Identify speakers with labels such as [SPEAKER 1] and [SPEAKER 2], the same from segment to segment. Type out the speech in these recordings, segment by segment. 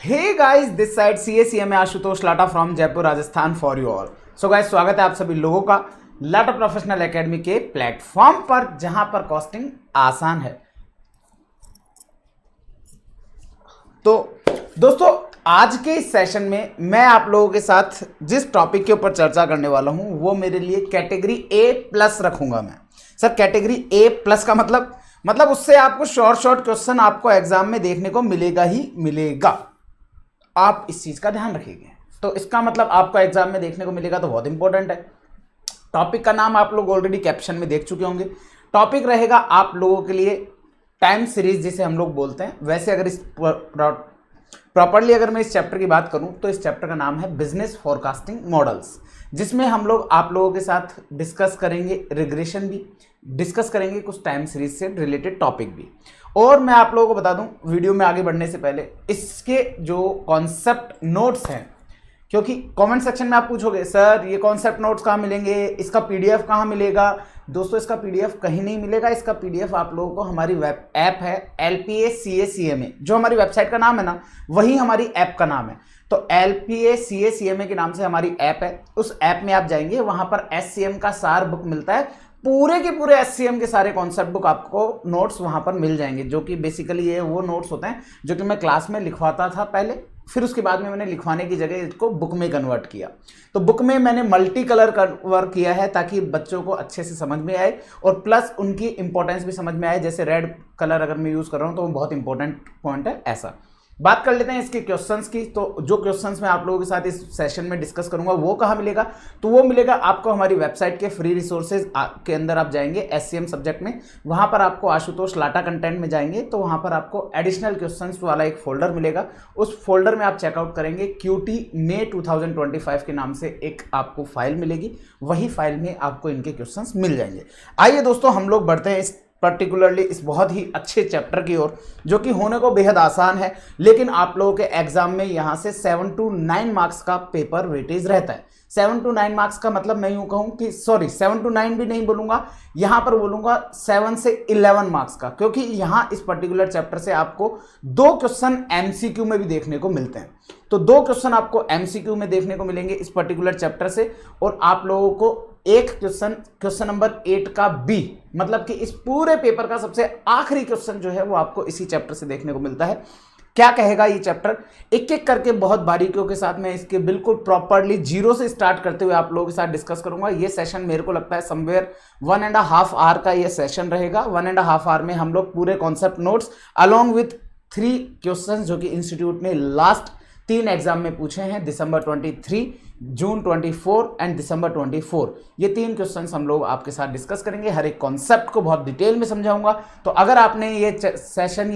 [SPEAKER 1] Hey guys, this side CACM में Ashutosh Lata from Jaipur Rajasthan for you all. So guys, स्वागत है आप सभी लोगों का लाटा प्रोफेशनल एकेडमी के प्लेटफॉर्म पर, जहां पर कॉस्टिंग आसान है। तो दोस्तों, आज के इस सेशन में मैं आप लोगों के साथ जिस टॉपिक के ऊपर चर्चा करने वाला हूं वो मेरे लिए कैटेगरी A+ रखूंगा मैं। सर, कैटेगरी A+ का मतलब उससे आपको शॉर्ट क्वेश्चन आपको एग्जाम में देखने को मिलेगा ही मिलेगा। आप इस चीज का ध्यान रखिएगा। तो इसका मतलब आपको एग्जाम में देखने को मिलेगा, तो बहुत इंपॉर्टेंट है। टॉपिक का नाम आप लोग ऑलरेडी कैप्शन में देख चुके होंगे। टॉपिक रहेगा आप लोगों के लिए टाइम सीरीज, जिसे हम लोग बोलते हैं। वैसे अगर इस प्रॉपर्ली अगर मैं इस चैप्टर की बात करूं तो इस चैप्टर का नाम है बिजनेस फोरकास्टिंग मॉडल्स, जिसमें हम लोग आप लोगों के साथ डिस्कस करेंगे रिग्रेशन भी, डिस्कस करेंगे कुछ टाइम सीरीज से रिलेटेड टॉपिक भी। और मैं आप लोगों को बता दूं, वीडियो में आगे बढ़ने से पहले इसके जो कॉन्सेप्ट नोट्स हैं, क्योंकि कमेंट सेक्शन में आप पूछोगे सर ये कॉन्सेप्ट नोट्स कहाँ मिलेंगे, इसका PDF कहाँ मिलेगा। दोस्तों, इसका PDF कहीं नहीं मिलेगा। इसका PDF आप लोगों को हमारी वेब ऐप है LPA CACMA, जो हमारी वेबसाइट का नाम है ना, वही हमारी ऐप का नाम है। तो LPA CACMA के नाम से हमारी ऐप है। उस ऐप में आप जाएंगे, वहां पर SCM का सार बुक मिलता है। पूरे के पूरे SCM के सारे कॉन्सेप्ट बुक आपको नोट्स वहां पर मिल जाएंगे, जो कि बेसिकली ये वो नोट्स होते हैं जो कि मैं क्लास में लिखवाता था पहले, फिर उसके बाद में मैंने लिखवाने की जगह इसको बुक में कन्वर्ट किया। तो बुक में मैंने मल्टी कलर कन्वर्ट किया है ताकि बच्चों को अच्छे से समझ में आए और प्लस उनकी इंपॉर्टेंस भी समझ में आए। जैसे रेड कलर अगर मैं यूज़ कर रहा हूँ तो वो बहुत इंपॉर्टेंट पॉइंट है। ऐसा बात कर लेते हैं इसके क्वेश्चंस की। तो जो क्वेश्चंस मैं आप लोगों के साथ इस सेशन में डिस्कस करूंगा वो कहाँ मिलेगा, तो वो मिलेगा आपको हमारी वेबसाइट के फ्री रिसोर्सेज के अंदर। आप जाएंगे SCM सब्जेक्ट में, वहां पर आपको आशुतोष लाटा कंटेंट में जाएंगे तो वहां पर आपको एडिशनल क्वेश्चंस वाला एक फोल्डर मिलेगा। उस फोल्डर में आप चेकआउट करेंगे, QT May 2025 के नाम से एक आपको फाइल मिलेगी। वही फाइल में आपको इनके क्वेश्चंस मिल जाएंगे। आइए दोस्तों, हम लोग बढ़ते हैं इस पर्टिकुलरली इस बहुत ही अच्छे चैप्टर की ओर, जो कि होने को बेहद आसान है, लेकिन आप लोगों के एग्जाम में यहां से 7 to 9 मार्क्स का पेपर वेटेज रहता है। 7 to 9 मार्क्स का मतलब मैं यूं कहूं कि 7 to 9 भी नहीं बोलूंगा, यहां पर बोलूंगा 7 से 11 मार्क्स का, क्योंकि यहां इस पर्टिकुलर चैप्टर से आपको 2 क्वेश्चन MCQ में भी देखने को मिलते हैं। तो 2 क्वेश्चन आपको MCQ में देखने को मिलेंगे इस पर्टिकुलर चैप्टर से, और आप लोगों को एक क्वेश्चन नंबर 8 का B, मतलब कि इस पूरे पेपर का सबसे आखिरी क्वेश्चन जो है वो आपको इसी चैप्टर से देखने को मिलता है। क्या कहेगा ये चैप्टर, एक एक करके बहुत बारीकियों के साथ मैं इसके बिल्कुल प्रॉपरली जीरो से स्टार्ट करते हुए आप लोगों के साथ डिस्कस करूंगा। ये सेशन मेरे को लगता है समवेयर 1.5 आवर का ये सेशन रहेगा। 1.5 आवर में हम लोग पूरे concept notes along with 3 question जो कि इंस्टीट्यूट ने लास्ट 3 एग्जाम में पूछे हैं, दिसंबर 23, जून 24 एंड दिसंबर 24, ये 3 क्वेश्चंस हम लोग आपके साथ डिस्कस करेंगे। हर एक कॉन्सेप्ट को बहुत डिटेल में समझाऊंगा। तो अगर आपने ये सेशन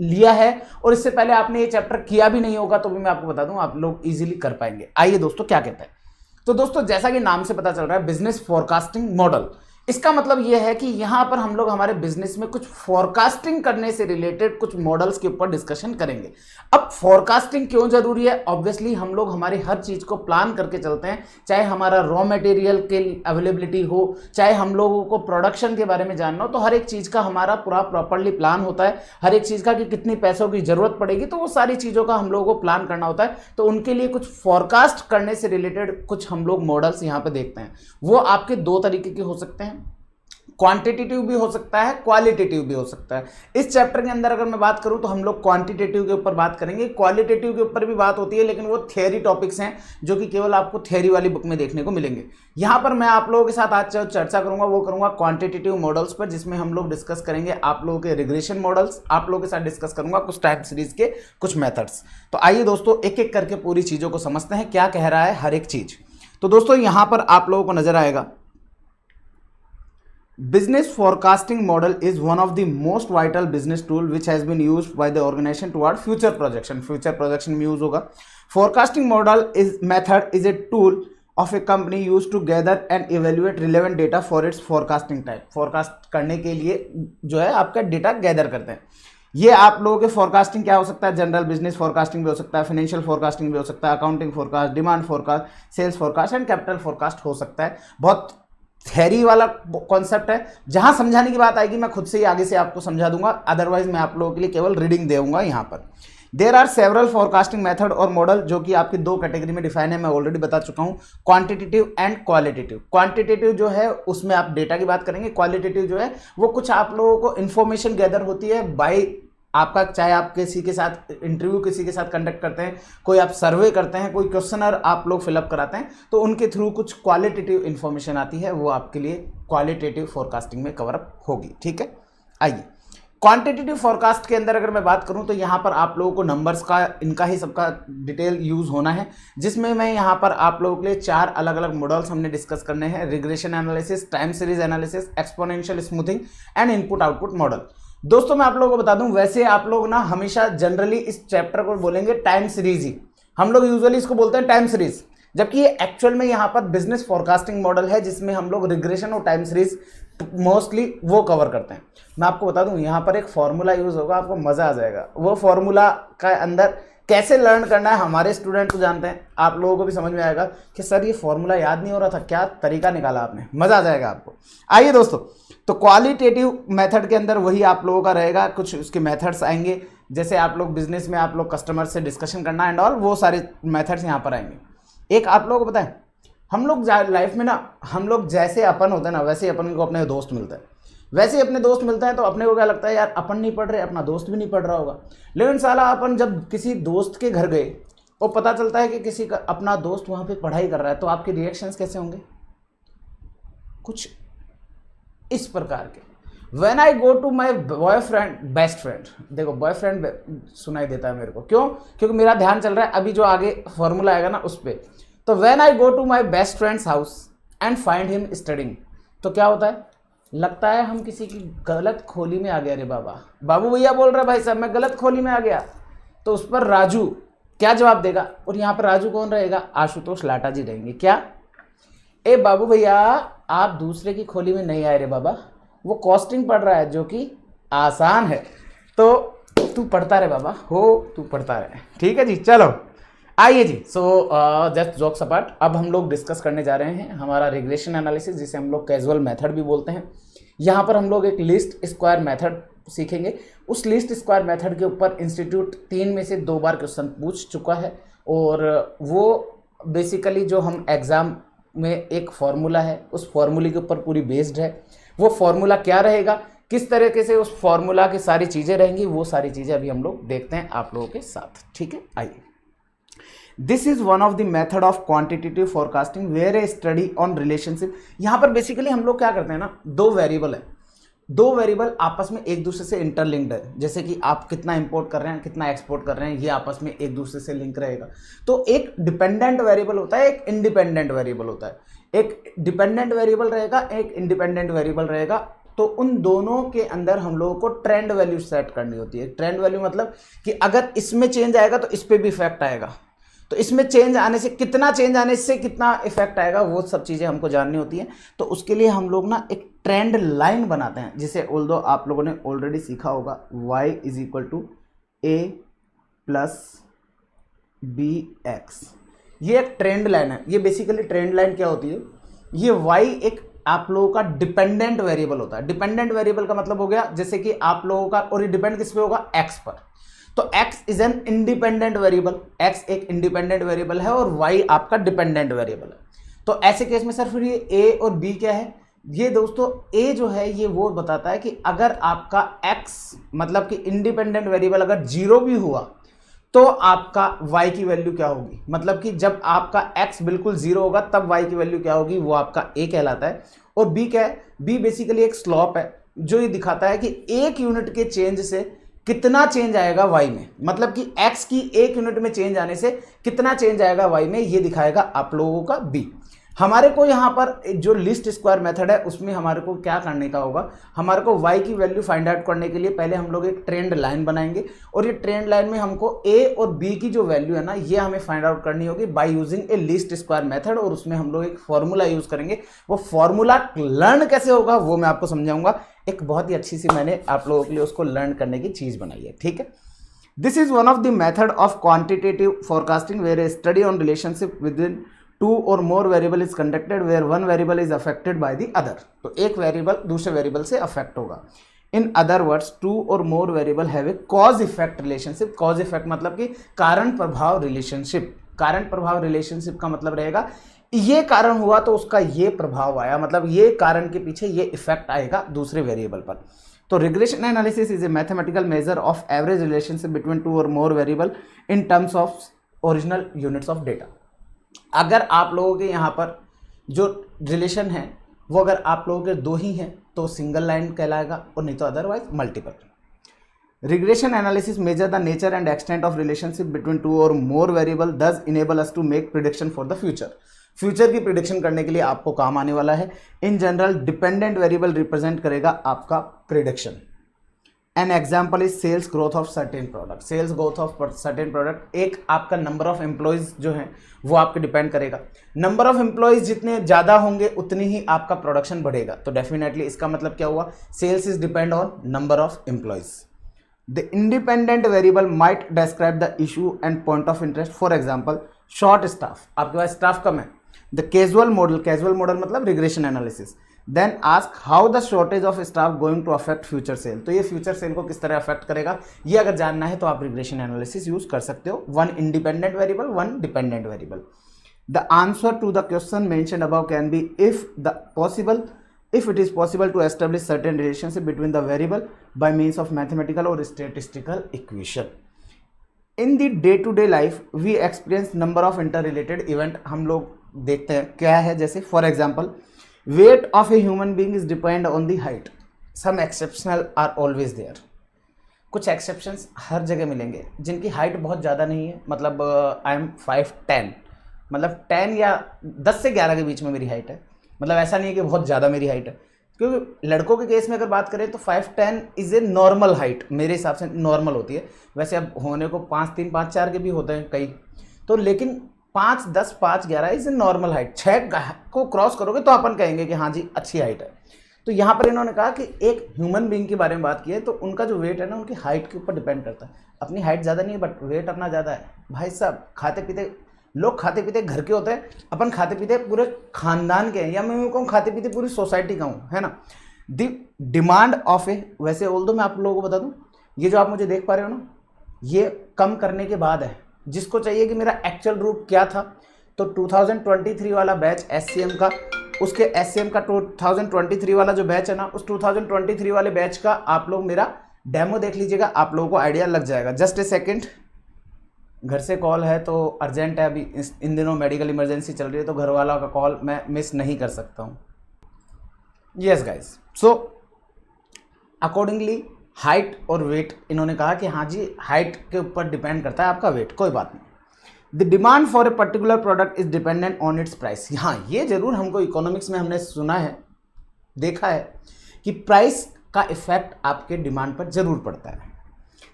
[SPEAKER 1] लिया है और इससे पहले आपने ये चैप्टर किया भी नहीं होगा, तो भी मैं आपको बता दूं आप लोग इजीली कर पाएंगे। आइए दोस्तों, क्या कहते हैं। तो दोस्तों, जैसा कि नाम से पता चल रहा है, बिजनेस फोरकास्टिंग मॉडल, इसका मतलब यह है कि यहां पर हम लोग हमारे बिजनेस में कुछ फोरकास्टिंग करने से रिलेटेड कुछ मॉडल्स के ऊपर डिस्कशन करेंगे। अब फोरकास्टिंग क्यों जरूरी है? ऑब्वियसली हम लोग हमारी हर चीज को प्लान करके चलते हैं, चाहे हमारा रॉ मटेरियल के अवेलेबिलिटी हो, चाहे हम लोगों को प्रोडक्शन के बारे में जानना हो, तो हर एक चीज का हमारा पूरा प्रॉपरली प्लान होता है। हर एक चीज का कि कितनी पैसों की जरूरत पड़ेगी, तो वो सारी चीजों का हम लोगों को प्लान करना होता है। तो उनके लिए कुछ फोरकास्ट करने से रिलेटेड कुछ हम लोग मॉडल्स यहाँ पे देखते हैं। वो आपके 2 तरीके के हो सकते हैं, क्वांटिटेटिव भी हो सकता है, क्वालिटेटिव भी हो सकता है। इस चैप्टर के अंदर अगर मैं बात करूं तो हम लोग क्वांटिटेटिव के ऊपर बात करेंगे। क्वालिटेटिव के ऊपर भी बात होती है, लेकिन वो थियरी टॉपिक्स हैं जो कि केवल आपको थियरी वाली बुक में देखने को मिलेंगे। यहां पर मैं आप लोगों के साथ आज चर्चा करूंगा वो करूंगा क्वांटिटेटिव मॉडल्स पर, जिसमें हम लोग डिस्कस करेंगे आप लोगों के रिग्रेशन मॉडल्स, आप लोगों के साथ डिस्कस करूंगा कुछ टाइम सीरीज के कुछ मेथड्स। तो आइए दोस्तों, एक एक करके पूरी चीजों को समझते हैं, क्या कह रहा है हर एक चीज। तो दोस्तों, यहां पर आप लोगों को नजर आएगा, business forecasting model is one of the most vital business tool which has been used by the organization toward future projection में use होगा। Forecasting model is a tool of a company used to gather and evaluate relevant data for its forecasting type। forecast करने के लिए जो है आपका data gather करते हैं। ये आप लोगों के फोरकास्टिंग क्या हो सकता है, जनरल बिजनेस फोरकास्टिंग भी हो सकता है, फाइनेंशियल फोरकास्टिंग भी हो सकता है, accounting forecast, demand forecast, sales forecast and capital forecast हो सकता है। बहुत थ्योरी वाला कॉन्सेप्ट है, जहां समझाने की बात आएगी मैं खुद से ही आगे से आपको समझा दूंगा, अदरवाइज मैं आप लोगों के लिए केवल रीडिंग दूंगा। यहां पर there are several forecasting method और मॉडल जो कि आपकी दो कैटेगरी में डिफाइन है, मैं ऑलरेडी बता चुका हूं, क्वांटिटेटिव एंड क्वालिटेटिव। क्वांटिटेटिव जो है उसमें आप डेटा की बात करेंगे, क्वालिटेटिव जो है वो कुछ आप लोगों को इन्फॉर्मेशन गैदर होती है बाय आपका, चाहे आप किसी के साथ इंटरव्यू किसी के साथ कंडक्ट करते हैं, कोई आप सर्वे करते हैं, कोई क्वेश्चनर आप लोग फिलअप कराते हैं, तो उनके थ्रू कुछ क्वालिटेटिव इन्फॉर्मेशन आती है, वो आपके लिए क्वालिटेटिव फोरकास्टिंग में कवर अप होगी। ठीक है, आइए क्वांटिटेटिव फोरकास्ट के अंदर अगर मैं बात करूं तो यहां पर आप लोगों को नंबर्स का इनका ही सबका डिटेल यूज होना है, जिसमें मैं यहां पर आप लोगों के लिए 4 अलग अलग मॉडल्स हमने डिस्कस करने हैं, regression analysis, time series analysis, exponential smoothing and input output model. दोस्तों मैं आप लोगों को बता दूं, वैसे आप लोग ना हमेशा जनरली इस चैप्टर को बोलेंगे टाइम सीरीज ही, हम लोग यूजुअली इसको बोलते हैं टाइम सीरीज, जबकि ये एक्चुअल में यहाँ पर बिजनेस फोरकास्टिंग मॉडल है, जिसमें हम लोग रिग्रेशन और टाइम सीरीज मोस्टली वो कवर करते हैं। मैं आपको बता दूं यहाँ पर एक फॉर्मूला यूज होगा, आपको मजा आ जाएगा। वो फॉर्मूला का अंदर कैसे लर्न करना है हमारे स्टूडेंट को जानते हैं, आप लोगों को भी समझ में आएगा कि सर ये फॉर्मूला याद नहीं हो रहा था, क्या तरीका निकाला आपने, मजा आ जाएगा आपको। आइए दोस्तों, तो क्वालिटेटिव मेथड के अंदर वही आप लोगों का रहेगा, कुछ उसके मेथड्स आएंगे, जैसे आप लोग बिजनेस में आप लोग कस्टमर से डिस्कशन करना एंड ऑल, वो सारे मेथड्स यहाँ पर आएंगे। एक आप लोगों को पता है, हम लोग लाइफ में ना, हम लोग जैसे अपन होते हैं ना, वैसे ही अपन को अपने दोस्त मिलता है, वैसे ही अपने दोस्त मिलता है, तो अपने को क्या लगता है यार अपन नहीं पढ़ रहे, अपना दोस्त भी नहीं पढ़ रहा होगा। लेकिन साला अपन जब किसी दोस्त के घर गए और पता चलता है कि किसी का अपना दोस्त वहाँ पे पढ़ाई कर रहा है, तो आपके रिएक्शंस कैसे होंगे? कुछ इस प्रकार के, When I go to my boyfriend, best friend, देखो बॉयफ्रेंड सुनाई देता है मेरे को, क्यों? क्योंकि मेरा ध्यान चल रहा है अभी जो आगे फॉर्मूला आएगा ना उस पर। तो when I go to my best friends house and find him studying, तो क्या होता है, लगता है हम किसी की गलत खोली में आ गया। रे बाबा, बाबू भैया बोल रहा है भाई साहब मैं गलत खोली में आ गया, तो उस पर राजू क्या जवाब देगा? और यहाँ पर राजू कौन रहेगा? आशुतोष लाटा जी रहेंगे। क्या? ए बाबू भैया आप दूसरे की खोली में नहीं आए रे बाबा, वो कॉस्टिंग पढ़ रहा है जो कि आसान है, तो तू पढ़ता रहे बाबा, हो तू पढ़ता रहे। ठीक है जी, चलो आइए जी। सो जस्ट जोक्स अपार्ट, अब हम लोग डिस्कस करने जा रहे हैं हमारा रिग्रेशन एनालिसिस, जिसे हम लोग कैजुअल मेथड भी बोलते हैं। यहाँ पर हम लोग एक लिस्ट स्क्वायर मेथड सीखेंगे। उस लिस्ट स्क्वायर मेथड के ऊपर इंस्टीट्यूट 3 में से 2 बार क्वेश्चन पूछ चुका है, और वो बेसिकली जो हम एग्जाम में एक फॉर्मूला है, उस फॉर्मूले के ऊपर पूरी बेस्ड है। वो फॉर्मूला क्या रहेगा, किस तरीके से उस फॉर्मूला की सारी चीज़ें रहेंगी, वो सारी चीज़ें अभी हम लोग देखते हैं आप लोगों के साथ। ठीक है, आइए। This is one of the method of quantitative forecasting where a study on relationship. यहाँ पर बेसिकली हम लोग क्या करते हैं ना, 2 वेरिएबल है, 2 वेरिएबल आपस में एक दूसरे से इंटरलिंक्ड है, जैसे कि आप कितना इंपोर्ट कर रहे हैं, कितना एक्सपोर्ट कर रहे हैं, ये आपस में एक दूसरे से लिंक रहेगा। तो एक डिपेंडेंट वेरिएबल होता है, एक इंडिपेंडेंट वेरिएबल होता है। एक डिपेंडेंट वेरिएबल रहेगा, एक इंडिपेंडेंट वेरिएबल रहेगा। तो उन दोनों के अंदर हम लोगों को ट्रेंड वैल्यू सेट करनी होती है। ट्रेंड वैल्यू मतलब कि अगर इसमें चेंज आएगा तो इस पर भी इफेक्ट आएगा, तो इसमें चेंज आने से कितना चेंज आने से कितना इफेक्ट आएगा, वो सब चीज़ें हमको जाननी होती हैं। तो उसके लिए हम लोग ना एक ट्रेंड लाइन बनाते हैं, जिसे ऑल्दो आप लोगों ने ऑलरेडी सीखा होगा, y is equal to a plus bx। ये एक ट्रेंड लाइन है। ये बेसिकली ट्रेंड लाइन क्या होती है, ये y एक आप लोगों का डिपेंडेंट वेरिएबल होता है। डिपेंडेंट वेरिएबल का मतलब हो गया जैसे कि आप लोगों का, और ये डिपेंड किस पे होगा, x पर। तो x is an independent variable, x एक इंडिपेंडेंट वेरिएबल है और y आपका डिपेंडेंट वेरिएबल है। तो ऐसे केस में सर फिर ये a और b क्या है? ये दोस्तों a जो है ये वो बताता है कि अगर आपका x मतलब कि इंडिपेंडेंट वेरिएबल अगर 0 भी हुआ तो आपका y की वैल्यू क्या होगी, मतलब कि जब आपका x बिल्कुल 0 होगा तब y की वैल्यू क्या होगी, वो आपका a कहलाता है। और b क्या है? b बेसिकली एक स्लॉप है जो ये दिखाता है कि 1 यूनिट के चेंज से कितना चेंज आएगा y में, मतलब कि x की 1 यूनिट में चेंज आने से कितना चेंज आएगा y में, ये दिखाएगा आप लोगों का b। हमारे को यहाँ पर जो लिस्ट स्क्वायर मेथड है उसमें हमारे को क्या करने का होगा, हमारे को y की वैल्यू फाइंड आउट करने के लिए पहले हम लोग एक ट्रेंड लाइन बनाएंगे, और ये ट्रेंड लाइन में हमको a और b की जो वैल्यू है ना, ये हमें फाइंड आउट करनी होगी by using A list square method. और उसमें हम लोग एक फॉर्मूला यूज करेंगे। वो फॉर्मूला लर्न कैसे होगा वो मैं आपको समझाऊंगा। एक बहुत ही अच्छी सी मैंने आप लोगों के लिए उसको लर्न करने की चीज बनाई है। ठीक है, this is one of the method of quantitative forecasting where a study on relationship within 2 और more variable is conducted where 1 variable is affected by the other. तो एक वेरिएबल दूसरे वेरिएबल से अफेक्ट होगा। इन अदर वर्ड्स टू और more variable have a cause effect relationship. Cause effect मतलब कि कारण प्रभाव रिलेशनशिप। कारण प्रभाव रिलेशनशिप का मतलब रहेगा ये कारण हुआ तो उसका ये प्रभाव आया, मतलब ये कारण के पीछे ये इफेक्ट आएगा दूसरे वेरिएबल पर। तो regression analysis is a mathematical measure of average relationship between two और more variable in terms of original units of data. अगर आप लोगों के यहाँ पर जो रिलेशन है वो अगर आप लोगों के दो ही हैं तो सिंगल लाइन कहलाएगा और नहीं तो otherwise multiple. Regression analysis measure the nature and extent of relationship between two or more variable, thus enable us to make prediction for the future. Future की प्रिडिक्शन करने के लिए आपको काम आने वाला है। In general dependent variable represent करेगा आपका prediction. An example is sales growth of certain product. Sales growth of certain product, एक आपका नंबर ऑफ एम्प्लॉयज जो हैं वो आपके डिपेंड करेगा। नंबर ऑफ एम्प्लॉयज जितने ज़्यादा होंगे उतनी ही आपका प्रोडक्शन बढ़ेगा। तो डेफिनेटली इसका मतलब क्या हुआ, sales is depend on number of employees. The independent variable might describe the issue and point of interest. For example, short staff, आपके पास स्टाफ कम है। The causal model मतलब regression analysis. Then ask how the shortage of staff going to affect future sale. तो ये future cell को किस तरह affect करेगा, ये अगर जानना है तो आप रिग्रेशन एनालिसिस यूज कर सकते हो। One independent variable, one dependent variable. The answer to the question mentioned above can be if it is possible to establish certain relationship between the variable by means of mathematical or statistical equation. In the day-to-day life, we experience number of interrelated event. हम लोग देखते हैं क्या है, जैसे for example, weight of a human being is depend on the height. Some exceptional are always there. कुछ exceptions हर जगह मिलेंगे जिनकी हाइट बहुत ज़्यादा नहीं है, मतलब आई एम 5'10", मतलब 10 या 10 से 11 के बीच में मेरी हाइट है, मतलब ऐसा नहीं है कि बहुत ज़्यादा मेरी हाइट है। क्योंकि लड़कों के केस में अगर बात करें तो 5'10" इज़ ए नॉर्मल हाइट, मेरे हिसाब से नॉर्मल होती है। वैसे अब होने को 5'3", 5'4" के भी होते हैं कई, तो लेकिन 5'10", 5'11" इज़ ए नॉर्मल हाइट। 6 को क्रॉस करोगे तो अपन कहेंगे कि हाँ जी अच्छी हाइट है। तो यहाँ पर इन्होंने कहा कि एक ह्यूमन बीइंग के बारे में बात की है तो उनका जो वेट है ना उनकी हाइट के ऊपर डिपेंड करता है। अपनी हाइट ज़्यादा नहीं है बट वेट अपना ज़्यादा है। भाई साहब लोग खाते पीते घर के होते हैं, अपन खाते पीते पूरे खानदान के हैं, या मैं कहूँ खाते पीते पूरी सोसाइटी का हूँ, है ना। द डिमांड ऑफ ए, वैसे ऑल्दो मैं आप लोगों को बता दूँ, ये जो आप मुझे देख पा रहे हो ना, ये कम करने के बाद है। जिसको चाहिए कि मेरा एक्चुअल रूप क्या था, तो 2023 वाला बैच SCM का, उसके SCM का 2023 वाला जो बैच है ना, उस 2023 वाले बैच का आप लोग मेरा डेमो देख लीजिएगा, आप लोगों को आइडिया लग जाएगा। जस्ट ए सेकेंड, घर से कॉल है तो अर्जेंट है, अभी इन दिनों मेडिकल इमरजेंसी चल रही है तो घर वालों का कॉल मैं मिस नहीं कर सकता हूँ। Yes guys, so accordingly height और वेट, इन्होंने कहा कि हाँ जी हाइट के ऊपर डिपेंड करता है आपका वेट, कोई बात नहीं। The demand for a particular product is dependent on it's price. हाँ, ये जरूर हमको इकोनॉमिक्स में हमने सुना है, देखा है कि प्राइस का इफेक्ट आपके डिमांड पर जरूर पड़ता है।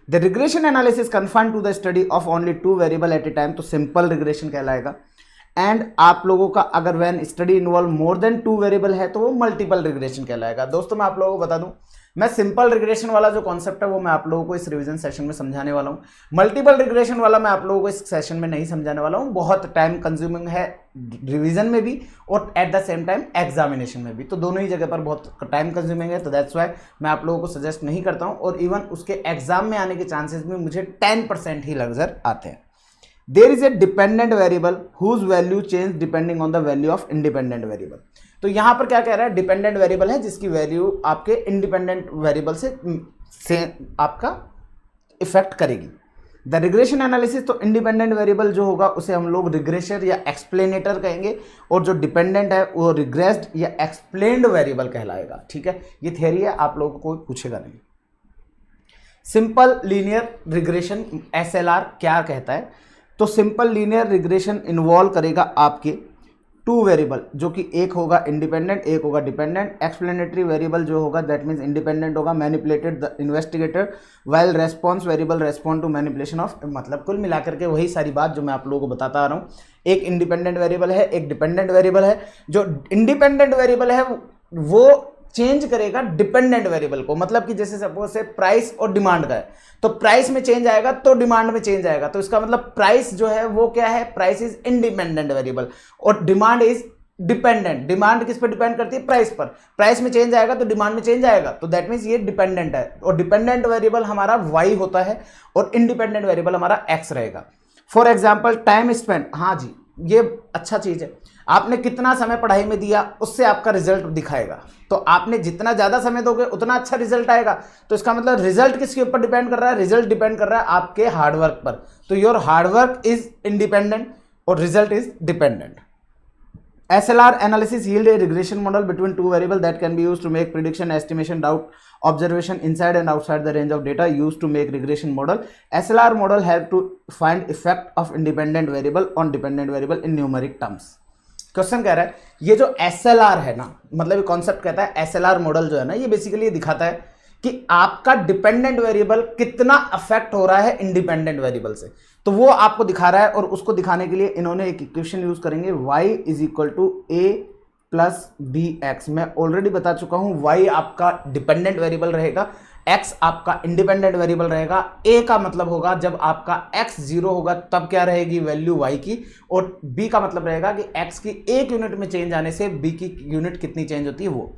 [SPEAKER 1] The regression analysis confined to the study of only 2 variable at a time, तो सिंपल रिग्रेशन कहलाएगा। एंड आप लोगों का अगर when study involve more than 2 variable है तो वो मल्टीपल रिग्रेशन कहलाएगा। दोस्तों मैं आप लोगों को बता दूं, मैं सिंपल रिग्रेशन वाला जो कॉन्सेप्ट है वो मैं आप लोगों को इस रिवीजन सेशन में समझाने वाला हूँ। मल्टीपल रिग्रेशन वाला मैं आप लोगों को इस सेशन में नहीं समझाने वाला हूँ, बहुत टाइम कंज्यूमिंग है रिवीजन में भी और at the same time examination में भी, तो दोनों ही जगह पर बहुत टाइम कंज्यूमिंग है। तो दैट्स वाई मैं आप लोगों को सजेस्ट नहीं करता हूँ, और इवन उसके एग्जाम में आने के चांसेस भी मुझे 10% ही नजर आते हैं। There is a dependent variable whose value change depending on the value of independent variable. तो यहां पर क्या कह रहा है, डिपेंडेंट वेरिएबल है जिसकी वैल्यू आपके इंडिपेंडेंट वेरिएबल से आपका इफेक्ट करेगी। द रिग्रेशन एनालिसिस, तो इंडिपेंडेंट वेरिएबल जो होगा उसे हम लोग रिग्रेशर या एक्सप्लेनेटर कहेंगे, और जो डिपेंडेंट है वो रिग्रेस्ड या एक्सप्लेन्ड वेरिएबल कहलाएगा। ठीक है, ये थियरी है, आप लोगों को कोई पूछेगा नहीं। सिंपल लीनियर रिग्रेशन SLR क्या कहता है, तो सिंपल लीनियर रिग्रेशन इन्वॉल्व करेगा आपके 2 वेरिएबल, जो कि एक होगा इंडिपेंडेंट, एक होगा डिपेंडेंट। एक्सप्लेनेटरी वेरिएबल जो होगा दैट मीन्स इंडिपेंडेंट होगा, manipulated the investigator while response variable respond to manipulation of, मतलब कुल मिलाकर के वही सारी बात जो मैं आप लोगों को बताता आ रहा हूँ। एक इंडिपेंडेंट वेरिएबल है, एक डिपेंडेंट वेरिएबल है। जो इंडिपेंडेंट वेरिएबल है वो चेंज करेगा डिपेंडेंट वेरिएबल को, मतलब कि जैसे सपोज से प्राइस और डिमांड का है, तो प्राइस में चेंज आएगा तो डिमांड में चेंज आएगा, तो इसका मतलब प्राइस जो है वो क्या है, प्राइस इज इंडिपेंडेंट वेरिएबल और डिमांड इज डिपेंडेंट, डिमांड किस पे डिपेंड करती है? प्राइस पर। प्राइस में चेंज आएगा तो डिमांड में चेंज आएगा, तो दैट मीन्स ये डिपेंडेंट है। और डिपेंडेंट वेरिएबल हमारा y होता है और इंडिपेंडेंट वेरिएबल हमारा x रहेगा। फॉर एग्जाम्पल टाइम स्पेंड, हाँ जी ये अच्छा चीज है, आपने कितना समय पढ़ाई में दिया उससे आपका रिजल्ट दिखाएगा। तो आपने जितना ज्यादा समय दोगे उतना अच्छा रिजल्ट आएगा। तो इसका मतलब रिजल्ट किसके ऊपर डिपेंड कर रहा है? रिजल्ट डिपेंड कर रहा है आपके हार्डवर्क पर। तो योर हार्डवर्क इज इंडिपेंडेंट और result is dependent. SLR analysis yield a regression model between two variables that can be used to make prediction, estimation, doubt, observation inside and outside the range of data used to make regression model. SLR model help to find effect of independent variable on dependent variable in numeric terms. Question कह रहा है ये जो SLR है ना, मतलब ये concept कहता है SLR मॉडल जो है ना, ये बेसिकली ये दिखाता है कि आपका डिपेंडेंट वेरिएबल कितना अफेक्ट हो रहा है इंडिपेंडेंट वेरिएबल से। तो वो आपको दिखा रहा है और उसको दिखाने के लिए इन्होंने एक इक्वेशन यूज करेंगे, y is equal to a plus b x. मैं ऑलरेडी बता चुका हूं y आपका डिपेंडेंट वेरिएबल रहेगा, x आपका इंडिपेंडेंट वेरिएबल रहेगा। a का मतलब होगा जब आपका x 0 होगा तब क्या रहेगी वैल्यू y की, और b का मतलब रहेगा कि x की एक यूनिट में चेंज आने से b की यूनिट कितनी चेंज होती है वो।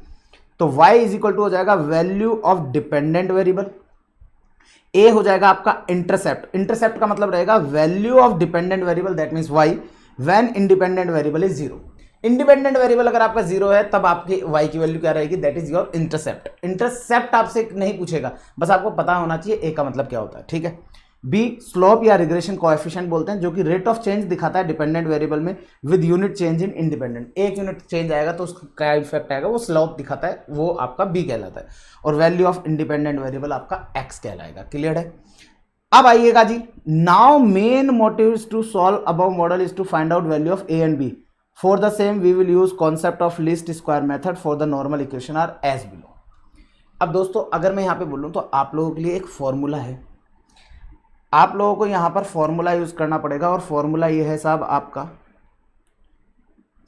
[SPEAKER 1] तो y इज इक्वल टू हो जाएगा value of dependent variable, a हो जाएगा आपका इंटरसेप्ट, इंटरसेप्ट का मतलब रहेगा value of dependent variable that means y when independent variable is 0। Independent variable अगर आपका 0 है तब आपकी y की वैल्यू क्या रहेगी? That is your intercept. Intercept आपसे नहीं पूछेगा, बस आपको पता होना चाहिए a का मतलब क्या होता है, ठीक है। बी स्लोप या रिग्रेशन कोएफिशिएंट बोलते हैं, जो कि रेट ऑफ चेंज दिखाता है डिपेंडेंट वेरिएबल में with unit change in independent. एक यूनिट चेंज आएगा तो उसका क्या इफेक्ट आएगा, वो स्लोप दिखाता है, वो आपका बी कहलाता है। और वैल्यू ऑफ इंडिपेंडेंट वेरिएबल आपका एक्स कहलाएगा। क्लियर है? अब आइएगा जी, now main motive is to solve above model is to find out value of A and B. For the same we will use concept of least square method for the normal equation are as below. अब दोस्तों अगर मैं यहाँ पे बोलूँ तो आप लोगों के लिए एक फॉर्मूला है, आप लोगों को यहाँ पर फॉर्मूला यूज करना पड़ेगा। और फॉर्मूला ये है साहब आपका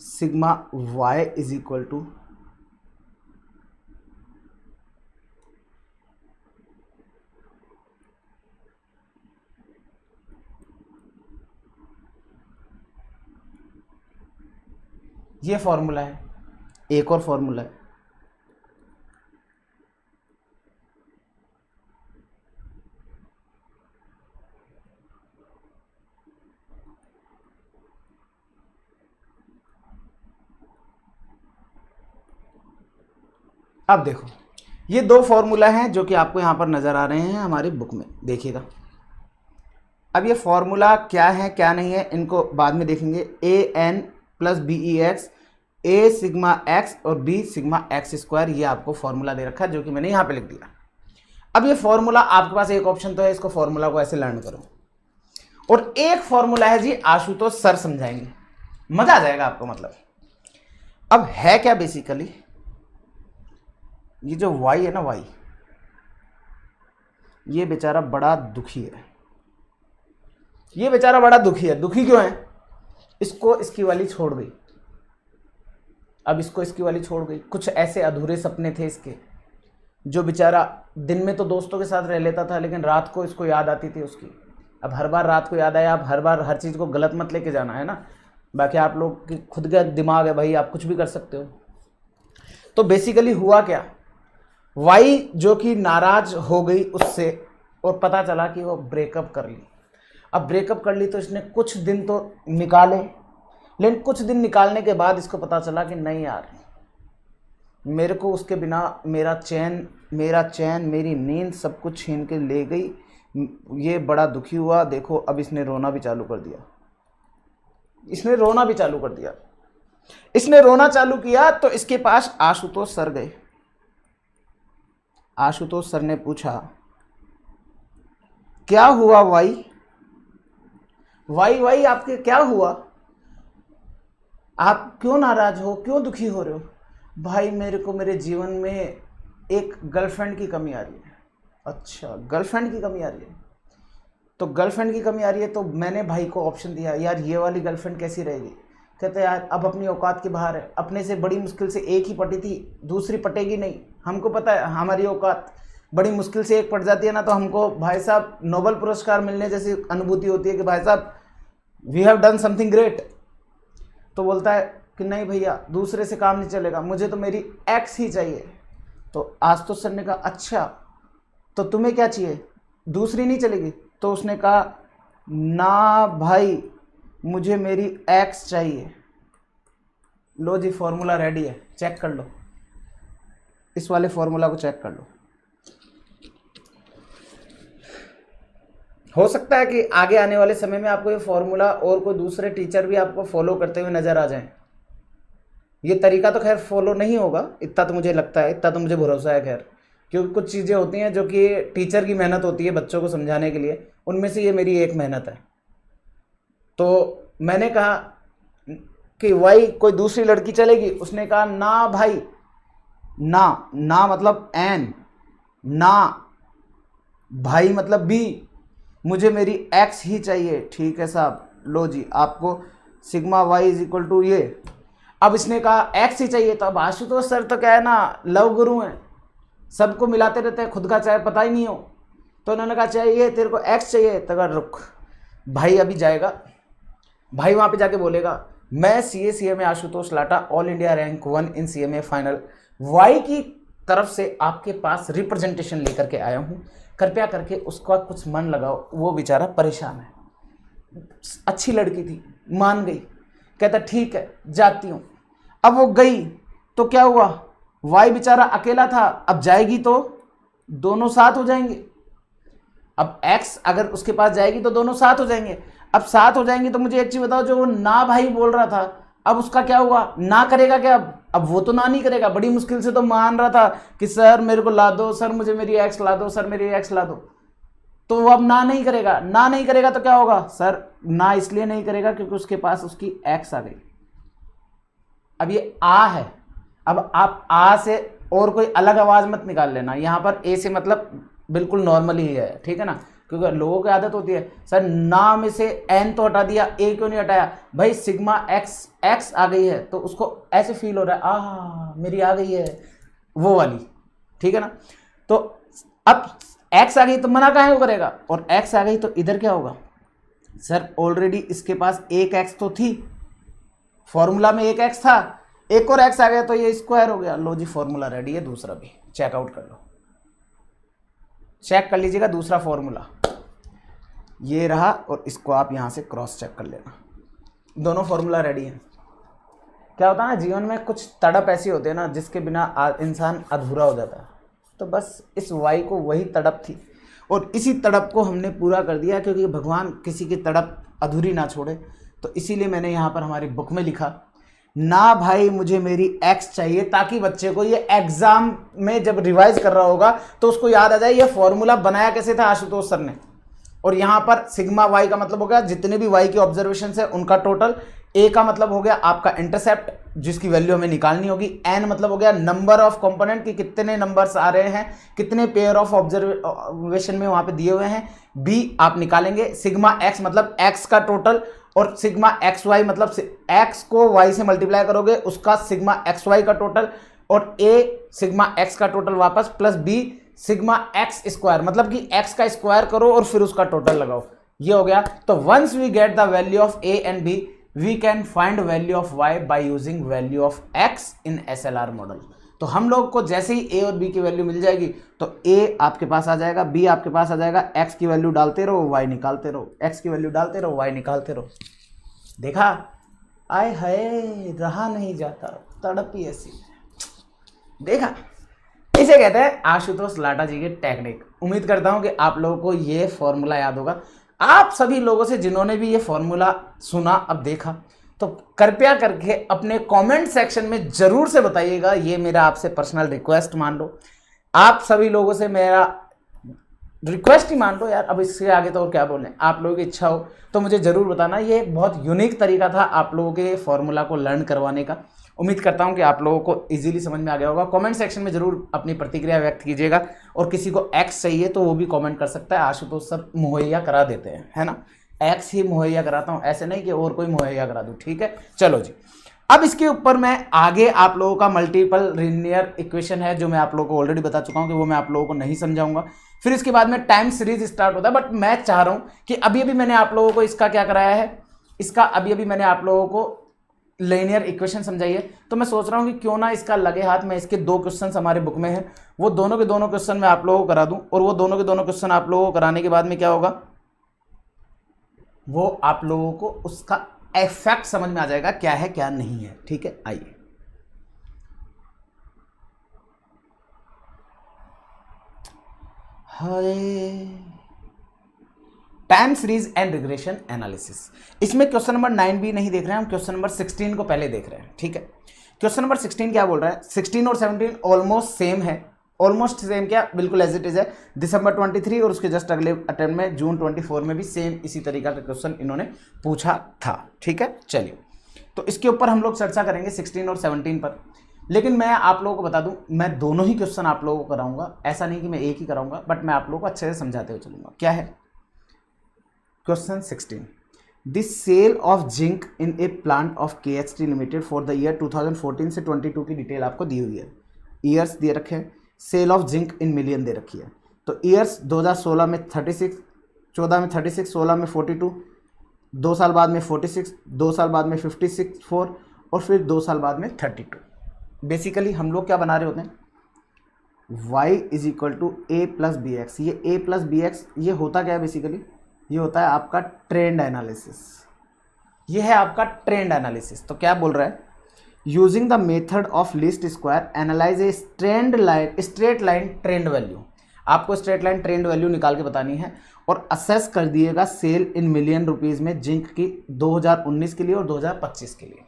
[SPEAKER 1] sigma y is equal to ये फॉर्मूला है। एक और फॉर्मूला है, अब देखो ये दो फॉर्मूला हैं जो कि आपको यहां पर नजर आ रहे हैं हमारी बुक में, देखिएगा। अब ये फॉर्मूला क्या है क्या नहीं है इनको बाद में देखेंगे। A N plus B E X, A sigma X और बी सिग्मा एक्स स्क्वायर, ये आपको फॉर्मूला दे रखा है जो कि मैंने यहाँ पे लिख दिया। अब ये फॉर्मूला आपके पास एक ऑप्शन तो है, इसको फॉर्मूला को ऐसे लर्न करो। और एक फॉर्मूला है जी आशुतोष सर समझाएंगे, मजा आ जाएगा आपको। मतलब अब है क्या बेसिकली, ये जो y है ना y, ये बेचारा बड़ा दुखी है। ये बेचारा बड़ा दुखी है। दुखी क्यों है? इसको इसकी वाली छोड़ गई, अब इसको इसकी वाली छोड़ गई। कुछ ऐसे अधूरे सपने थे इसके, जो बेचारा दिन में तो दोस्तों के साथ रह लेता था लेकिन रात को इसको याद आती थी उसकी। अब हर बार रात को याद आया, आप हर बार हर चीज़ को गलत मत लेके जाना है ना, बाकी आप लोग की खुद का दिमाग है भाई, आप कुछ भी कर सकते हो। तो बेसिकली हुआ क्या, वाई जो कि नाराज हो गई उससे और पता चला कि वो ब्रेकअप कर ली। अब ब्रेकअप कर ली तो इसने कुछ दिन तो निकाले, लेकिन कुछ दिन निकालने के बाद इसको पता चला कि नहीं यार, मेरे को उसके बिना मेरा चैन मेरी नींद सब कुछ छीन के ले गई। ये बड़ा दुखी हुआ। देखो अब इसने रोना भी चालू कर दिया, इसने रोना चालू किया। तो इसके पास आशुतोष सर गए। आशुतोष सर ने पूछा क्या हुआ वाई आपके क्या हुआ, आप क्यों नाराज हो, क्यों दुखी हो रहे हो? भाई मेरे को मेरे जीवन में एक गर्लफ्रेंड की कमी आ रही है। अच्छा गर्लफ्रेंड की कमी आ रही है, तो गर्लफ्रेंड की कमी आ रही है तो मैंने भाई को ऑप्शन दिया, यार ये वाली गर्लफ्रेंड कैसी रहेगी? कहते यार अब अपनी औकात के बाहर है, अपने से बड़ी मुश्किल से एक ही पटी थी, दूसरी पटेगी नहीं। हमको पता है हमारी औकात, बड़ी मुश्किल से एक पट जाती है ना तो हमको भाई साहब नोबेल पुरस्कार मिलने जैसी अनुभूति होती है कि भाई साहब we have done something great. तो बोलता है कि नहीं भैया दूसरे से काम नहीं चलेगा, मुझे तो मेरी एक्स ही चाहिए। तो आशुतोष सर ने कहा अच्छा तो तुम्हें क्या चाहिए, दूसरी नहीं चलेगी? तो उसने कहा ना भाई मुझे मेरी एक्स चाहिए। लो जी फॉर्मूला रेडी है, चेक कर लो, इस वाले फॉर्मूला को चेक कर लो। हो सकता है कि आगे आने वाले समय में आपको ये फॉर्मूला और कोई दूसरे टीचर भी आपको फॉलो करते हुए नजर आ जाएं। ये तरीका तो खैर फॉलो नहीं होगा, इतना तो मुझे लगता है, इतना तो मुझे भरोसा है खैर, क्योंकि कुछ चीज़ें होती हैं जो कि टीचर की मेहनत होती है बच्चों को समझाने के लिए, उनमें से ये मेरी एक मेहनत है। तो मैंने कहा कि भाई कोई दूसरी लड़की चलेगी? उसने कहा ना भाई, ना, ना मतलब एन, ना भाई मतलब बी, मुझे मेरी एक्स ही चाहिए। ठीक है साहब, लो जी आपको sigma y is equal to ये। अब इसने कहा एक्स ही चाहिए, तो अब आशुतोष सर तो क्या है ना, लव गुरु हैं, सबको मिलाते रहते हैं, खुद का चाहे पता ही नहीं हो। तो उन्होंने कहा चाहिए तेरे को एक्स चाहिए, तो रुक भाई अभी जाएगा, भाई वहाँ पे जाके बोलेगा मैं CA आशुतोष लाटा ऑल इंडिया रैंक 1 इन CMA फाइनल वाई की तरफ से आपके पास रिप्रेजेंटेशन लेकर के आया हूँ, कृपया करके उसका कुछ मन लगाओ। वो बेचारा परेशान है, अच्छी लड़की थी, मान गई, कहता ठीक है जाती हूँ। अब वो गई तो क्या हुआ, वाई बेचारा अकेला था, अब जाएगी तो दोनों साथ हो जाएंगे। अब एक्स अगर उसके पास जाएगी तो दोनों साथ हो जाएंगे। अब साथ हो जाएंगे तो मुझे एक चीज बताओ, जो वो ना भाई बोल रहा था, अब उसका क्या हुआ, ना करेगा क्या? अब वो तो ना नहीं करेगा, बड़ी मुश्किल से तो मान रहा था कि सर मेरे को ला दो, सर मुझे मेरी एक्स ला दो, सर मेरी एक्स ला दो। तो वो अब ना नहीं करेगा, ना नहीं करेगा तो क्या होगा सर, ना इसलिए नहीं करेगा क्योंकि उसके पास उसकी एक्स आ गई। अब ये आ है, अब आप आ से और कोई अलग आवाज मत निकाल लेना, यहां पर ए से मतलब बिल्कुल नॉर्मल ही है, ठीक है ना, क्योंकि लोगों की आदत होती है सर ना में से एन तो हटा दिया, ए क्यों नहीं हटाया? भाई सिग्मा एक्स, एक्स आ गई है तो उसको ऐसे फील हो रहा है आ मेरी आ गई है, वो वाली, ठीक है ना। तो अब एक्स आ गई तो मना काहे को करेगा, और एक्स आ गई तो इधर क्या होगा, सर ऑलरेडी इसके पास एक एक्स तो थी, फॉर्मूला में एक एक्स था, एक और एक्स आ गया तो ये स्क्वायर हो गया। लो जी फॉर्मूला रेडी है, दूसरा भी चेकआउट कर लो, चेक कर लीजिएगा दूसरा फॉर्मूला ये रहा, और इसको आप यहां से क्रॉस चेक कर लेना, दोनों फॉर्मूला रेडी हैं। क्या होता है ना जीवन में कुछ तड़प ऐसी होते हैं ना जिसके बिना इंसान अधूरा हो जाता है, तो बस इस वाई को वही तड़प थी और इसी तड़प को हमने पूरा कर दिया, क्योंकि भगवान किसी की तड़प अधूरी ना छोड़े। तो इसीलिए मैंने यहाँ पर हमारी बुक में लिखा ना भाई मुझे मेरी एक्स चाहिए, ताकि बच्चे को ये एग्जाम में जब रिवाइज कर रहा होगा तो उसको याद आ जाए ये फॉर्मूला बनाया कैसे था आशुतोष सर ने। और यहाँ पर सिग्मा वाई का मतलब हो गया जितने भी वाई के ऑब्जर्वेशन है उनका टोटल, ए का मतलब हो गया आपका इंटरसेप्ट जिसकी वैल्यू हमें निकालनी होगी, एन मतलब हो गया नंबर ऑफ कंपोनेंट की कितने नंबर्स आ रहे हैं, कितने पेयर ऑफ ऑब्जर्वेशन में वहां पे दिए हुए हैं, बी आप निकालेंगे, सिग्मा एक्स मतलब एक्स का टोटल, और सिग्मा एक्स वाई मतलब एक्स को वाई से मल्टीप्लाई करोगे उसका सिग्मा एक्स वाई का टोटल, और ए सिग्मा एक्स का टोटल वापस, plus b sigma x square मतलब कि एक्स का स्क्वायर करो और फिर उसका टोटल लगाओ, ये हो गया। तो once we get the value of A and b we can find value of y by using value of x in SLR model. तो हम लोग को जैसे ही ए और बी की वैल्यू मिल जाएगी तो ए आपके पास आ जाएगा, बी आपके पास आ जाएगा, एक्स की वैल्यू डालते रहो वाई निकालते रहो, एक्स की वैल्यू डालते रहो वाई निकालते रहो। देखा, आय हाय रहा नहीं जाता, तड़प ही ऐसी है। देखा, इसे कहते हैं आशुतोष लाटा जी की टेक्निक। उम्मीद करता हूं कि आप लोगों को ये फॉर्मूला याद होगा। आप सभी लोगों से जिन्होंने भी ये फॉर्मूला सुना अब देखा, तो कृपया करके अपने कमेंट सेक्शन में जरूर से बताइएगा, ये मेरा आपसे पर्सनल रिक्वेस्ट मान लो, आप सभी लोगों से मेरा रिक्वेस्ट ही मान लो यार, अब इससे आगे तो और क्या बोलें, आप लोगों की इच्छा हो तो मुझे जरूर बताना। ये एक बहुत यूनिक तरीका था आप लोगों के फॉर्मूला को लर्न करवाने का। उम्मीद करता हूं कि आप लोगों को इजीली समझ में आ गया होगा। कमेंट सेक्शन में जरूर अपनी प्रतिक्रिया व्यक्त कीजिएगा, और किसी को एक्स चाहिए तो वो भी कमेंट कर सकता है, आशुतोष सर मुहैया करा देते हैं, है ना, एक्स ही मुहैया कराता हूं, ऐसे नहीं कि और कोई मुहैया करा दूं, ठीक है। चलो जी, अब इसके ऊपर मैं आगे आप लोगों का मल्टीपल लीनियर इक्वेशन है जो मैं आप लोगों को ऑलरेडी बता चुका हूं कि वो मैं आप लोगों को नहीं समझाऊंगा। फिर इसके बाद में टाइम सीरीज स्टार्ट होता है, बट मैं चाह रहा हूं कि अभी अभी मैंने आप लोगों को इसका क्या कराया है, इसका अभी अभी मैंने आप लोगों को लीनियर इक्वेशन समझाइए। तो मैं सोच रहा हूँ कि क्यों ना इसका लगे हाथ में इसके 2 क्वेश्चन हमारे बुक में हैं, वो दोनों के दोनों क्वेश्चन मैं आप लोगों को करा दूं, और वो दोनों के दोनों क्वेश्चन आप लोगों को कराने के बाद में क्या होगा, वो आप लोगों को उसका इफेक्ट समझ में आ जाएगा क्या है क्या नहीं है। ठीक है, आइए। Time series and regression analysis, इसमें क्वेश्चन नंबर 9 भी नहीं देख रहे हैं हम, क्वेश्चन नंबर 16 को पहले देख रहे हैं। ठीक है, क्वेश्चन नंबर 16 क्या बोल रहा है, 16 और 17 ऑलमोस्ट सेम है, ऑलमोस्ट सेम क्या, बिल्कुल एज इट इज है। दिसंबर 23 और उसके जस्ट अगले अटेम्प्ट में जून 24 में भी सेम इसी तरीका का क्वेश्चन इन्होंने पूछा था। ठीक है, चलिए, तो इसके ऊपर हम लोग चर्चा करेंगे 16 और 17 पर। लेकिन मैं आप लोगों को बता दूं, मैं दोनों ही क्वेश्चन आप लोगों को कराऊंगा, ऐसा नहीं कि मैं एक ही कराऊंगा, बट मैं आप लोगों को अच्छे से समझाते हुए चलूंगा। क्या है question 16, the sale of zinc in a plant of KHT limited for the year 2014 से 22 की डिटेल आपको दी हुई है, ईयर्स दे रखे हैं, sale of zinc in million दे रखी है। तो ईयर्स 2016 में 36, 14 में 36, 16 में 42, 2 साल बाद में 46, 2 साल बाद में 56, 4 और फिर 2 साल बाद में 32। बेसिकली हम लोग क्या बना रहे होते हैं, y is equal to a plus b x. ये a प्लस बी एक्स ये होता क्या है, बेसिकली ये होता है आपका ट्रेंड एनालिसिस। ये है आपका ट्रेंड एनालिसिस। तो क्या बोल रहा है, using the method of least square analyse a straight line trend value. आपको स्ट्रेट लाइन ट्रेंड वैल्यू निकाल के बतानी है और असेस कर दिएगा सेल इन मिलियन रुपीज में जिंक की 2019 के लिए और 2025 के लिए।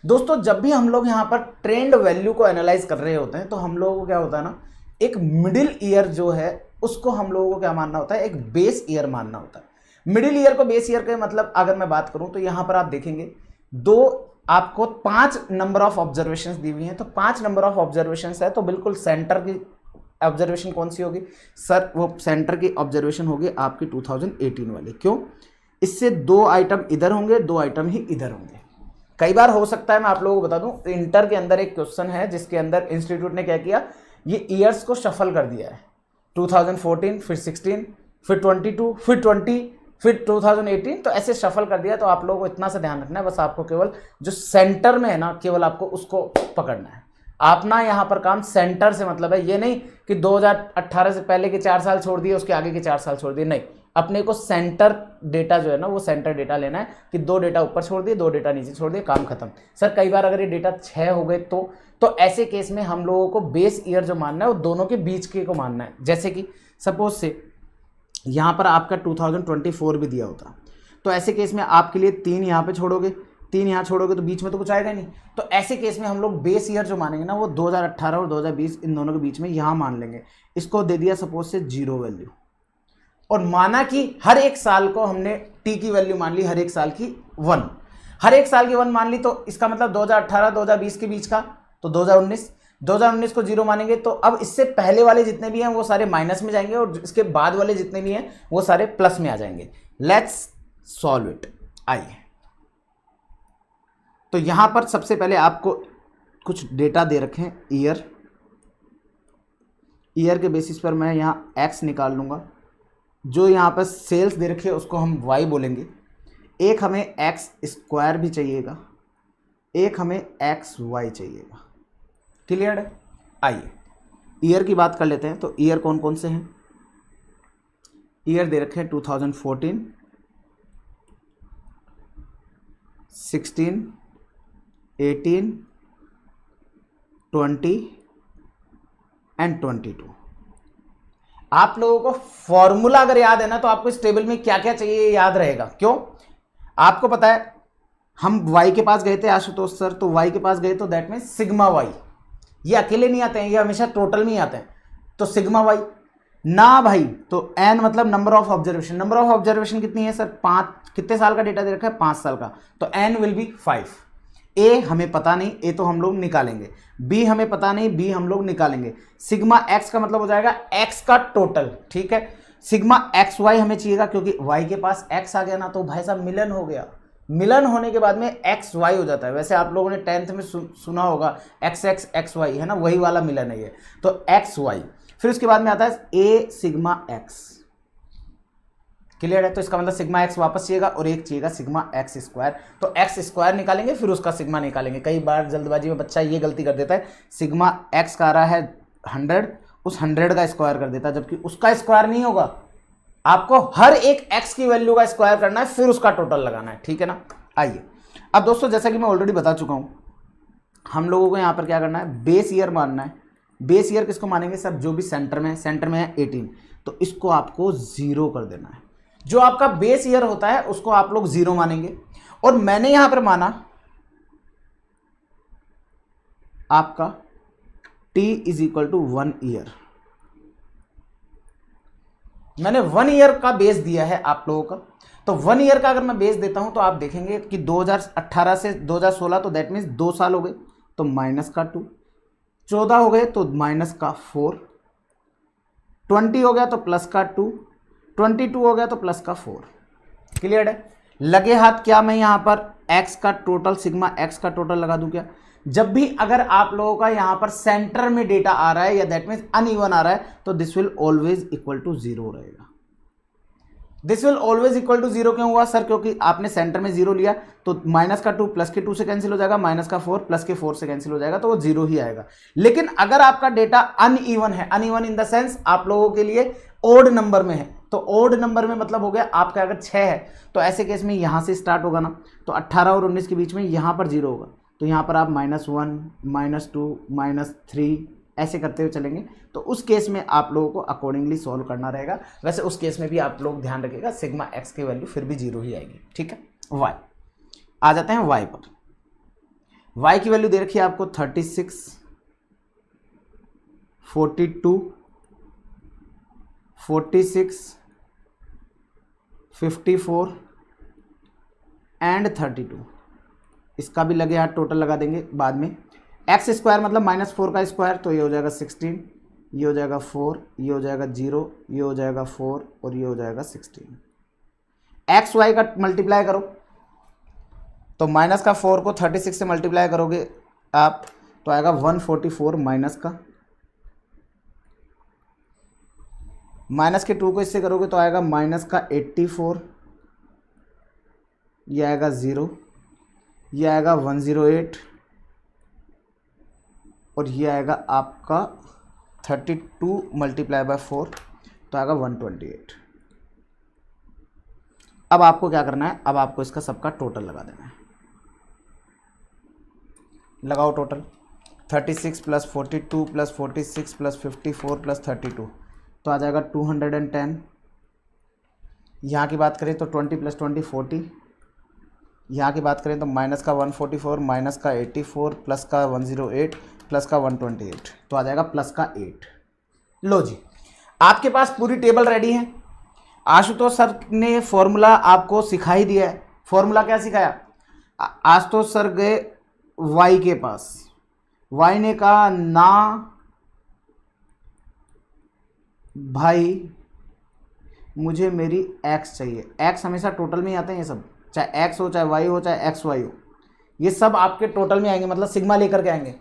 [SPEAKER 1] दोस्तों, जब भी हम लोग यहाँ पर ट्रेंड वैल्यू को एनालाइज कर रहे होते हैं तो हम लोगों को क्या होता है ना, एक मिडिल ईयर जो है उसको हम लोगों को क्या मानना होता है, एक बेस ईयर मानना होता है। मिडिल ईयर को बेस ईयर के मतलब अगर मैं बात करूं तो यहां पर आप देखेंगे आपको 5 नंबर ऑफ ऑब्जर्वेशंस दी हुई हैं। तो 5 नंबर ऑफ ऑब्जर्वेशंस है, तो बिल्कुल सेंटर की ऑब्जर्वेशन कौन सी होगी सर, वो सेंटर की ऑब्जर्वेशन होगी आपकी 2018 वाली। क्यों, इससे 2 आइटम इधर होंगे, 2 आइटम ही इधर होंगे। कई बार हो सकता है, मैं आप लोगों को बता दूं, इंटर के अंदर एक क्वेश्चन है जिसके अंदर इंस्टीट्यूट ने क्या किया, ये ईयर्स को शफल कर दिया है, 2014 फिर 16 फिर 22 फिर 20 फिर 2018, तो ऐसे शफल कर दिया। तो आप लोगों को इतना सा ध्यान रखना है, बस आपको केवल जो सेंटर में है ना, केवल आपको उसको पकड़ना है। आप ना यहाँ पर काम सेंटर से मतलब है, ये नहीं कि 2018 से पहले के 4 साल छोड़ दिए, उसके आगे के 4 साल छोड़ दिए, नहीं, अपने को सेंटर डेटा जो है ना, वो सेंटर डेटा लेना है कि 2 डेटा ऊपर छोड़ दिए, 2 डेटा नीचे छोड़ दिए, काम खत्म। सर कई बार अगर ये डेटा 6 हो गए तो ऐसे केस में हम लोगों को बेस ईयर जो मानना है वो दोनों के बीच के को मानना है। जैसे कि सपोज से यहाँ पर आपका 2024 भी दिया होता, तो ऐसे केस में आपके लिए 3 यहाँ पे छोड़ोगे, 3 यहाँ छोड़ोगे, तो बीच में तो कुछ आएगा नहीं। तो ऐसे केस में हम लोग बेस ईयर जो मानेंगे ना, वो 2018 और 2020 इन दोनों के बीच में यहाँ मान लेंगे। इसको दे दिया सपोज से 0 वैल्यू, और माना कि हर एक साल को हमने टी की वैल्यू मान ली, हर एक साल की 1, हर एक साल की 1 मान ली, तो इसका मतलब 2018 2020 के बीच का तो 2019 को 0 मानेंगे। तो अब इससे पहले वाले जितने भी हैं वो सारे माइनस में जाएंगे और इसके बाद वाले जितने भी हैं वो सारे प्लस में आ जाएंगे। लेट्स सॉल्व इट, आइए। तो यहां पर सबसे पहले आपको कुछ डेटा दे रखे हैं, ईयर के बेसिस पर मैं यहां एक्स निकाल लूंगा। जो यहां पर सेल्स दे रखे हैं उसको हम वाई बोलेंगे। एक हमें एक्स स्क्वायर भी चाहिएगा, एक हमें एक्स वाई चाहिएगा। क्लियर है? आइए ईयर की बात कर लेते हैं। तो ईयर कौन कौन से हैं, ईयर दे रखे हैं 2014, 16, 18, 20 एंड 22। आप लोगों को फॉर्मूला अगर याद है ना, तो आपको इस टेबल में क्या क्या चाहिए याद रहेगा। क्यों, आपको पता है हम y के पास गए थे आशुतोष सर, तो y के पास गए तो दैट मीन सिग्मा y, ये अकेले नहीं आते हैं, ये हमेशा टोटल में ही आते हैं। तो सिग्मा y ना भाई, तो n मतलब number of observation. Number of observation कितनी है सर, 5। कितने साल का डेटा दे रखा है, 5 साल का, तो n विल बी 5। ए हमें पता नहीं, ए तो हम लोग निकालेंगे, बी हमें पता नहीं, बी हम लोग निकालेंगे। सिग्मा एक्स का मतलब हो जाएगा एक्स का टोटल, ठीक है। सिग्मा एक्स वाई हमें चाहिएगा, क्योंकि वाई के पास एक्स आ गया ना, तो भाई साहब मिलन हो गया। मिलन होने के बाद में एक्स वाई हो जाता है। वैसे आप लोगों ने 10th में सुना होगा एक्स एक्स एक्स वाई, है ना, वही वाला मिलन है ये। तो एक्स वाई, फिर उसके बाद में आता है ए सिग्मा एक्स। क्लियर है? तो इसका मतलब सिग्मा एक्स वापस चाहिएगा और एक चाहिएगा सिग्मा एक्स स्क्वायर। तो एक्स स्क्वायर निकालेंगे फिर उसका सिग्मा निकालेंगे। कई बार जल्दबाजी में बच्चा ये गलती कर देता है, सिग्मा एक्स का आ रहा है 100, उस 100 का स्क्वायर कर देता है, जबकि उसका स्क्वायर नहीं होगा, आपको हर एक एक्स की वैल्यू का स्क्वायर करना है फिर उसका टोटल लगाना है। ठीक है ना? आइए अब दोस्तों, जैसा कि मैं ऑलरेडी बता चुका हूं, हम लोगों को यहां पर क्या करना है, बेस ईयर मानना है। बेस ईयर किसको मानेंगे सर? जो भी सेंटर में है 18, तो इसको आपको 0 कर देना है। जो आपका बेस ईयर होता है उसको आप लोग 0 मानेंगे। और मैंने यहां पर माना आपका t is equal to 1 year. मैंने 1 ईयर का बेस दिया है आप लोगों का। तो 1 ईयर का अगर मैं बेस देता हूं तो आप देखेंगे कि 2018 से 2016, तो दैट मीन्स 2 साल हो गए, तो माइनस का 2, 14 हो गए तो माइनस का 4, 20 हो गया तो प्लस का 2, 22 हो गया तो प्लस का 4। क्लियर है? लगे हाथ क्या मैं यहां पर x का टोटल, सिग्मा x का टोटल लगा दूं क्या? जब भी अगर आप लोगों का यहां पर सेंटर में डेटा आ रहा है या दैट मीन्स अनइवन आ रहा है, तो this will always equal to 0 रहेगा। This will always equal to 0 क्यों हुआ सर? क्योंकि आपने सेंटर में 0 लिया, तो माइनस का 2 प्लस के 2 से कैंसिल हो जाएगा, माइनस का 4 प्लस के 4 से कैंसिल हो जाएगा, तो वो 0 ही आएगा। लेकिन अगर आपका डेटा अनइवन है, अनइवन इन द सेंस आप लोगों के लिए ओड नंबर में है, तो ओड नंबर में मतलब हो गया आपका अगर 6 है, तो ऐसे केस में यहां से स्टार्ट होगा ना, तो 18 और 19 के बीच में यहां पर 0 होगा, तो यहां पर आप -1, -2, -3 ऐसे करते हुए चलेंगे। तो उस केस में आप लोगों को अकॉर्डिंगली सॉल्व करना रहेगा। वैसे उस केस में भी आप लोग ध्यान रखिएगा, सिग्मा एक्स की वैल्यू फिर भी 0 ही आएगी। ठीक है? वाई आ जाते हैं वाई पर। वाई की वैल्यू दे रखी है आपको 36, 42, 46, 54 एंड 32। इसका भी लगे हाथ टोटल लगा देंगे बाद में। एक्स स्क्वायर मतलब -4 का स्क्वायर, तो ये हो जाएगा 16, ये हो जाएगा 4, ये हो जाएगा 0, ये हो जाएगा 4 और ये हो जाएगा 16। एक्स वाई का मल्टीप्लाई करो, तो माइनस का 4 को 36 से मल्टीप्लाई करोगे आप, तो आएगा 144, माइनस के 2 को इससे करोगे तो आएगा माइनस का 84, ये आएगा 0, ये आएगा 108 और ये आएगा आपका 32 मल्टीप्लाई बाय 4, तो आएगा 128। अब आपको क्या करना है, अब आपको इसका सबका टोटल लगा देना है। लगाओ total, 36 plus 42 plus 46 plus 54 plus 32, तो आ जाएगा 210। यहाँ की बात करें तो 20 प्लस 20 40, यहाँ की बात करें तो माइनस का 144, माइनस का 84 प्लस का 108 प्लस का 128, तो आ जाएगा प्लस का 8। लो जी, आपके पास पूरी टेबल रेडी है। आशुतोष सर ने फॉर्मूला आपको सिखा ही दिया है। फॉर्मूला क्या सिखाया? आशुतोष सर गए वाई के पास, वाई ने कहा ना भाई मुझे मेरी एक्स चाहिए। एक्स हमेशा टोटल में ही आते हैं ये सब, चाहे एक्स हो चाहे वाई हो चाहे एक्स वाई हो, ये सब आपके टोटल में आएंगे, मतलब सिग्मा लेकर के आएंगे।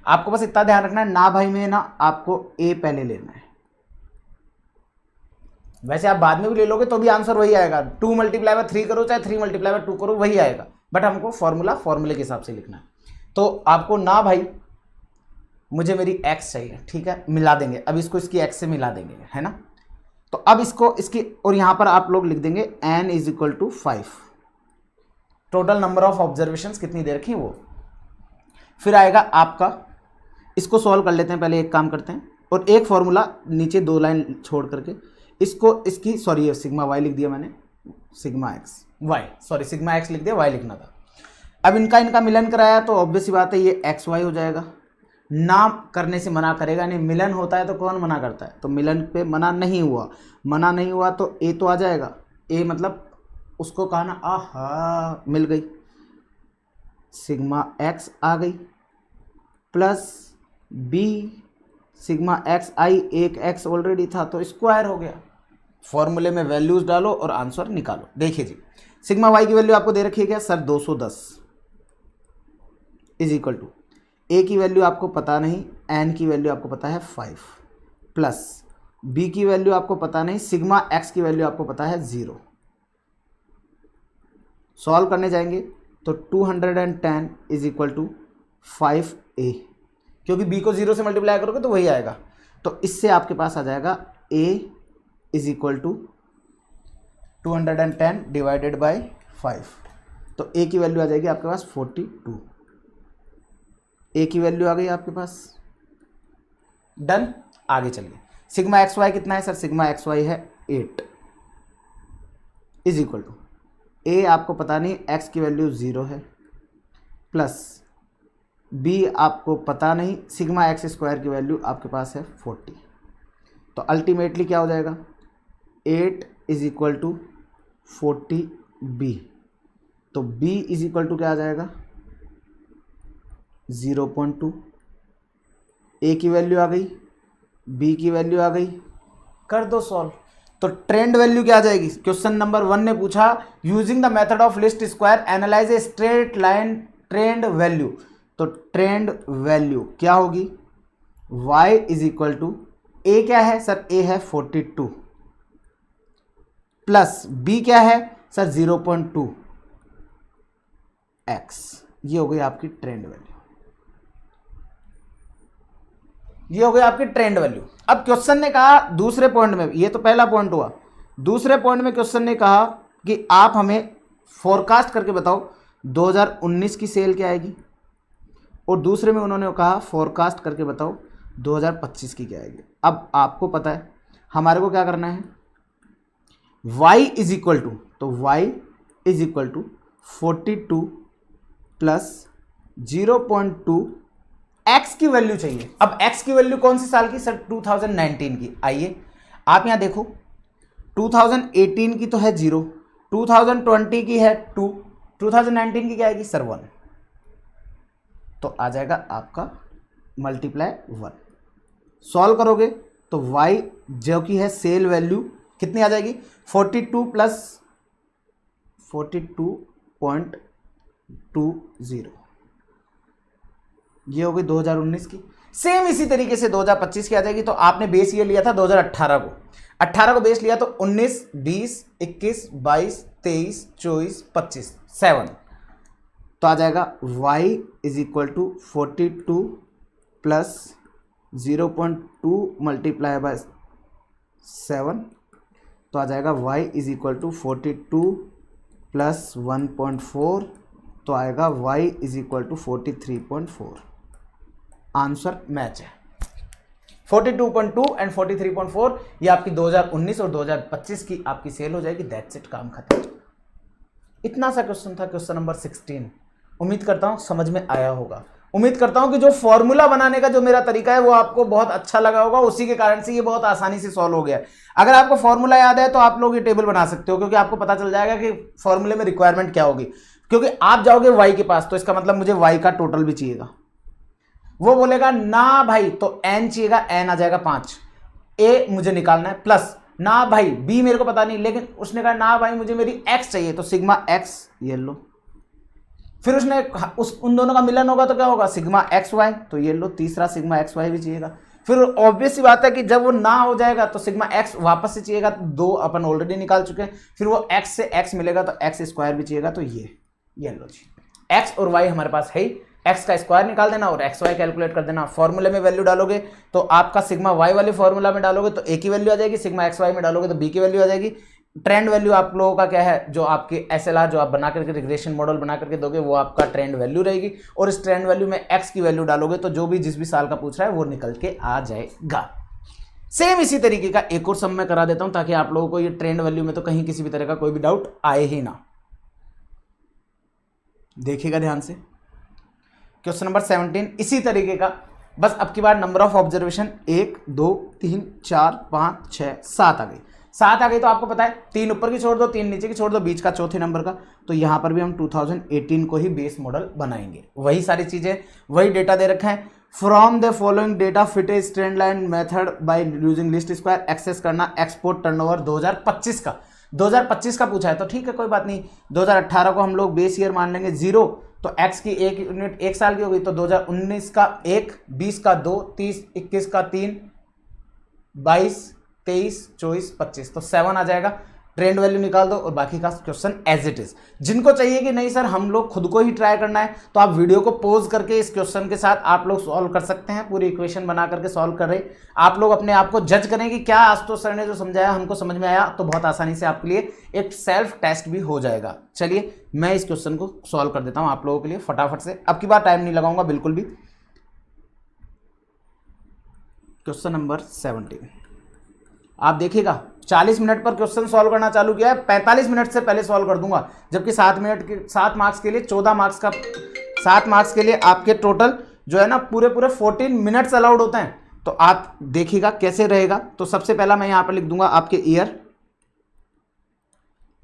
[SPEAKER 1] आपको बस इतना ध्यान रखना है, ना भाई में ना आपको ए पहले लेना है। वैसे आप बाद में भी ले लोगे तो भी आंसर वही आएगा, 2 मल्टीप्लाई बाय 3 करो चाहे 3 मल्टीप्लाई बाय 2 करो, वही आएगा, बट हमको फॉर्मूले के हिसाब से लिखना है। तो आपको ना भाई मुझे मेरी एक्स चाहिए, ठीक है, मिला देंगे। अब इसको इसकी एक्स से मिला देंगे, है ना। तो अब इसको इसकी, और यहां पर आप लोग लिख देंगे n is equal to 5। Total number of observations कितनी दे रखी वो, फिर आएगा आपका, इसको सॉल्व कर लेते हैं। पहले एक काम करते हैं, और एक फॉर्मूला नीचे 2 लाइन छोड़ करके इसको, इसकी सॉरी सिग्मा वाई लिख दिया मैंने, sigma x y, sorry sigma x लिख दिया, वाई लिखना था। अब इनका मिलन कराया तो ऑब्वियस सी बात है ये एक्स वाई हो जाएगा। ना करने से मना करेगा नहीं, मिलन होता है तो कौन मना करता है, तो मिलन पे मना नहीं हुआ तो ए तो आ जाएगा। ए मतलब उसको कहा ना, आहा मिल गई, सिग्मा एक्स आ गई, प्लस बी सिग्मा एक्स आई, एक एक्स ऑलरेडी था तो स्क्वायर हो गया। फॉर्मूले में वैल्यूज डालो और आंसर निकालो। देखिए जी, सिग्मा वाई की वैल्यू आपको दे रखी है क्या सर, 210 इज इक्वल टू, ए की वैल्यू आपको पता नहीं, एन की वैल्यू आपको पता है 5, प्लस बी की वैल्यू आपको पता नहीं, सिग्मा एक्स की वैल्यू आपको पता है 0। सॉल्व करने जाएंगे तो 210 इज इक्वल टू 5a, क्योंकि b को 0 से मल्टीप्लाई करोगे तो वही आएगा। तो इससे आपके पास आ जाएगा a is equal to 210 divided by 5। तो a की वैल्यू आ जाएगी आपके पास 42। a की वैल्यू आ गई आपके पास। डन। आगे चलिए, सिग्मा एक्स वाई कितना है सर? सिग्मा एक्स वाई है 8 इज इक्वल टू a आपको पता नहीं, x की वैल्यू 0 है, प्लस b आपको पता नहीं, सिग्मा एक्स स्क्वायर की वैल्यू आपके पास है 40। तो अल्टीमेटली क्या हो जाएगा? 8 इज इक्वल टू 40b। तो b इज इक्वल टू क्या आ जाएगा? 0.2। a की वैल्यू आ गई, b की वैल्यू आ गई, कर दो सॉल्व। तो ट्रेंड वैल्यू क्या आ जाएगी? क्वेश्चन नंबर 1 ने पूछा using the method of least square analyse a straight line trend value. तो ट्रेंड वैल्यू क्या होगी? y is equal to a क्या है सर? a है 42 प्लस b क्या है सर? 0.2 x। ये हो गई आपकी ट्रेंड वैल्यू, ये हो गई आपकी ट्रेंड वैल्यू। अब क्वेश्चन ने कहा दूसरे पॉइंट में, ये तो पहला पॉइंट हुआ, दूसरे पॉइंट में क्वेश्चन ने कहा कि आप हमें फोरकास्ट करके बताओ 2019 की सेल क्या आएगी, और दूसरे में उन्होंने कहा फोरकास्ट करके बताओ 2025 की क्या आएगी। अब आपको पता है हमारे को क्या करना है, y इज इक्वल टू, तो y is equal to 42 plus 0.2 x की वैल्यू चाहिए। अब x की वैल्यू कौन सी साल की सर? 2019 की। आइए आप यहां देखो, 2018 की तो है 0, 2020 की है 2, 2019 की क्या आएगी सर? 1। तो आ जाएगा आपका मल्टीप्लाई 1। सॉल्व करोगे तो y जो कि है सेल वैल्यू कितनी आ जाएगी? 42 प्लस 42.20, ये हो गई 2019 की। सेम इसी तरीके से 2025 की आ जाएगी। तो आपने बेस ये लिया था 2018 को, 18 को बेस लिया तो 19, 20, 21, 22, 23, 24, 25, 7। तो आ जाएगा y is equal to 42 plus 0.2 multiply by 7। तो आ जाएगा y is equal to 42 plus 1.4, तो आएगा y is equal to 43.4। Answer match है। 42.2 एंड 43.4, ये आपकी 2019 और 2025 की आपकी सेल हो जाएगी। दैट्स इट, काम खत्म। इतना सा क्वेश्चन था, क्वेश्चन नंबर 16। उम्मीद करता हूं समझ में आया होगा। उम्मीद करता हूं कि जो फॉर्मूला बनाने का जो मेरा तरीका है वो आपको बहुत अच्छा लगा होगा, उसी के कारण से ये बहुत आसानी से सॉल्व हो गया है। अगर आपको फॉर्मूला याद है तो आप लोग ये टेबल बना सकते हो, क्योंकि आपको पता चल जाएगा कि फॉर्मूले में रिक्वायरमेंट क्या होगी। क्योंकि आप जाओगे y के पास तो इसका मतलब मुझे y का टोटल भी चाहिएगा। वो बोलेगा ना भाई तो n चाहिएगा, n आ जाएगा 5, a मुझे निकालना है, प्लस ना भाई b मेरे को पता नहीं, लेकिन उसने कहा ना भाई मुझे मेरी x चाहिए, तो सिग्मा x ये लो। फिर उसने उन दोनों का मिलन होगा तो क्या होगा? सिग्मा एक्स वाई, तो ये लो तीसरा सिग्मा एक्स वाई भी चाहिएगा। फिर ऑब्वियस सी बात है कि जब वो ना हो जाएगा तो सिग्मा एक्स वापस से चाहिएगा, 2 अपन ऑलरेडी निकाल चुके हैं। फिर वो x से x मिलेगा तो एक्स स्क्वायर भी चाहिएगा, तो ये लो जी, x और y हमारे पास है ही। x का स्क्वायर निकाल देना और xy कैलकुलेट कर देना। फॉर्मूले में वैल्यू डालोगे तो आपका सिग्मा y वाले फॉर्मूला में डालोगे तो a की वैल्यू आ जाएगी, सिग्मा xy में डालोगे तो b की वैल्यू आ जाएगी। ट्रेंड वैल्यू आप लोगों का क्या है, जो आपके SLR जो आप बना करके रिग्रेशन मॉडल बना करके दोगे वो आपका ट्रेंड वैल्यू रहेगी, और इस ट्रेंड वैल्यू में x की वैल्यू डालोगे तो जो भी जिस भी साल का पूछ रहा है वो निकल के आ जाएगा। सेम इसी तरीके का एक और सम मैं करा देता हूं ताकि आप लोगों को ये ट्रेंड वैल्यू में तो कहीं किसी भी तरह का कोई भी डाउट आए ही ना। देखिएगा ध्यान से, क्वेश्चन नंबर 17 इसी तरीके का, बस अब की बार नंबर ऑफ ऑब्जर्वेशन 1 2 3 4 5 6 7 आ गई। 7 आ गई तो आपको पता है 3 ऊपर की छोड़ दो, 3 नीचे की छोड़ दो, बीच का चौथे नंबर का। तो यहाँ पर भी हम 2018 को ही बेस मॉडल बनाएंगे। वही सारी चीजें, वही डेटा दे रखा है। From the following data fit a trend line method by using least square. Access करना एक्सपोर्ट टर्नओवर 2025 का, 2025 का पूछा है तो ठीक है कोई बात नहीं। 2018 को हम लोग बेस ईयर मान लेंगे 0, तो x की एक यूनिट 1 साल की हो गई, तो 2019 का 1, 20 का 2, 30, 21 का 3, 22, 23, 24, 25, तो 7 आ जाएगा। ट्रेंड वैल्यू निकाल दो और बाकी का क्वेश्चन एज इट इज। जिनको चाहिए कि नहीं सर हम लोग खुद को ही ट्राई करना है, तो आप वीडियो को पॉज करके इस क्वेश्चन के साथ आप लोग सॉल्व कर सकते हैं, पूरी इक्वेशन बना करके सॉल्व करें। आप लोग अपने आप को जज करें कि क्या आशुतोष सर ने जो समझाया हमको समझ में आया, तो बहुत आसानी से आपके लिए एक सेल्फ टेस्ट भी हो जाएगा। चलिए मैं इस क्वेश्चन को सॉल्व कर देता हूं आप लोगों के लिए फटाफट से, अब की बार टाइम नहीं लगाऊंगा बिल्कुल भी। क्वेश्चन नंबर 17 आप देखिएगा, 40 मिनट पर क्वेश्चन सॉल्व करना चालू किया है, 45 मिनट से पहले सॉल्व कर दूंगा, जबकि 7 मार्क्स के लिए 14 मार्क्स का 7 मार्क्स के लिए आपके टोटल जो है ना पूरे 14 मिनट्स अलाउड होते हैं। तो आप देखिएगा कैसे रहेगा। तो सबसे पहला मैं यहां पर लिख दूंगा आपके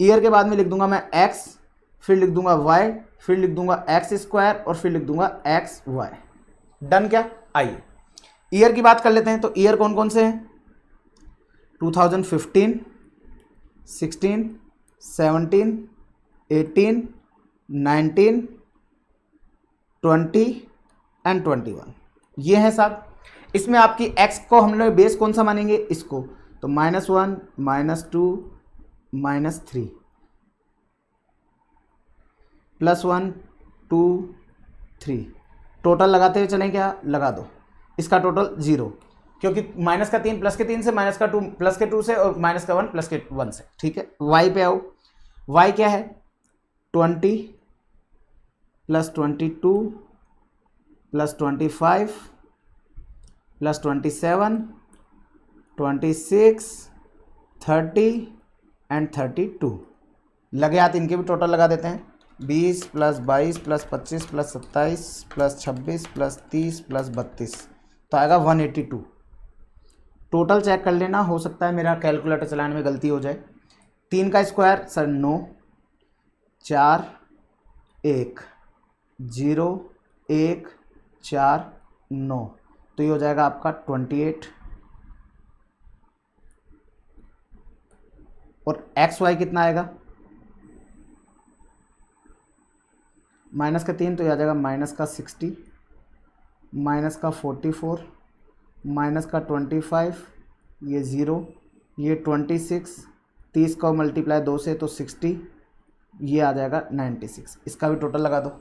[SPEAKER 1] ईयर के बाद में लिख दूंगा मैं एक्स, फिर लिख दूंगा वाई, फिर लिख दूंगा एक्स स्क्वायर और फिर लिख दूंगा एक्स वाई। डन क्या? आइए ईयर की बात कर लेते हैं। तो ईयर कौन कौन से हैं? 2015, 16, 17, 18, 19, 20 एंड 21 ये है साहब। इसमें आपकी x को हम लोग बेस कौन सा मानेंगे? इसको। तो -1, -2, -3 +1, 2, 3 टोटल लगाते हुए चलें क्या? लगा दो। इसका टोटल 0, क्योंकि -3 +3 से, -2 +2 से और -1 +1 से। ठीक है, y पे आओ। y क्या है? 20 + 22 + 25 + 27 26 30 एंड 32। लगे हाथ इनके भी टोटल लगा देते हैं। 20 + 22 + 25 + 27 + 26 + 30 + 32 तो आएगा 182। टोटल चेक कर लेना, हो सकता है मेरा कैलकुलेटर चलाने में गलती हो जाए। 3 का स्क्वायर सर 9, 4 1 0 1 4 9 तो ये हो जाएगा आपका 28। और एक्स वाई कितना आएगा? -3 तो ये आ जाएगा -60, -44, -25, ये 0, ये 26, 30 को मल्टीप्लाई 2 से तो 60, ये आ जाएगा 96। इसका भी टोटल लगा दो।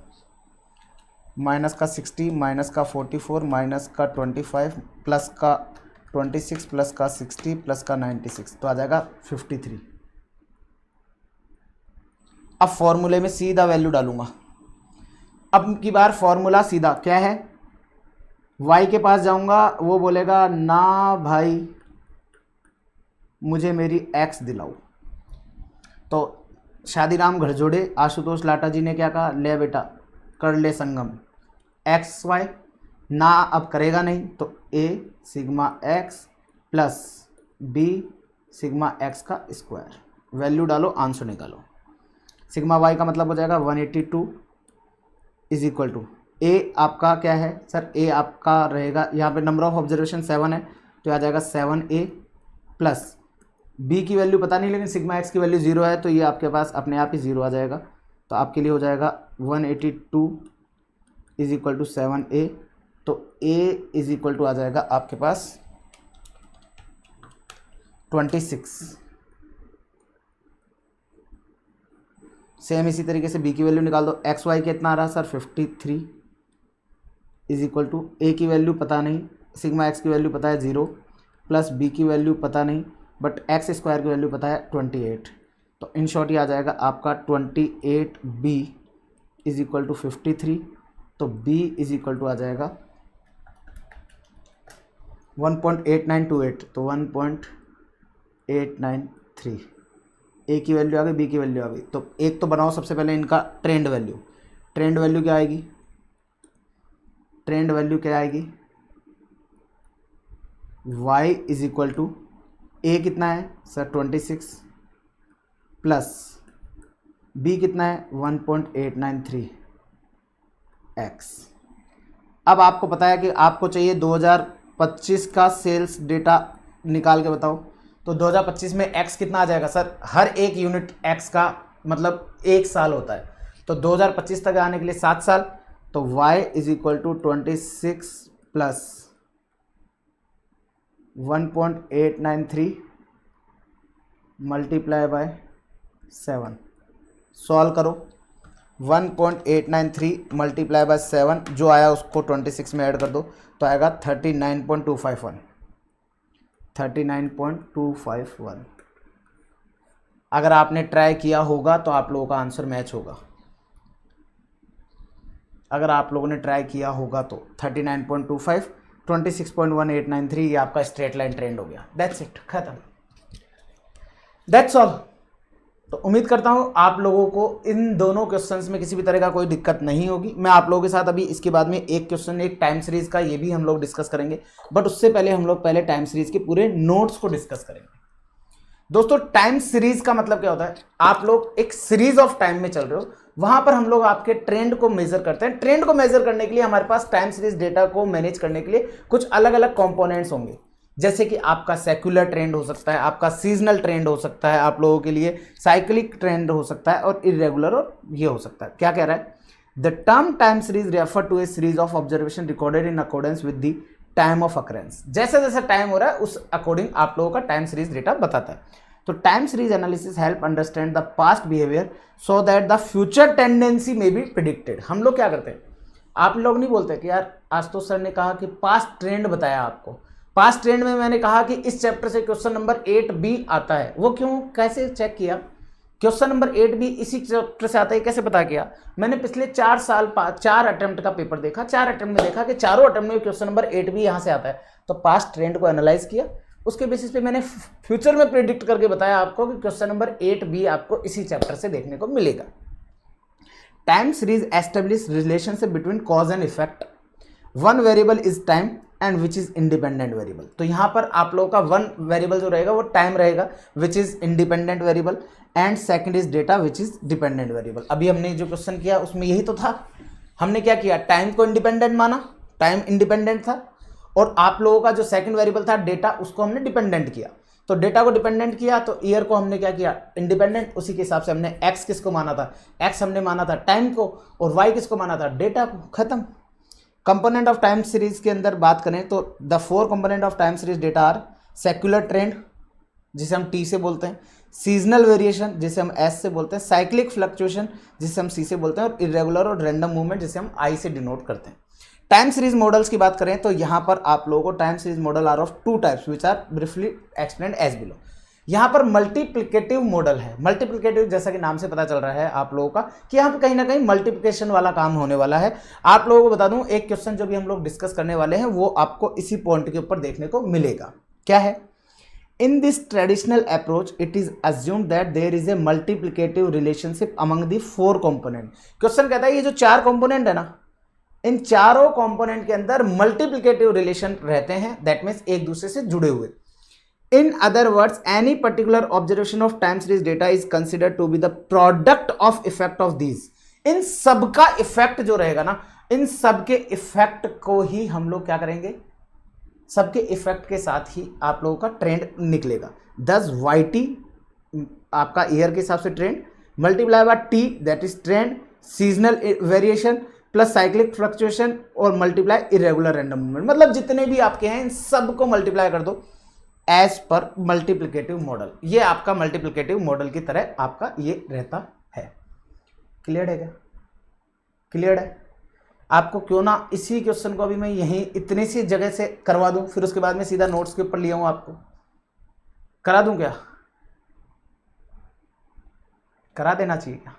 [SPEAKER 1] -60, -44, -25, +26, +60, +96 तो आ जाएगा 53। अब फॉर्मूले में सीधा वैल्यू डालूंगा। अब की बार फॉर्मूला सीधा क्या है? y के पास जाऊंगा, वो बोलेगा ना भाई मुझे मेरी x दिलाओ। तो शादीराम घर जोड़े आशुतोष लाटा जी ने क्या कहा? ले बेटा कर ले संगम एक्स वाई। ना अब करेगा नहीं, तो a sigma x plus b sigma x का स्क्वायर। वैल्यू डालो, आंसर निकालो। सिग्मा y का मतलब हो जाएगा 182 इज इक्वल टू a आपका क्या है सर? a आपका रहेगा यहाँ पे नंबर ऑफ ऑब्जर्वेशन 7 है, तो आ जाएगा 7a प्लस b की वैल्यू पता नहीं, लेकिन सिग्मा x की वैल्यू 0 है, तो ये आपके पास अपने आप ही 0 आ जाएगा। तो आपके लिए हो जाएगा 182 इज इक्वल टू 7a। तो a इज इक्वल टू आ जाएगा आपके पास 26। सेम इसी तरीके से b की वैल्यू निकाल दो। एक्स वाई कितना आ रहा है sir? 53 is equal to a की वैल्यू पता नहीं, सिग्मा x की वैल्यू पता है 0, प्लस b की वैल्यू पता नहीं, बट एक्स स्क्वायर की वैल्यू पता है 28। तो इन शॉर्ट ये आ जाएगा आपका 28b इज इक्वल टू 53। तो b इज इक्वल टू आ जाएगा 1.8928, तो 1.893। ए की वैल्यू आ गई, बी की वैल्यू आ गई। तो एक तो बनाओ सबसे पहले इनका ट्रेंड वैल्यू। ट्रेंड वैल्यू क्या आएगी? ट्रेंड वैल्यू क्या आएगी? y इज इक्वल टू ए कितना है सर? 26 प्लस b कितना है? 1.893 x। अब आपको पता है कि आपको चाहिए 2025 का सेल्स डेटा निकाल के बताओ। तो 2025 में x कितना आ जाएगा सर? हर एक यूनिट x का मतलब 1 साल होता है, तो 2025 तक आने के लिए 7 साल। तो y is equal to 26 plus 1.893 multiply by 7, solve करो। 1.893 मल्टीप्लाई बाय 7 जो आया उसको 26 में ऐड कर दो तो आएगा 39.251। 39.251। अगर आपने ट्राई किया होगा तो आप लोगों का आंसर मैच होगा। अगर आप लोगों ने ट्राई किया होगा तो 39.25 26.1893 ये आपका स्ट्रेट लाइन ट्रेंड हो गया। दैट्स इट, खत्म, दैट्स ऑल। तो उम्मीद करता हूँ आप लोगों को इन दोनों क्वेश्चंस में किसी भी तरह का कोई दिक्कत नहीं होगी। मैं आप लोगों के साथ अभी इसके बाद में एक क्वेश्चन, एक टाइम सीरीज का, ये भी हम लोग डिस्कस करेंगे, बट उससे पहले हम लोग पहले टाइम सीरीज के पूरे नोट्स को डिस्कस करेंगे। दोस्तों टाइम सीरीज का मतलब क्या होता है, आप लोग एक सीरीज ऑफ टाइम में चल रहे हो, वहां पर हम लोग आपके ट्रेंड को मेजर करते हैं। ट्रेंड को मेजर करने के लिए हमारे पास टाइम सीरीज डेटा को मैनेज करने के लिए कुछ अलग अलग कंपोनेंट्स होंगे, जैसे कि आपका सेक्युलर ट्रेंड हो सकता है, आपका सीजनल ट्रेंड हो सकता है, आप लोगों के लिए साइक्लिक ट्रेंड हो सकता है, और इरेगुलर और ये हो सकता है। क्या कह रहा है, the term time series refer to a series of observation recorded in accordance with the time of occurrence. जैसे जैसे टाइम हो रहा है उस अकॉर्डिंग आप लोगों का टाइम सीरीज डेटा बताता है। तो time series analysis help understand the past behaviour so that the future tendency में बी प्रिडिक्टेड। हम लोग क्या करते हैं, आप लोग नहीं बोलते कि यार आज तो सर ने कहा कि पास्ट ट्रेंड बताया आपको, पास्ट ट्रेंड में मैंने कहा कि इस चैप्टर से क्वेश्चन नंबर 8B आता है। वो क्यों, कैसे चेक किया, क्वेश्चन नंबर 8B इसी चैप्टर से आता है, कैसे पता किया, मैंने पिछले 4 साल 4 अटेम्प्ट का पेपर देखा, 4 अटेम्प्ट में देखा कि चारों अटेम्प्ट में क्वेश्चन नंबर 8B यहाँ से आता है, तो पास्ट ट्रेंड को एनालाइज किया, उसके बेसिस पे मैंने फ्यूचर में प्रेडिक्ट करके बताया आपको कि क्वेश्चन नंबर 8B आपको इसी चैप्टर से देखने को मिलेगा। Time series establish relationship between cause and effect. One variable is time and which is independent variable. तो यहाँ पर आप लोगों का वन वेरिएबल जो रहेगा वो टाइम रहेगा, which is independent variable, and second is data which is dependent variable. अभी हमने जो क्वेश्चन किया उसमें यही तो था, हमने क्या किया, टाइम को इंडिपेंडेंट माना, टाइम इंडिपेंडेंट था, और आप लोगों का जो सेकंड वेरिएबल था डेटा, उसको हमने डिपेंडेंट किया। तो डेटा को डिपेंडेंट किया तो ईयर को हमने क्या किया, इंडिपेंडेंट, उसी के हिसाब से हमने एक्स किसको माना था, एक्स हमने माना था टाइम को, और वाई किसको माना था, डेटा को, खत्म। कंपोनेंट ऑफ टाइम सीरीज के अंदर बात करें तो the 4 component of time series data are secular trend जिसे हम टी से बोलते हैं, सीजनल वेरिएशन जिसे हम एस से बोलते हैं, साइक्लिक फ्लक्चुएशन जिसे हम सी से बोलते हैं, और इरेगुलर और रैंडम मूवमेंट जिसे हम आई से डिनोट करते हैं। टाइम सीरीज मॉडल्स की बात करें तो यहाँ पर आप लोगों को time series model are of 2 types which are briefly explained as below. यहाँ पर मल्टीप्लिकेटिव मॉडल है। मल्टीप्लिकेटिव जैसा कि नाम से पता चल रहा है आप लोगों का कि यहाँ पे कहीं ना कहीं मल्टीप्लिकेशन वाला काम होने वाला है। आप लोगों को बता दूं एक क्वेश्चन जो भी हम लोग डिस्कस करने वाले हैं वो आपको इसी पॉइंट के ऊपर देखने को मिलेगा। क्या है, in this traditional approach it is assumed that there is a multiplicative relationship among the 4 component. Question कहता है ये जो 4 कंपोनेंट है ना, इन चारों कंपोनेंट के अंदर मल्टीप्लिकेटिव रिलेशन रहते हैं, दैट मीन्स एक दूसरे से जुड़े हुए। In other words any particular observation of time series data is considered to be the product of effect of these. इन सबका इफेक्ट जो रहेगा ना, इन सबके इफेक्ट को ही हम लोग क्या करेंगे, सबके इफेक्ट के साथ ही आप लोगों का ट्रेंड निकलेगा। 10 YT आपका ईयर के हिसाब से trend, multiply by T that is trend, seasonal variation plus cyclic fluctuation, और मल्टीप्लाई इरेगुलर रैंडम मूवमेंट। मतलब जितने भी आपके हैं इन सब को मल्टीप्लाई कर दो एज पर मल्टीप्लिकेटिव मॉडल। ये आपका मल्टीप्लिकेटिव मॉडल की तरह आपका ये रहता है। क्लियर है क्या, क्लियर है? आपको क्यों ना इसी क्वेश्चन को अभी मैं यहीं इतनी सी जगह से करवा दूं, फिर उसके बाद में सीधा नोट्स के ऊपर ले आऊं, आपको करा दूं क्या, करा देना चाहिए क्या,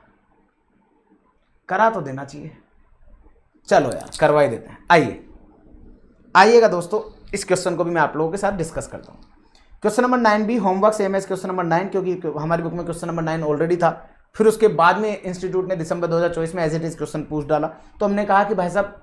[SPEAKER 1] करा तो देना चाहिए। चलो यार करवा ही देते हैं। आइएगा दोस्तों, इस क्वेश्चन को भी मैं आप लोगों के साथ डिस्कस करता हूँ। Question number 9B homework same as question number 9, क्योंकि हमारी बुक में क्वेश्चन नंबर 9 ऑलरेडी था। फिर उसके बाद में इंस्टीट्यूट ने दिसंबर 2024 में एज इट इज क्वेश्चन पूछ डाला, तो हमने कहा कि भाई साहब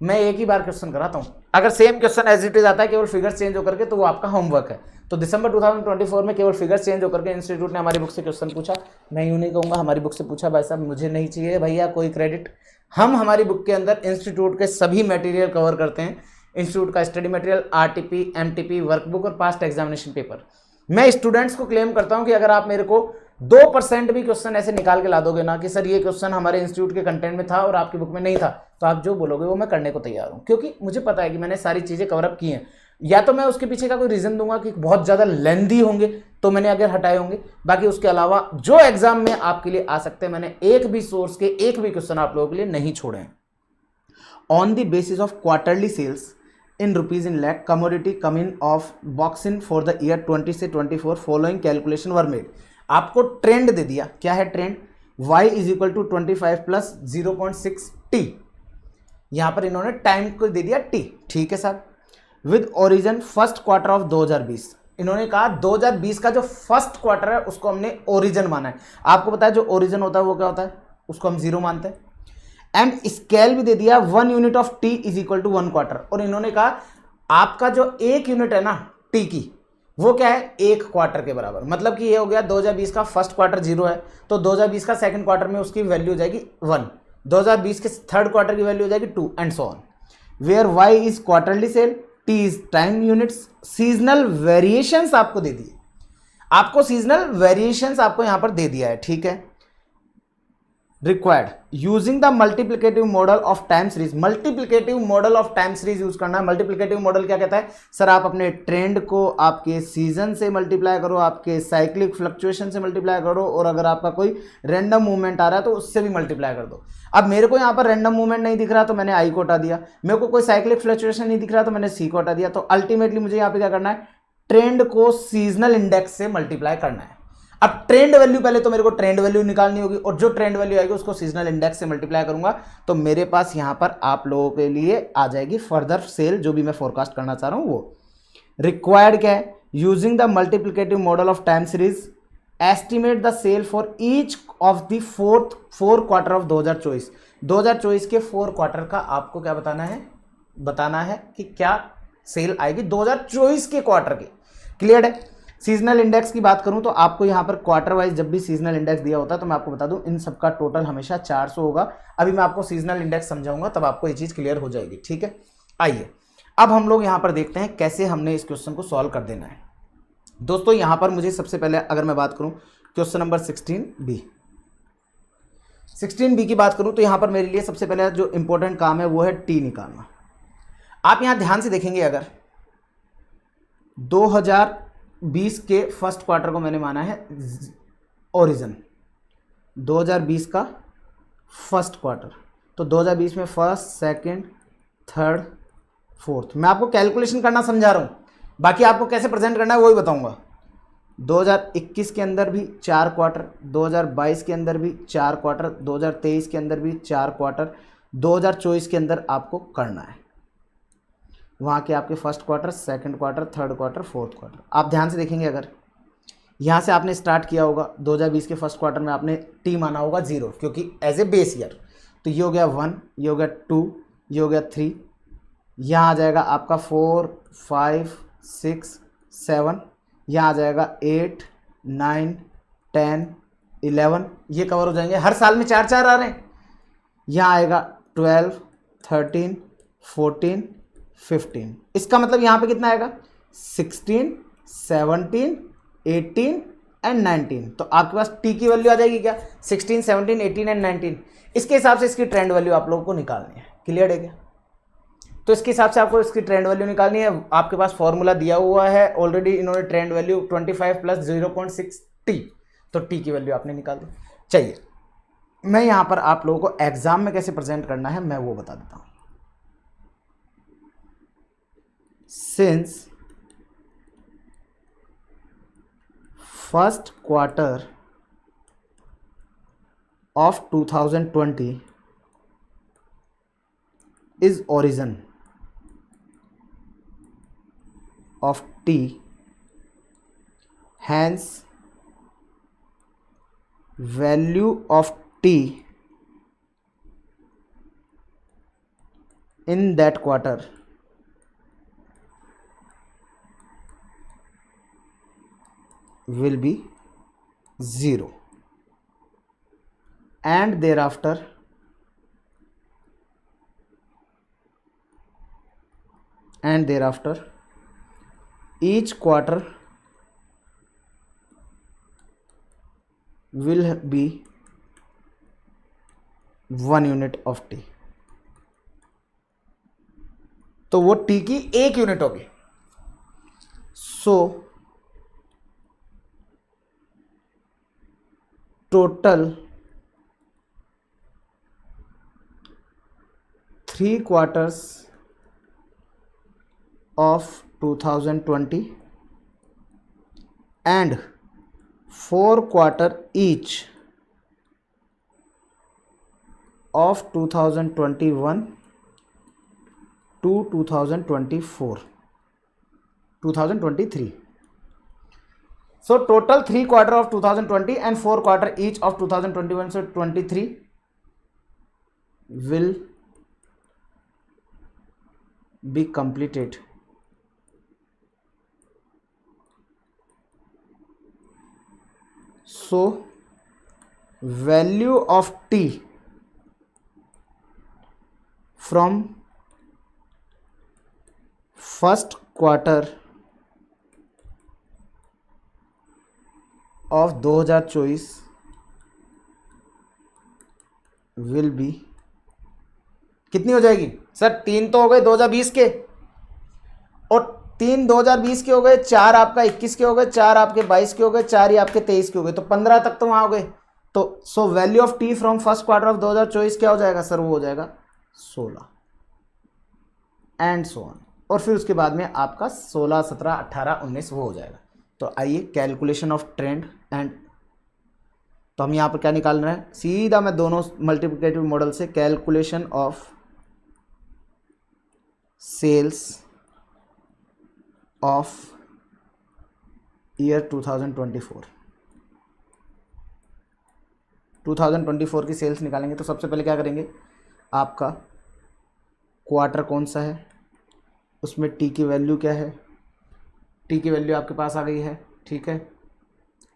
[SPEAKER 1] मैं एक ही बार क्वेश्चन कराता हूँ, अगर same question as it is आता है केवल फिगर्स चेंज होकर के तो वो आपका होमवर्क है। तो दिसंबर 2024 में केवल फिगर्स चेंज होकर के इंस्टीट्यूट ने हमारी बुक से क्वेश्चन पूछा। मैं यूँ नहीं कहूँगा हमारी बुक से पूछा, भाई साहब मुझे नहीं चाहिए भैया कोई क्रेडिट। हम हमारी बुक के अंदर इंस्टीट्यूट के सभी मटेरियल कवर करते हैं, इंस्टीट्यूट का study material, RTP, MTP, workbook और पास्ट एग्जामिनेशन पेपर। मैं स्टूडेंट्स को क्लेम करता हूं कि अगर आप मेरे को 2% भी क्वेश्चन ऐसे निकाल के ला दोगे ना कि सर ये क्वेश्चन हमारे इंस्टीट्यूट के कंटेंट में था और आपकी बुक में नहीं था, तो आप जो बोलोगे वो मैं करने को तैयार हूं, क्योंकि मुझे पता है कि मैंने सारी चीज़ें कवरअप की हैं। या तो मैं उसके पीछे का कोई रीज़न दूंगा कि बहुत ज़्यादा लेंदी होंगे तो मैंने अगर हटाए होंगे। बाकी उसके अलावा जो एग्जाम में आपके लिए आ सकते हैं, मैंने एक भी सोर्स के एक भी क्वेश्चन आप लोगों के लिए नहीं छोड़े हैं। On the basis of quarterly sales in rupees in lakh, commodity come in of box in for the year 20 से 24 following calculation were made। आपको ट्रेंड दे दिया, क्या है trend, y is equal to 25 plus 0.6 t, यहां पर इन्होंने time को दे दिया t, ठीक है साहब। With origin first quarter of 2020, इन्होंने कहा 2020 का जो फर्स्ट क्वार्टर है उसको हमने ओरिजिन माना है। आपको पता है जो ओरिजिन होता है वो क्या होता है, उसको हम जीरो मानते हैं। एंड स्केल भी दे दिया 1 unit of t is equal to 1 quarter, और इन्होंने कहा आपका जो एक यूनिट है ना टी की, वो क्या है, एक क्वार्टर के बराबर। मतलब कि ये हो गया 2020 का फर्स्ट क्वार्टर 0 है, तो 2020 का सेकंड क्वार्टर में उसकी वैल्यू हो जाएगी 1, 2020 के थर्ड क्वार्टर की वैल्यू हो जाएगी 2 and so on. Where y is quarterly sale, t is time units, seasonal variations आपको दे दिए, आपको सीजनल वेरिएशंस आपको यहां पर दे दिया है, ठीक है। Required using the multiplicative model of time series, multiplicative model of time series use करना है। मल्टीप्लिकेटिव मॉडल क्या कहता है सर, आप अपने ट्रेंड को आपके सीजन से मल्टीप्लाई करो, आपके साइक्लिक फ्लक्चुएशन से मल्टीप्लाई करो, और अगर आपका कोई रैंडम मूवमेंट आ रहा है तो उससे भी मल्टीप्लाई कर दो। अब मेरे को यहाँ पर रैंडम मूवमेंट नहीं दिख रहा तो मैंने आई को हटा दिया, मेरे को कोई साइक्लिक फ्लक्चुएशन नहीं दिख रहा तो मैंने सी को हटा दिया। तो अल्टीमेटली मुझे यहाँ पे क्या करना है, ट्रेंड को सीजनल इंडेक्स से मल्टीप्लाई करना है। अब ट्रेंड वैल्यू पहले तो मेरे को ट्रेंड वैल्यू निकालनी होगी, और जो ट्रेंड वैल्यू आएगी उसको सीजनल इंडेक्स से मल्टीप्लाई करूंगा, तो मेरे पास यहां पर आप लोगों के लिए आ जाएगी फर्दर सेल, जो भी मैं फोरकास्ट करना चाह रहा हूं वो। रिक्वायर्ड क्या है, using the multiplicative model of time series estimate the sale for each of the four quarter of 2024। 2024 के 4 क्वार्टर का आपको क्या बताना है कि क्या सेल आएगी 2024 के क्वार्टर के। क्लियर है। सीजनल इंडेक्स की बात करूं तो आपको यहां पर क्वार्टर वाइज जब भी सीजनल इंडेक्स दिया होता है तो मैं आपको बता दूं इन सबका टोटल हमेशा 400 होगा। अभी मैं आपको सीजनल इंडेक्स समझाऊंगा तब आपको ये चीज क्लियर हो जाएगी, ठीक है। आइए अब हम लोग यहां पर देखते हैं कैसे हमने इस क्वेश्चन को सॉल्व कर देना है। दोस्तों यहां पर मुझे सबसे पहले अगर मैं बात करूं क्वेश्चन नंबर 16B की बात करूं तो यहां पर मेरे लिए सबसे पहले जो इंपॉर्टेंट काम है वो है टी निकालना। आप यहां ध्यान से देखेंगे, अगर 2020 के फर्स्ट क्वार्टर को मैंने माना है ओरिजिन, 2020 का फर्स्ट क्वार्टर, तो 2020 में फर्स्ट, सेकंड, थर्ड, फोर्थ, मैं आपको कैलकुलेशन करना समझा रहा हूं, बाकी आपको कैसे प्रेजेंट करना है वही बताऊंगा। 2021 के अंदर भी 4 क्वार्टर, 2022 के अंदर भी 4 क्वार्टर, 2023 के अंदर भी 4 क्वार्टर, 2024 के अंदर आपको करना है वहाँ के आपके first quarter, second quarter, third quarter, fourth quarter. आप ध्यान से देखेंगे, अगर यहाँ से आपने स्टार्ट किया होगा 2020 के फर्स्ट क्वार्टर में आपने टी माना होगा 0 क्योंकि एज ए बेस ईयर, तो ये हो गया 1, ये हो गया 2, ये हो गया 3, यहाँ आ जाएगा आपका 4, 5, 6, 7, यहाँ आ जाएगा 8, 9, 10, 11, ये कवर हो जाएंगे। हर साल में 4-4 आ रहे हैं। यहाँ आएगा 12, 13, 14, 15, इसका मतलब यहां पे कितना आएगा 16, 17, 18 एंड 19। तो आपके पास टी की वैल्यू आ जाएगी क्या 16, 17, 18 एंड 19। इसके हिसाब से इसकी ट्रेंड वैल्यू आप लोगों को निकालनी है। क्लियर है क्या? तो इसके हिसाब से आपको इसकी ट्रेंड वैल्यू निकालनी है। आपके पास फॉर्मूला दिया हुआ है ऑलरेडी, इन्होंने ट्रेंड वैल्यू 25 प्लस 0.6 टी, तो टी की वैल्यू आपने निकाल दी। चलिए मैं यहां पर आप लोगों को एग्जाम में कैसे प्रेजेंट करना है मैं वो बता देता हूं। Since first quarter of 2020 is origin of T, hence value of T in that quarter will be 0 and thereafter each quarter will be 1 unit of T। तो वो T की 1 यूनिट होगी। So total 3 quarters of 2020 and 4 quarter each of 2021 to 2023. So total 3 quarter of 2020 and 4 quarter each of 2021 to 23 will be completed. So value of T from first quarter of 2024 will be कितनी हो जाएगी sir? 3 तो हो गए 2020 के, और 3 2020 के हो गए, 4 आपका 21 के हो गए, 4 आपके 22 के हो गए, 4 ही आपके 23 के हो गए, तो 15 तक तो वहां हो गए। तो so value of T from first quarter of 2024 क्या हो जाएगा सर? वो हो जाएगा 16 एंड सो ऑन, और फिर उसके बाद में आपका 16, 17, 18, 19 वो हो जाएगा। तो आइए कैलकुलेशन ऑफ ट्रेंड एंड, तो हम यहाँ पर क्या निकाल रहे हैं? सीधा मैं दोनों मल्टीप्लिकेटिव मॉडल से calculation of sales of year 2024 की सेल्स निकालेंगे। तो सबसे पहले क्या करेंगे, आपका क्वार्टर कौन सा है, उसमें टी की वैल्यू क्या है, टी की वैल्यू आपके पास आ गई है, ठीक है।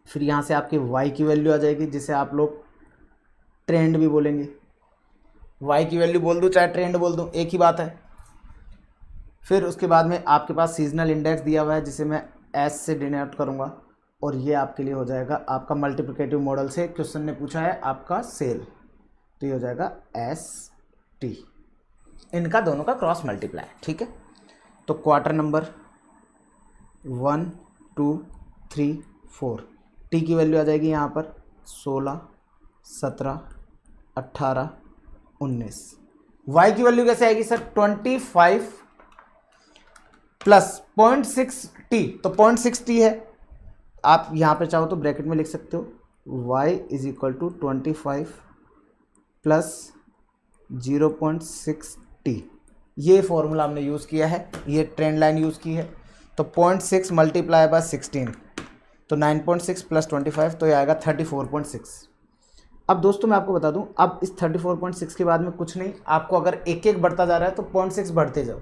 [SPEAKER 1] फिर यहाँ से आपकी वाई की वैल्यू आ जाएगी, जिसे आप लोग ट्रेंड भी बोलेंगे। वाई की वैल्यू बोल दूँ चाहे ट्रेंड बोल दूँ, एक ही बात है। फिर उसके बाद में आपके पास सीजनल इंडेक्स दिया हुआ है, जिसे मैं एस से डिनोट करूँगा, और ये आपके लिए हो जाएगा आपका मल्टीप्लिकेटिव मॉडल से क्वेश्चन ने पूछा है आपका सेल, तो ये हो जाएगा एस टी, इनका दोनों का क्रॉस मल्टीप्लाई, ठीक है। तो क्वार्टर नंबर 1, 2, 3, 4, टी की वैल्यू आ जाएगी यहाँ पर 16, 17, 18, 19। वाई की वैल्यू कैसे आएगी सर? 25 प्लस 0.6 टी, तो 0.6 टी है, आप यहाँ पे चाहो तो ब्रैकेट में लिख सकते हो, y is equal to 25 plus 0.6 t. ये फॉर्मूला हमने यूज़ किया है, ये ट्रेंड लाइन यूज़ की है। तो 0.6 मल्टीप्लाई बाय 16, तो 9.6 प्लस 25, तो ये आएगा 34.6। अब दोस्तों मैं आपको बता दूं, अब इस 34.6 के बाद में कुछ नहीं, आपको अगर एक एक बढ़ता जा रहा है तो 0.6 बढ़ते जाओ।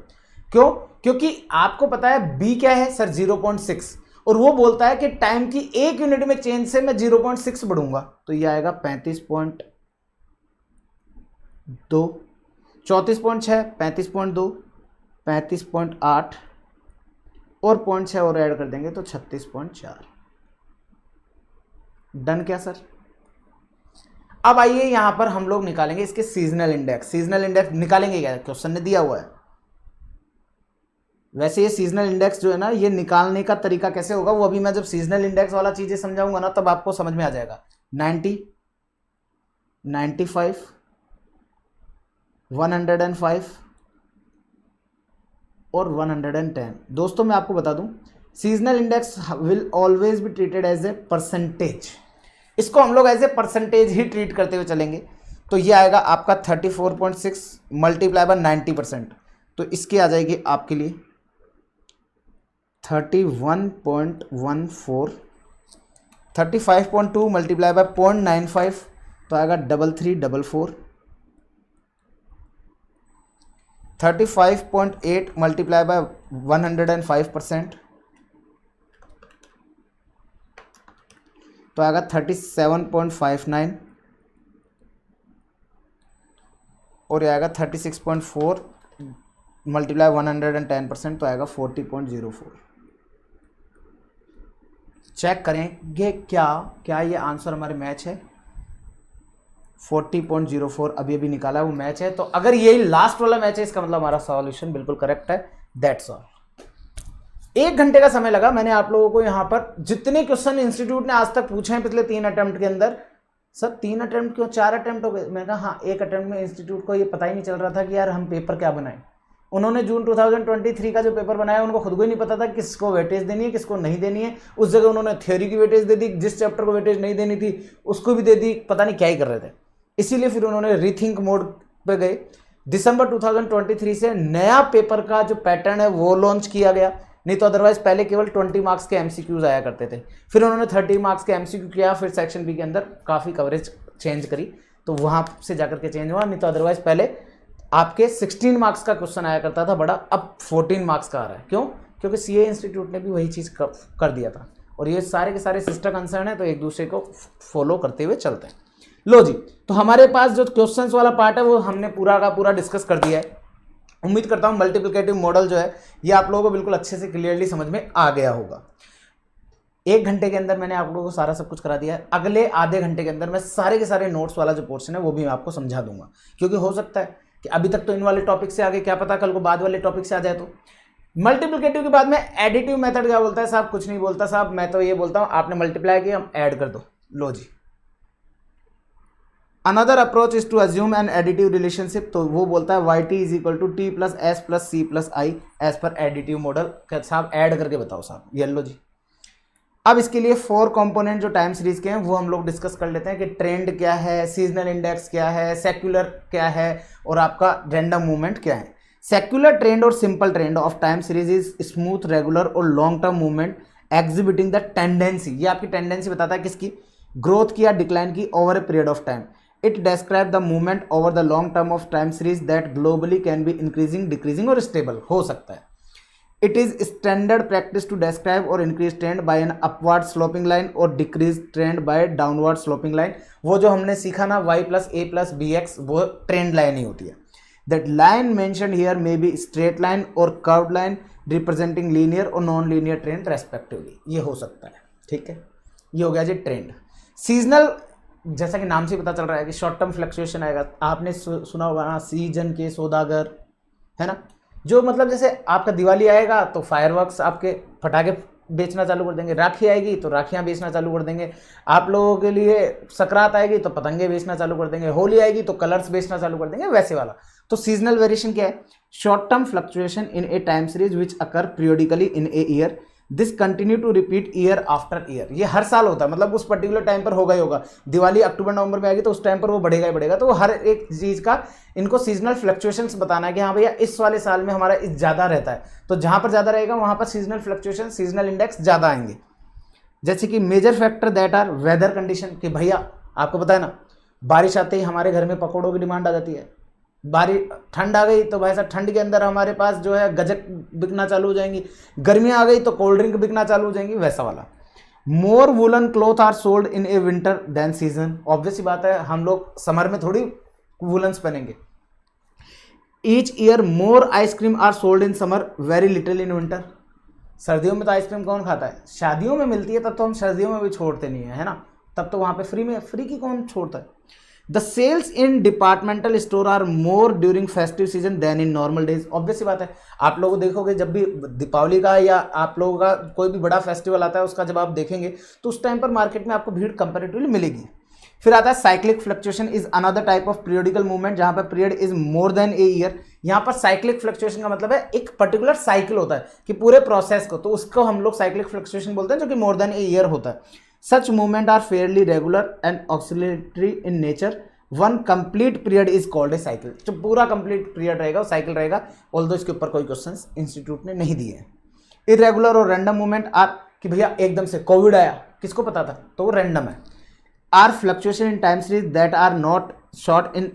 [SPEAKER 1] क्यों? क्योंकि आपको पता है b क्या है सर? 0.6, और वो बोलता है कि टाइम की 1 यूनिट में चेंज से मैं 0.6 बढ़ूंगा, तो ये आएगा 35.2, 34.6, 35.2, 35.8 और 0.6 और ऐड कर देंगे तो 36.4। डन क्या सर? अब आइए यहां पर हम लोग निकालेंगे इसके सीजनल इंडेक्स। सीजनल इंडेक्स निकालेंगे क्या? क्वेश्चन ने दिया हुआ है। वैसे ये सीजनल इंडेक्स जो है ना, ये निकालने का तरीका कैसे होगा वो अभी मैं जब सीजनल इंडेक्स वाला चीजें समझाऊंगा ना, तब आपको समझ में आ जाएगा। 90, 95, 105 और 110। दोस्तों मैं आपको बता दूं, seasonal index will always be treated as a percentage. इसको हम लोग एज ए परसेंटेज ही ट्रीट करते हुए चलेंगे। तो ये आएगा आपका 34.6 मल्टीप्लाई बाय 90%, तो इसकी आ जाएगी आपके लिए 31.14। 35.2 मल्टीप्लाई बाय 0.95, तो आएगा 3344। 35.8 मल्टीप्लाई बाय 105%, तो आएगा 37.59, और ये आएगा 36.4 मल्टीप्लाई 110%, तो आएगा 40.04। चेक करेंगे क्या ये आंसर हमारे मैच है? 40.04 अभी अभी निकाला है, वो मैच है। तो अगर यही लास्ट वाला मैच है, इसका मतलब हमारा सॉल्यूशन बिल्कुल करेक्ट है। That's all. 1 घंटे का समय लगा। मैंने आप लोगों को यहाँ पर जितने क्वेश्चन इंस्टीट्यूट ने आज तक पूछे हैं पिछले 3 अटेम्प्ट के अंदर, सर 3 अटेम्प्ट क्यों, 4 अटेम्प्ट हो गए। मैंने कहा हाँ, एक अटेम्प्ट में इंस्टीट्यूट को ये पता ही नहीं चल रहा था कि यार हम पेपर क्या बनाएं। उन्होंने जून 2023 का जो पेपर बनाया उनको खुद को ही नहीं पता था किसको वेटेज देनी है किसको नहीं देनी है। उस जगह उन्होंने थ्योरी की वेटेज दे दी, जिस चैप्टर को वेटेज नहीं देनी थी उसको भी दे दी, पता नहीं क्या ही कर रहे थे। इसीलिए फिर उन्होंने रीथिंक मोड पे गए। दिसंबर 2023 से नया पेपर का जो पैटर्न है वो लॉन्च किया गया, नहीं तो अदरवाइज पहले केवल 20 मार्क्स के एमसीक्यूज आया करते थे। फिर उन्होंने 30 मार्क्स के एमसीक्यू किया, फिर सेक्शन बी के अंदर काफ़ी कवरेज चेंज करी, तो वहाँ से जाकर के चेंज हुआ। नहीं तो अदरवाइज पहले आपके 16 मार्क्स का क्वेश्चन आया करता था बड़ा, अब 14 मार्क्स का आ रहा है। क्यों? क्योंकि सीए इंस्टीट्यूट ने भी वही चीज़ कर दिया था। और ये सारे के सारे सिस्टर कंसर्न है, तो एक दूसरे को फॉलो करते हुए चलते हैं। लो जी, तो हमारे पास जो क्वेश्चंस वाला पार्ट है वो हमने पूरा का पूरा डिस्कस कर दिया है। उम्मीद करता हूँ मल्टीप्लिकेटिव मॉडल जो है ये आप लोगों को बिल्कुल अच्छे से क्लियरली समझ में आ गया होगा। 1 घंटे के अंदर मैंने आप लोगों को सारा सब कुछ करा दिया है। अगले आधे घंटे के अंदर मैं सारे के सारे नोट्स वाला जो पोर्शन है वो भी मैं आपको समझा दूंगा, क्योंकि हो सकता है कि अभी तक तो इन वाले टॉपिक से आगे, क्या पता कल को बाद वाले टॉपिक से आ जाए। तो मल्टीप्लिकेटिव के बाद में एडिटिव मेथड क्या बोलता है साहब? कुछ नहीं बोलता साहब, मैं तो ये बोलता हूँ आपने मल्टीप्लाई किया हम ऐड कर दो। लो जी, another approach is to assume an additive relationship, तो वो बोलता है Y T is equal to T plus S plus C plus I as per additive model. साहब ऐड करके बताओ साहब, ये लो जी। अब इसके लिए 4 कंपोनेंट जो टाइम सीरीज के हैं वो हम लोग डिस्कस कर लेते हैं कि ट्रेंड क्या है, सीजनल इंडेक्स क्या है, सेक्युलर क्या है और आपका रैंडम मूवमेंट क्या है। सेक्युलर ट्रेंड और simple trend of time series is smooth, regular और long term movement exhibiting the tendency. ये आपकी टेंडेंसी बताता है किसकी? ग्रोथ की या डिक्लाइन की over a period of time. It describe the movement over the long term of time series that globally can be increasing, decreasing और stable हो सकता है। It is standard practice to describe or increase trend by an upward sloping line or decrease trend by downward sloping line। वो जो हमने सीखा ना y plus a plus bx, वो ट्रेंड लाइन ही होती है। That line mentioned here may be straight line or curved line representing linear और non linear trend respectively। ये हो सकता है, ठीक है। ये हो गया जी ट्रेंड। सीजनल, जैसा कि नाम से पता चल रहा है कि शॉर्ट टर्म फ्लक्चुएशन आएगा। आपने सुना होगा ना, सीजन के सौदागर, है ना, जो मतलब जैसे आपका दिवाली आएगा तो फायरवर्क्स आपके पटाखे बेचना चालू कर देंगे, राखी आएगी तो राखियाँ बेचना चालू कर देंगे, आप लोगों के लिए सकरात आएगी तो पतंगे बेचना चालू कर देंगे, होली आएगी तो कलर्स बेचना चालू कर देंगे, वैसे वाला। तो सीजनल वेरिएशन क्या है? Short term fluctuation in a time series which occur periodically in a year, this continue to repeat year after year. ये हर साल होता है, मतलब उस पर्टिकुलर टाइम पर होगा ही होगा। दिवाली अक्टूबर नवंबर में आएगी तो उस टाइम पर वो बढ़ेगा ही बढ़ेगा। तो वो हर एक चीज़ का इनको सीजनल फ्लक्चुएशंस बताना है कि हाँ भैया इस वाले साल में हमारा इस ज़्यादा रहता है, तो जहाँ पर ज़्यादा रहेगा वहाँ पर सीजनल फ्लक्चुएशन, सीजनल इंडेक्स ज़्यादा आएंगे। जैसे कि major factor that are weather condition, कि भैया आपको पता है ना, बारिश आते ही हमारे घर में पकौड़ों की डिमांड आ जाती है। ठंड आ गई तो भाई साहब ठंड के अंदर हमारे पास जो है गजक बिकना चालू हो जाएंगी, गर्मी आ गई तो कोल्ड ड्रिंक बिकना चालू हो जाएंगी, वैसा वाला। More woollen cloth are sold in a winter than season. Obvious ही बात है, हम लोग समर में थोड़ी वुलन्स पहनेंगे। Each year more ice cream are sold in summer, very little in winter. सर्दियों में तो आइसक्रीम कौन खाता है? शादियों में मिलती है, तब तो हम सर्दियों में भी छोड़ते नहीं है ना, तब तो वहाँ पे फ्री में, फ्री की कौन छोड़ता है। The sales in departmental store are more during festive season than in normal days. Obvious सी बात है, आप लोग देखोगे जब भी दीपावली का या आप लोगों का कोई भी बड़ा फेस्टिवल आता है उसका जब आप देखेंगे तो उस टाइम पर मार्केट में आपको भीड़ कंपेरेटिवली मिलेगी। फिर आता है cyclic fluctuation is another type of periodical movement जहां पर period is more than a year. यहाँ पर साइक्लिक फ्लक्चुएशन का मतलब है एक पर्टिकुलर साइकिल होता है कि पूरे प्रोसेस को, तो उसको हम लोग साइक्लिक फ्लक्चुएशन बोलते हैं, जो कि मोर देन ए ईयर होता है। Such movement are fairly regular and oscillatory in nature, one complete period is called a cycle. जो पूरा कंप्लीट पीरियड रहेगा वो साइकिल रहेगा, ऑल्दो इसके ऊपर कोई क्वेश्चंस इंस्टीट्यूट ने नहीं दिए हैं। इरेगुलर और रैंडम मूवमेंट आर, कि भैया एकदम से कोविड आया, किसको पता था, तो वो रैंडम है। Are fluctuation in time series that are not short in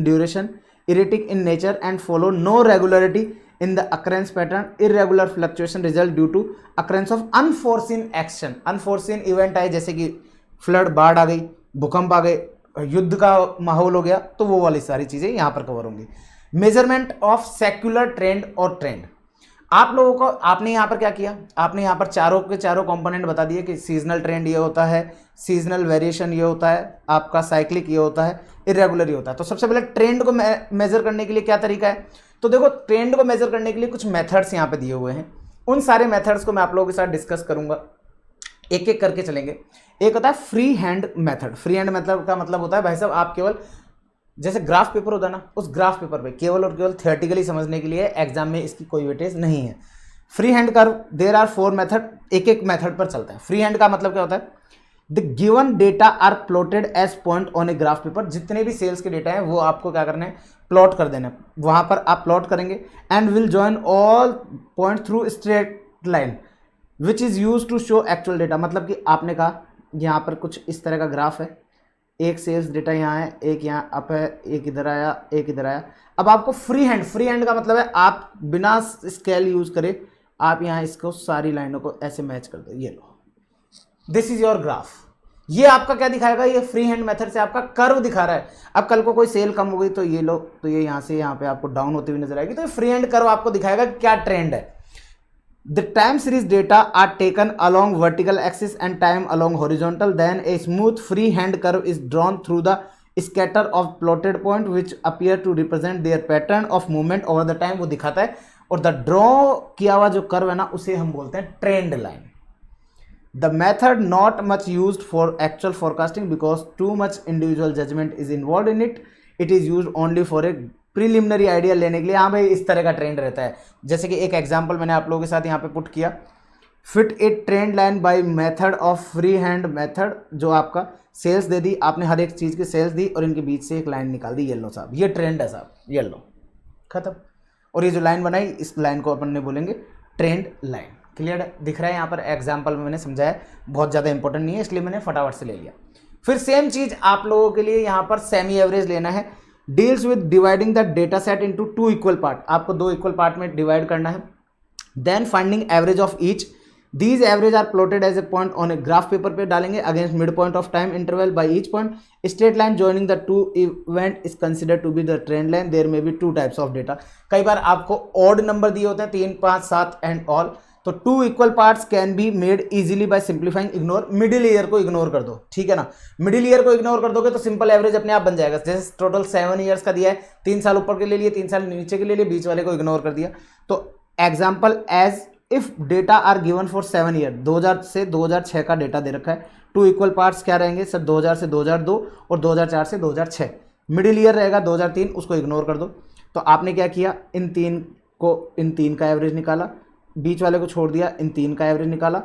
[SPEAKER 1] duration, erratic in nature and follow no regularity in the occurrence pattern. Irregular fluctuation result due to occurrence of unforeseen action. Unforeseen event आए, जैसे कि flood, बाढ़ आ गई, भूकंप आ गए, युद्ध का माहौल हो गया, तो वो वाली सारी चीज़ें यहाँ पर कवर होंगी। मेजरमेंट ऑफ सेक्युलर ट्रेंड और ट्रेंड, आप लोगों को, आपने यहाँ पर क्या किया, आपने यहाँ पर चारों के चारों कंपोनेंट बता दिए कि सीजनल ट्रेंड ये होता है, सीजनल वेरिएशन ये होता है, आपका साइक्लिक ये होता है, इरेगुलर ये होता है। तो सबसे पहले ट्रेंड को मेजर करने के लिए क्या तरीका है, तो देखो ट्रेंड को मेजर करने के लिए कुछ मेथड्स यहाँ पे दिए हुए हैं। उन सारे मेथड्स को मैं आप लोगों के साथ डिस्कस करूंगा, एक एक करके चलेंगे। एक होता है free hand method. Free hand method का मतलब होता है भाई साहब आप केवल जैसे ग्राफ पेपर होता है ना, उस ग्राफ पेपर पे केवल और केवल थियोरेटिकली समझने के लिए, एग्जाम में इसकी कोई वेटेज नहीं है। Free hand curve there are 4 method, एक एक मेथड पर चलता है। फ्री हैंड का मतलब क्या होता है, the given data are plotted as point on a graph paper. जितने भी सेल्स के डेटा हैं वो आपको क्या करना है, प्लॉट कर देना है, वहां पर आप प्लॉट करेंगे। And will join all point through straight line which is use to show actual data. मतलब कि आपने कहा यहाँ पर कुछ इस तरह का ग्राफ है, एक सेल्स डेटा यहाँ है, एक यहाँ अप है, एक इधर आया, एक इधर आया। अब आपको फ्री हैंड का मतलब है आप बिना स्केल यूज करे आप यहाँ इसको सारी लाइनों को ऐसे मैच कर दो, ये लो, दिस इज योर ग्राफ। ये आपका क्या दिखाएगा, ये फ्री हैंड मेथड से आपका कर्व दिखा रहा है। अब कल को कोई सेल कम हो गई तो ये लो, तो ये यहाँ से यहाँ पे आपको डाउन होती हुई नजर आएगी, तो ये फ्री हैंड कर्व आपको दिखाएगा क्या ट्रेंड है। The time series data are taken along vertical axis and time along horizontal. Then a smooth free hand curve is drawn through the scatter of plotted point which appear to represent their pattern of movement over the time। वो दिखाता है। और the draw किया हुआ जो curve है ना, उसे हम बोलते हैं trend line. The method not much used for actual forecasting because too much individual judgement is involve in it. It is used only for a preliminary idea लेने के लिए। हाँ भाई, इस तरह का ट्रेंड रहता है। जैसे कि एक एग्जांपल मैंने आप लोगों के साथ यहाँ पे पुट किया, fit a trend line by method of free hand method. जो आपका सेल्स दे दी आपने, हर एक चीज़ की सेल्स दी और इनके बीच से एक लाइन निकाल दी, येलो साहब, ये ट्रेंड है साहब, येलो, खत्म। और ये जो लाइन बनाई, इस लाइन को अपन ने बोलेंगे ट्रेंड लाइन। क्लियर है, दिख रहा है यहाँ पर एग्जाम्पल में मैंने समझाया, बहुत ज़्यादा इंपॉर्टेंट नहीं है इसलिए मैंने फटाफट से ले लिया। फिर सेम चीज़ आप लोगों के लिए यहाँ पर सेमी एवरेज लेना है। Deals with dividing the data set into 2 equal part. आपको 2 इक्वल पार्ट में डिवाइड करना है। Then finding average of each. These average are plotted as a point on a graph paper पे डालेंगे against mid point of time interval by each point. Straight line joining the 2 event is considered to be the trend line. There may be 2 types of data. कई बार आपको odd number दिए होते हैं, 3, 5, 7 and all, तो 2 equal parts can be made easily by simplifying. Ignore middle year को ignore कर दो, ठीक है ना। मिडिल ईयर को इग्नोर कर दोगे तो सिंपल एवरेज अपने आप बन जाएगा। जैसे टोटल 7 ईयर्स का दिया है, 3 साल ऊपर के ले लिए, 3 साल नीचे के ले लिए, बीच वाले को इग्नोर कर दिया। तो example as if data are given for 7 year, 2000 से 2006 का डेटा दे रखा है। 2 इक्वल पार्ट्स क्या रहेंगे सर, 2000 से 2002 और 2004 से 2006। मिडिल ईयर रहेगा 2003, उसको इग्नोर कर दो। तो आपने क्या किया, इन 3 का एवरेज निकाला, बीच वाले को छोड़ दिया, इन 3 का एवरेज निकाला,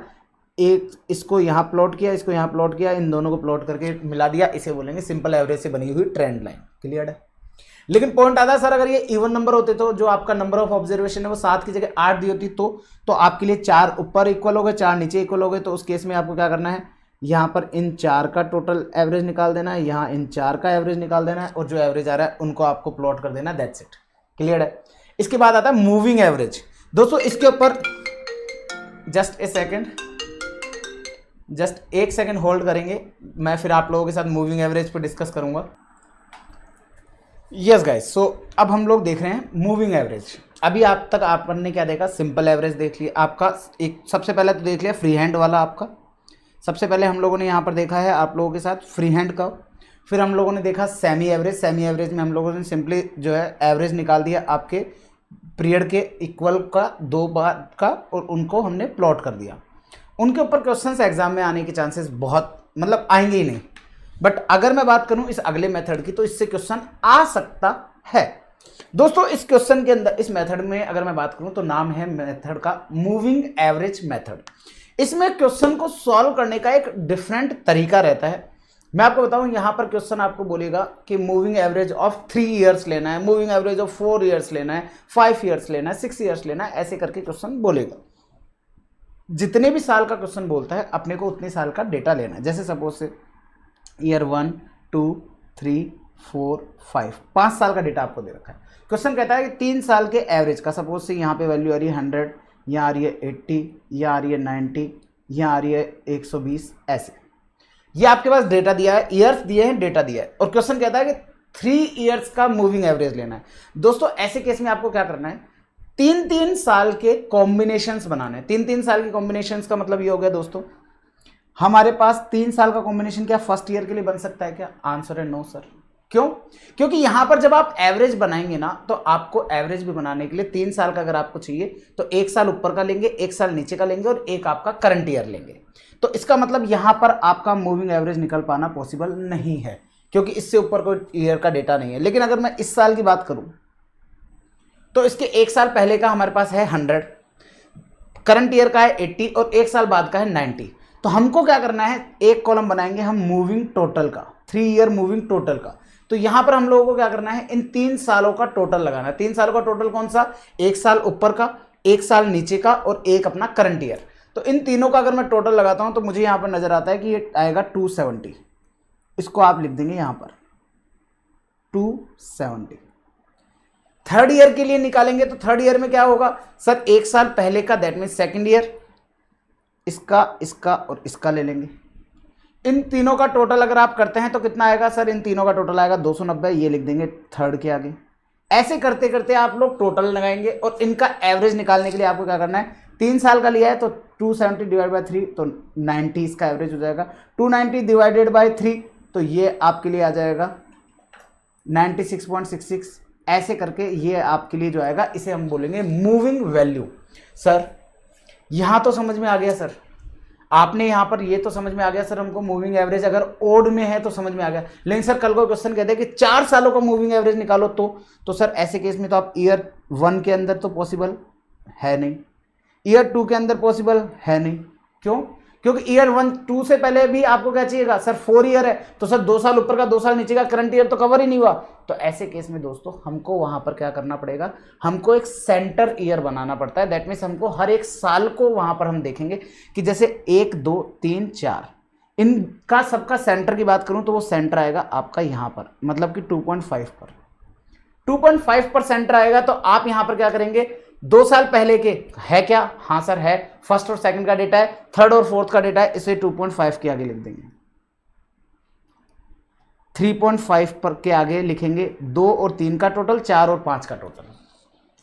[SPEAKER 1] एक इसको यहाँ प्लॉट किया, इसको यहाँ प्लॉट किया, इन दोनों को प्लॉट करके मिला दिया। इसे बोलेंगे सिंपल एवरेज से बनी हुई ट्रेंड लाइन। क्लियर है। लेकिन पॉइंट आता है सर, अगर ये इवन नंबर होते तो जो आपका नंबर ऑफ ऑब्जर्वेशन है वो 7 की जगह 8 दी होती तो आपके लिए 4 ऊपर इक्वल हो गए, 4 नीचे इक्वल हो गए। तो उस केस में आपको क्या करना है, यहाँ पर इन 4 का टोटल एवरेज निकाल देना है, यहाँ इन 4 का एवरेज निकाल देना है, और जो एवरेज आ रहा है उनको आपको प्लॉट कर देना, दैट्स इट। क्लियर है। इसके बाद आता है मूविंग एवरेज। दोस्तों इसके ऊपर जस्ट एक सेकेंड होल्ड करेंगे, मैं फिर आप लोगों के साथ मूविंग एवरेज पर डिस्कस करूंगा। यस गाइस, सो अब हम लोग देख रहे हैं मूविंग एवरेज। अभी आप तक आपन ने क्या देखा, सिंपल एवरेज देख लिया आपका। एक सबसे पहले तो देख लिया फ्री हैंड वाला आपका। सबसे पहले हम लोगों ने यहाँ पर देखा है आप लोगों के साथ फ्री हैंड का। फिर हम लोगों ने देखा सेमी एवरेज। सेमी एवरेज में हम लोगों ने सिंपली जो है एवरेज निकाल दिया आपके पीरियड के इक्वल का 2 बार का, और उनको हमने प्लॉट कर दिया। उनके ऊपर क्वेश्चंस एग्जाम में आने के चांसेस बहुत मतलब आएंगे ही नहीं। बट अगर मैं बात करूं इस अगले मेथड की, तो इससे क्वेश्चन आ सकता है। दोस्तों इस क्वेश्चन के अंदर, इस मेथड में अगर मैं बात करूं तो नाम है मेथड का मूविंग एवरेज मेथड। इसमें क्वेश्चन को सॉल्व करने का एक डिफरेंट तरीका रहता है। मैं आपको बताऊं, यहां पर क्वेश्चन आपको बोलेगा कि मूविंग एवरेज ऑफ 3 ईयर्स लेना है, मूविंग एवरेज ऑफ 4 ईयर्स लेना है, 5 ईयर्स लेना है, 6 ईयर्स लेना है, ऐसे करके क्वेश्चन बोलेगा। जितने भी साल का क्वेश्चन बोलता है अपने को उतने साल का डेटा लेना है। जैसे सपोज से ईयर 1, 2, 3, 4, 5 साल का डेटा आपको दे रखा है। क्वेश्चन कहता है कि 3 साल के एवरेज का, सपोज से यहाँ पे वैल्यू आ रही है 100, यहाँ आ रही है 80, यहाँ आ रही है 90, यहाँ आ रही है 120, ऐसे। ये आपके पास डेटा दिया है, ईयर्स दिए हैं, डेटा दिया है, और क्वेश्चन कहता है कि 3 ईयर्स का मूविंग एवरेज लेना है। दोस्तों ऐसे केस में आपको क्या करना है, 3-3 साल के कॉम्बिनेशंस बनाने हैं। 3-3 साल के कॉम्बिनेशंस का मतलब ये हो गया दोस्तों, हमारे पास 3 साल का कॉम्बिनेशन क्या फर्स्ट ईयर के लिए बन सकता है क्या? आंसर है नो सर। क्यों? क्योंकि यहां पर जब आप एवरेज बनाएंगे ना, तो आपको एवरेज भी बनाने के लिए 3 साल का अगर आपको चाहिए तो 1 साल ऊपर का लेंगे, 1 साल नीचे का लेंगे और एक आपका करंट ईयर लेंगे। तो इसका मतलब यहां पर आपका मूविंग एवरेज निकल पाना पॉसिबल नहीं है, क्योंकि इससे ऊपर कोई ईयर का डेटा नहीं है। लेकिन अगर मैं इस साल की बात करूं तो इसके 1 साल पहले का हमारे पास है 100, करंट ईयर का है 80 और 1 साल बाद का है 90। तो हमको क्या करना है, एक कॉलम बनाएंगे हम मूविंग टोटल का, 3 ईयर मूविंग टोटल का। तो यहां पर हम लोगों को क्या करना है, इन 3 सालों का टोटल लगाना है। 3 सालों का टोटल कौन सा, 1 साल ऊपर का, 1 साल नीचे का और एक अपना करंट ईयर। तो इन तीनों का अगर मैं टोटल लगाता हूं तो मुझे यहां पर नजर आता है कि ये आएगा 270। इसको आप लिख देंगे यहां पर 270। थर्ड ईयर के लिए निकालेंगे तो थर्ड ईयर में क्या होगा सर, 1 साल पहले का, दैट मीन सेकेंड ईयर, इसका, इसका और इसका ले लेंगे। इन तीनों का टोटल अगर आप करते हैं तो कितना आएगा सर, इन तीनों का टोटल आएगा 290। ये लिख देंगे थर्ड के आगे। ऐसे करते करते आप लोग टोटल लगाएंगे और इनका एवरेज निकालने के लिए आपको क्या करना है, 3 साल का लिया है तो 270 डिवाइड बाई 3 तो 90 इसका एवरेज हो जाएगा। 290 डिवाइडेड बाई 3 तो ये आपके लिए आ जाएगा 96.66। ऐसे करके ये आपके लिए जो आएगा इसे हम बोलेंगे मूविंग वैल्यू। सर यहां तो समझ में आ गया सर, आपने यहां पर ये तो समझ में आ गया सर हमको मूविंग एवरेज अगर ओड में है तो समझ में आ गया। लेकिन सर कल को क्वेश्चन कहते हैं कि 4 सालों का मूविंग एवरेज निकालो तो सर ऐसे केस में तो आप ईयर 1 के अंदर तो पॉसिबल है नहीं, ईयर 2 के अंदर पॉसिबल है नहीं। क्यों? क्योंकि ईयर 1 2 से पहले भी आपको क्या चाहिएगा सर, 4 ईयर है तो सर 2 साल ऊपर का 2 साल नीचे का करंट ईयर तो कवर ही नहीं हुआ। तो ऐसे केस में दोस्तों हमको वहां पर क्या करना पड़ेगा, हमको एक सेंटर ईयर बनाना पड़ता है। दैट मीन्स हमको हर एक साल को वहां पर हम देखेंगे कि जैसे 1 2 3 4 इनका सबका सेंटर की बात करूं तो वो सेंटर आएगा आपका यहां पर, मतलब कि 2.5 पर, 2.5 पर सेंटर आएगा। तो आप यहां पर क्या करेंगे, 2 साल पहले के है क्या, हाँ सर है, फर्स्ट और सेकंड का डेटा है, थर्ड और फोर्थ का डेटा है, इसे 2.5 के आगे लिख देंगे। 3.5 पर के आगे लिखेंगे 2 और 3 का टोटल, 4 और 5 का टोटल।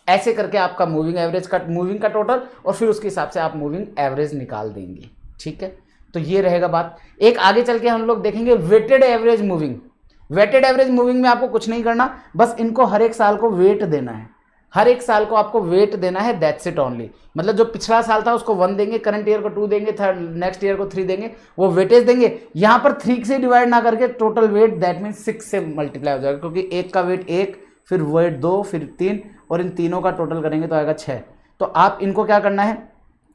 [SPEAKER 1] ऐसे करके आपका मूविंग एवरेज का, मूविंग का टोटल और फिर उसके हिसाब से आप मूविंग एवरेज निकाल देंगे। ठीक है, तो ये रहेगा बात। एक आगे चल के हम लोग देखेंगे weighted average moving. Weighted average moving में आपको कुछ नहीं करना, बस इनको हर एक साल को वेट देना है, हर एक साल को आपको वेट देना है, दैट्स इट ओनली। मतलब जो पिछला साल था उसको 1 देंगे, करंट ईयर को 2 देंगे, थर्ड नेक्स्ट ईयर को 3 देंगे, वो वेटेज देंगे। यहां पर 3 से डिवाइड ना करके टोटल वेट दैट मीन 6 से मल्टीप्लाई हो जाएगा, क्योंकि एक का वेट 1, फिर वेट 2, फिर 3 और इन तीनों का टोटल करेंगे तो आएगा 6। तो आप इनको क्या करना है,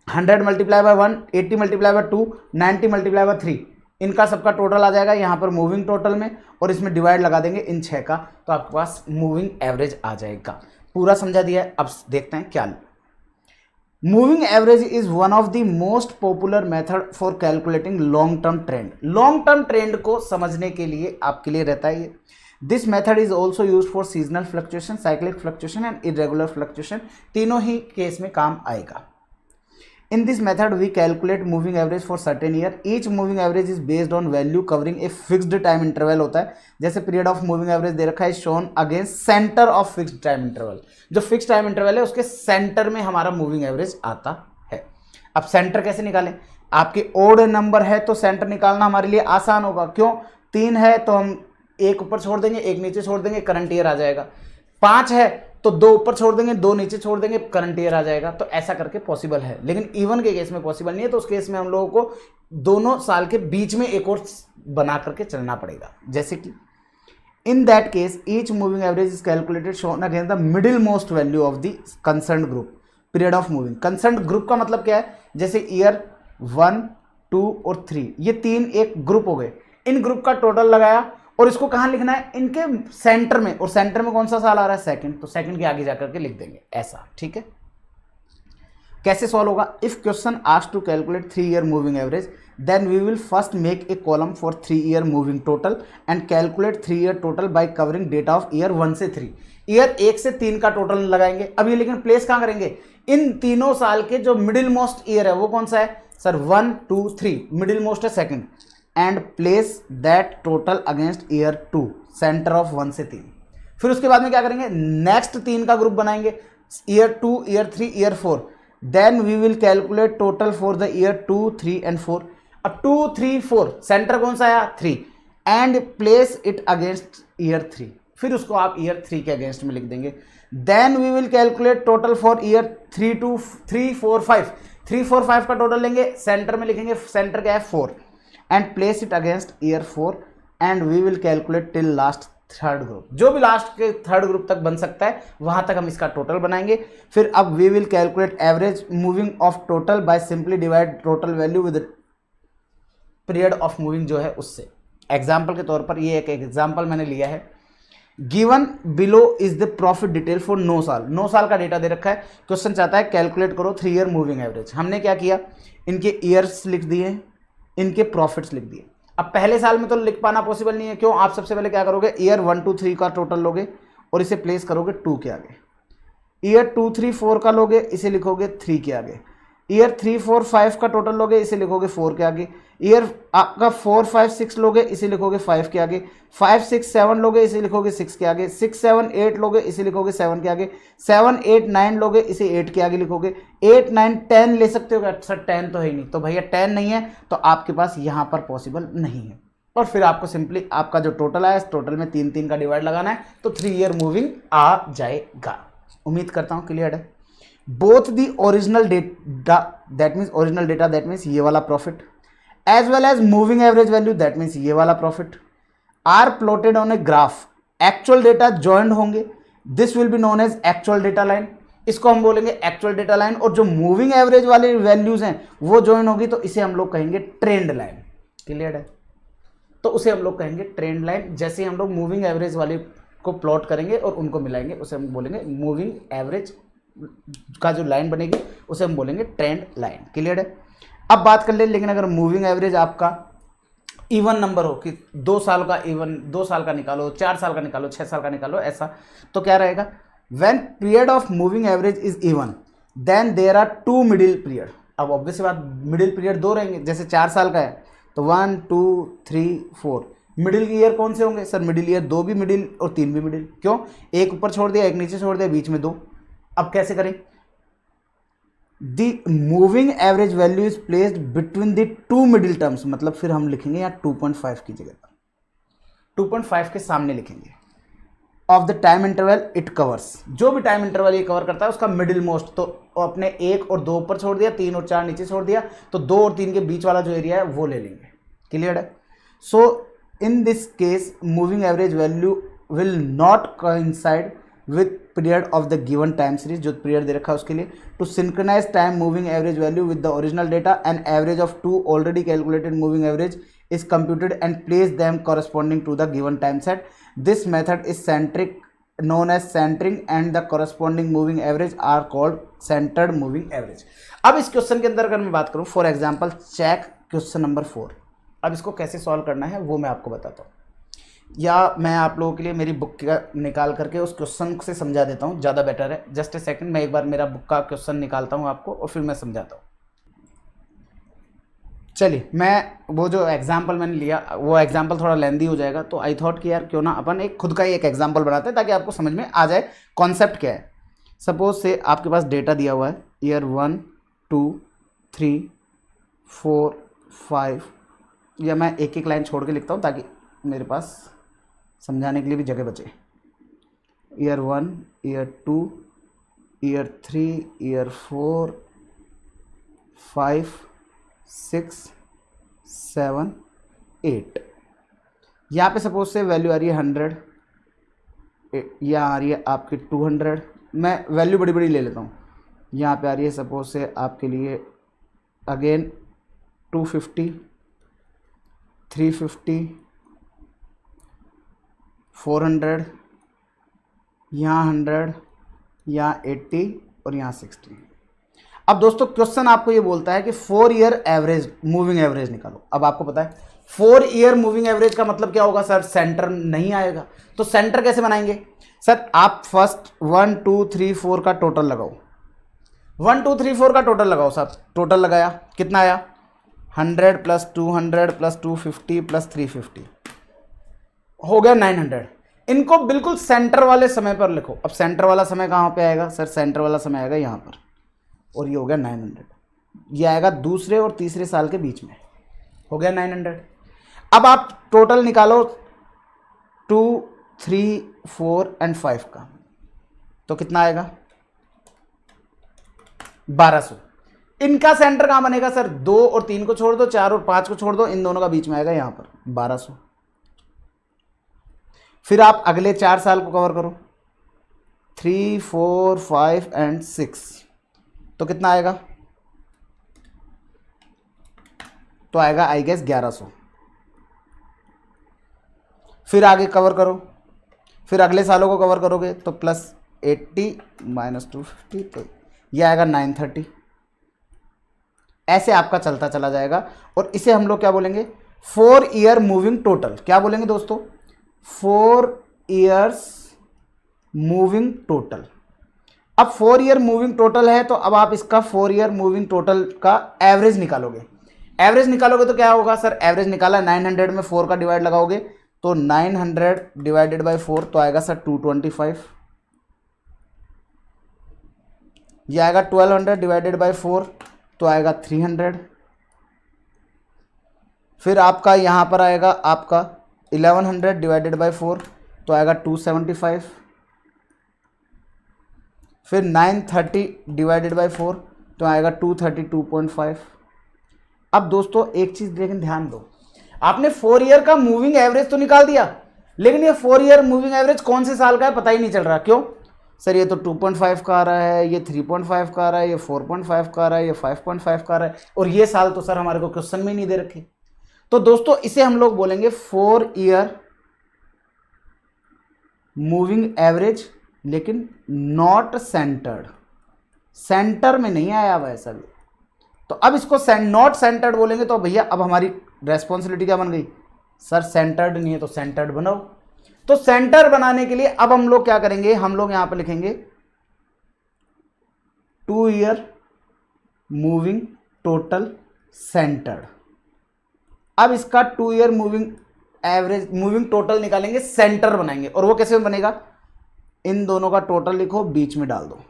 [SPEAKER 1] 100 multiply by 1, 80 multiply by 2, 90 multiply by 3, इनका सबका टोटल आ जाएगा यहाँ पर मूविंग टोटल में, और इसमें डिवाइड लगा देंगे इन 6 का, तो आपके पास मूविंग एवरेज आ जाएगा। पूरा समझा दिया है, अब देखते हैं क्या। Moving average is one of the most popular method for calculating long term trend. Long term trend को समझने के लिए आपके लिए रहता है ये। This method is also use for seasonal fluctuation, cyclic fluctuation and irregular fluctuation, तीनों ही केस में काम आएगा। In this method, we calculate moving average for certain year. Each moving average is based on value covering a fixed time interval होता है। जैसे period of moving average दे रखा है shown against center of fixed time interval। जो fixed time interval है उसके center में हमारा moving average आता है। अब center कैसे निकालें? आपके odd number है तो center निकालना हमारे लिए आसान होगा। क्यों? 3 है तो हम एक ऊपर छोड़ देंगे, एक नीचे छोड़ देंगे, करंट ईयर आ जाएगा। 5 है तो 2 ऊपर छोड़ देंगे, 2 नीचे छोड़ देंगे, करंट ईयर आ जाएगा। तो ऐसा करके पॉसिबल है, लेकिन इवन के केस में पॉसिबल नहीं है। तो उस केस में हम लोगों को दोनों साल के बीच में एक और बना करके चलना पड़ेगा। जैसे कि in that case each moving average is calculated shown against the middle most value of the concerned group period of moving. Concerned group का मतलब क्या है, जैसे ईयर 1, 2 और 3, ये 3 एक ग्रुप हो गए। इन ग्रुप का टोटल लगाया और इसको कहां लिखना है, इनके सेंटर में, और सेंटर में कौन सा साल आ रहा है, सेकंड, तो सेकंड के आगे जाकर के लिख देंगे ऐसा। ठीक है, कैसे सॉल्व होगा? If question asked to calculate 3 year moving average, then we will first make a column for 3 year moving total and calculate 3 year total by covering data of year 1 से 3। ईयर 1 से 3 का टोटल लगाएंगे। अब ये लेकिन place कहां करेंगे, इन तीनों साल के जो मिडिल मोस्ट ईयर है वो कौन सा है सर, 1, 2, 3, मिडिल मोस्ट है second, and place that total against year 2, centre of 1 से 3। फिर उसके बाद में क्या करेंगे, नेक्स्ट 3 का ग्रुप बनाएंगे, year 2, year 3, year 4। Then we will calculate total for the year 2, 3 and 4। अब 2, 3, 4 सेंटर कौन सा आया, 3, and place it against year 3, फिर उसको आप ईयर 3 के अगेंस्ट में लिख देंगे। Then we will calculate total for year 3 to 3, 4, 5। 3, 4, 5 का टोटल लेंगे, सेंटर में लिखेंगे, सेंटर क्या है 4, and place it against year 4 and we will calculate till last third group. जो भी लास्ट के थर्ड ग्रुप तक बन सकता है वहां तक हम इसका टोटल बनाएंगे। फिर अब we will calculate average moving of total by simply divide total value with period of moving जो है उससे। एग्जाम्पल के तौर पर ये एक एग्जाम्पल मैंने लिया है। Given below is the profit detail for 9 साल। 9 साल का डेटा दे रखा है, क्वेश्चन चाहता है कैलकुलेट करो 3 ईयर मूविंग एवरेज। हमने क्या किया, इनके ईयर्स लिख दिए, इनके प्रॉफिट्स लिख दिए। अब पहले साल में तो लिख पाना पॉसिबल नहीं है, क्यों? आप सबसे पहले क्या करोगे, ईयर 1, 2, 3 का टोटल लोगे और इसे प्लेस करोगे 2 के आगे। ईयर 2, 3, 4 का लोगे, इसे लिखोगे 3 के आगे। ईयर 3, 4, 5 का टोटल लोगे, इसे लिखोगे 4 के आगे। ईयर आपका 4, 5, 6 लोगे, इसे लिखोगे 5 के आगे। 5, 6, 7 लोगे, इसे लिखोगे 6 के आगे। 6, 7, 8 लोगे, इसे लिखोगे 7 के आगे। 7, 8, 9 लोगे, इसे 8 के आगे लिखोगे। 8, 9, 10 ले सकते हो, सर 10 तो है ही नहीं, तो भैया 10 नहीं है तो आपके पास यहाँ पर पॉसिबल नहीं है। और फिर आपको सिंपली आपका जो टोटल आया, इस टोटल में 3 3 का डिवाइड लगाना है, तो 3 ईयर मूविंग आ जाएगा। उम्मीद करता हूँ क्लियर है। Both the original data that means ये वाला profit as well as moving average value that means ये वाला profit are plotted on a graph. Actual data joint होंगे, this will be known as actual data line. इसको हम बोलेंगे actual data line. और जो मूविंग एवरेज वाली values हैं वो ज्वाइन होगी तो इसे हम लोग कहेंगे ट्रेंड लाइन। क्लियर है? तो उसे हम लोग कहेंगे ट्रेंड लाइन। जैसे हम लोग मूविंग एवरेज वाले को प्लॉट करेंगे और उनको मिलाएंगे, उसे हम बोलेंगे मूविंग एवरेज का जो लाइन बनेगी उसे हम बोलेंगे ट्रेंड लाइन। क्लियर है? अब बात कर ले, लेकिन अगर मूविंग एवरेज आपका इवन नंबर हो कि 2 साल का इवन, 2 साल का निकालो, 4 साल का निकालो, 6 साल का निकालो, ऐसा तो क्या रहेगा, when period of moving average is even then there are 2 middle period. अब ऑब्वियस बात, मिडिल पीरियड 2 रहेंगे। जैसे 4 साल का है तो 1, 2, 3, 4 मिडिल ईयर कौन से होंगे? सर मिडिल ईयर 2 भी मिडिल और 3 भी मिडिल। क्यों? एक ऊपर छोड़ दिया, एक नीचे छोड़ दिया, बीच में 2। अब कैसे करें? The moving average value is placed between the 2 middle terms. मतलब फिर हम लिखेंगे यहाँ 2.5 की जगह पर 2.5 के सामने लिखेंगे। Of the time interval it covers, जो भी टाइम इंटरवल ये कवर करता है उसका मिडिल मोस्ट। तो अपने 1 और 2 ऊपर छोड़ दिया, 3 और 4 नीचे छोड़ दिया, तो 2 और 3 के बीच वाला जो एरिया है वो ले लेंगे। क्लियर है? So in this case moving average value will not coincide with period of the given time series. जो पीरियड दे रखा है उसके लिए to synchronise time moving average value with the original data and average of 2 already calculated moving average is computed and place them corresponding to the given time set. This method is centric, known as centering, and the corresponding moving average are called centered moving average. अब इस question के अंदर अगर मैं बात करूं, for example check question number 4। अब इसको कैसे सॉल्व करना है वो मैं आपको बताता हूँ, या मैं आप लोगों के लिए मेरी बुक का निकाल करके उस क्वेश्चन से समझा देता हूँ, ज़्यादा बेटर है। जस्ट ए सेकंड, मैं एक बार मेरा बुक का क्वेश्चन निकालता हूँ आपको और फिर मैं समझाता हूँ। चलिए, मैं वो जो एग्जाम्पल मैंने लिया वो एग्जाम्पल थोड़ा लेंदी हो जाएगा, तो आई थॉट कि यार क्यों ना अपन एक खुद का ही एक एग्जाम्पल बनाते हैं ताकि आपको समझ में आ जाए कॉन्सेप्ट क्या है। सपोज से आपके पास डेटा दिया हुआ है ईयर 1, 2, 3, 4, 5, या मैं एक एक लाइन छोड़ के लिखता हूँ ताकि मेरे पास समझाने के लिए भी जगह बचे। Year 1, year 2, year 3, year 4, 5, 6, 7, 8। यहाँ पे सपोज से वैल्यू आ रही है 100, यहाँ आ रही है आपकी 200। मैं वैल्यू बड़ी बड़ी ले लेता हूँ। यहाँ पे आ रही है सपोज से आपके लिए अगेन 250, 350, 400, यहाँ 100, यहाँ 80 और यहाँ 60। अब दोस्तों क्वेश्चन आपको ये बोलता है कि 4 ईयर एवरेज मूविंग एवरेज निकालो। अब आपको पता है 4 ईयर मूविंग एवरेज का मतलब क्या होगा सर? सेंटर नहीं आएगा, तो सेंटर कैसे बनाएंगे? सर आप फर्स्ट 1, 2, 3, 4 का टोटल लगाओ। 1, 2, 3, 4 का टोटल लगाओ सर। टोटल लगाया, कितना आया? 100 प्लस 200 प्लस 250 प्लस 350, हो गया 900। इनको बिल्कुल सेंटर वाले समय पर लिखो। अब सेंटर वाला समय कहाँ पे आएगा सर? सेंटर वाला समय आएगा यहाँ पर, और ये हो गया 900। ये आएगा दूसरे और तीसरे साल के बीच में, हो गया 900। अब आप टोटल निकालो 2, 3, 4 एंड 5 का, तो कितना आएगा 1200। इनका सेंटर कहां बनेगा सर, 2 और 3 को छोड़ दो, 4 और 5 को छोड़ दो, इन दोनों का बीच में आएगा यहां पर 1200। फिर आप अगले 4 साल को कवर करो, 3, 4, 5 एंड 6, तो कितना आएगा, तो आएगा आई गेस 1100। फिर आगे कवर करो, फिर अगले सालों को कवर करोगे तो +80 - 250, तो ये आएगा 930। ऐसे आपका चलता चला जाएगा और इसे हम लोग क्या बोलेंगे, 4 ईयर मूविंग टोटल। क्या बोलेंगे दोस्तों, 4 इयर्स मूविंग टोटल। अब 4 ईयर मूविंग टोटल है तो अब आप इसका 4 ईयर मूविंग टोटल का एवरेज निकालोगे। एवरेज निकालोगे तो क्या होगा सर, एवरेज निकाला 900 में 4 का डिवाइड लगाओगे तो 900 डिवाइडेड बाय 4 तो आएगा सर 225। ये आएगा 1200 डिवाइडेड बाय 4 तो आएगा 300। फिर आपका यहां पर आएगा आपका 1100 डिवाइडेड बाय 4 तो आएगा 275। फिर 930 डिवाइडेड बाय 4 तो आएगा 232.5। अब दोस्तों एक चीज लेकिन ध्यान दो, आपने 4 ईयर का मूविंग एवरेज तो निकाल दिया, लेकिन ये 4 ईयर मूविंग एवरेज कौन से साल का है पता ही नहीं चल रहा। क्यों सर, ये तो 2.5 का आ रहा है, ये 3.5 का आ रहा है, ये 4.5 का आ रहा है, ये 5.5 का आ रहा है, और ये साल तो सर हमारे को क्वेश्चन में ही नहीं दे रखे। तो दोस्तों इसे हम लोग बोलेंगे 4 ईयर मूविंग एवरेज, लेकिन नॉट सेंटर्ड, सेंटर में नहीं आया हुआ है सर। तो अब इसको नॉट सेंटर्ड बोलेंगे तो भैया अब हमारी रेस्पॉन्सिबिलिटी क्या बन गई सर, सेंटर्ड नहीं है तो सेंटर्ड बनाओ। तो सेंटर बनाने के लिए अब हम लोग क्या करेंगे, हम लोग यहां पे लिखेंगे 2 ईयर मूविंग टोटल सेंटर्ड। अब इसका 2 year moving average moving total निकालेंगे, सेंटर बनाएंगे, और वो कैसे बनेगा, इन दोनों का टोटल लिखो, बीच में डाल दो।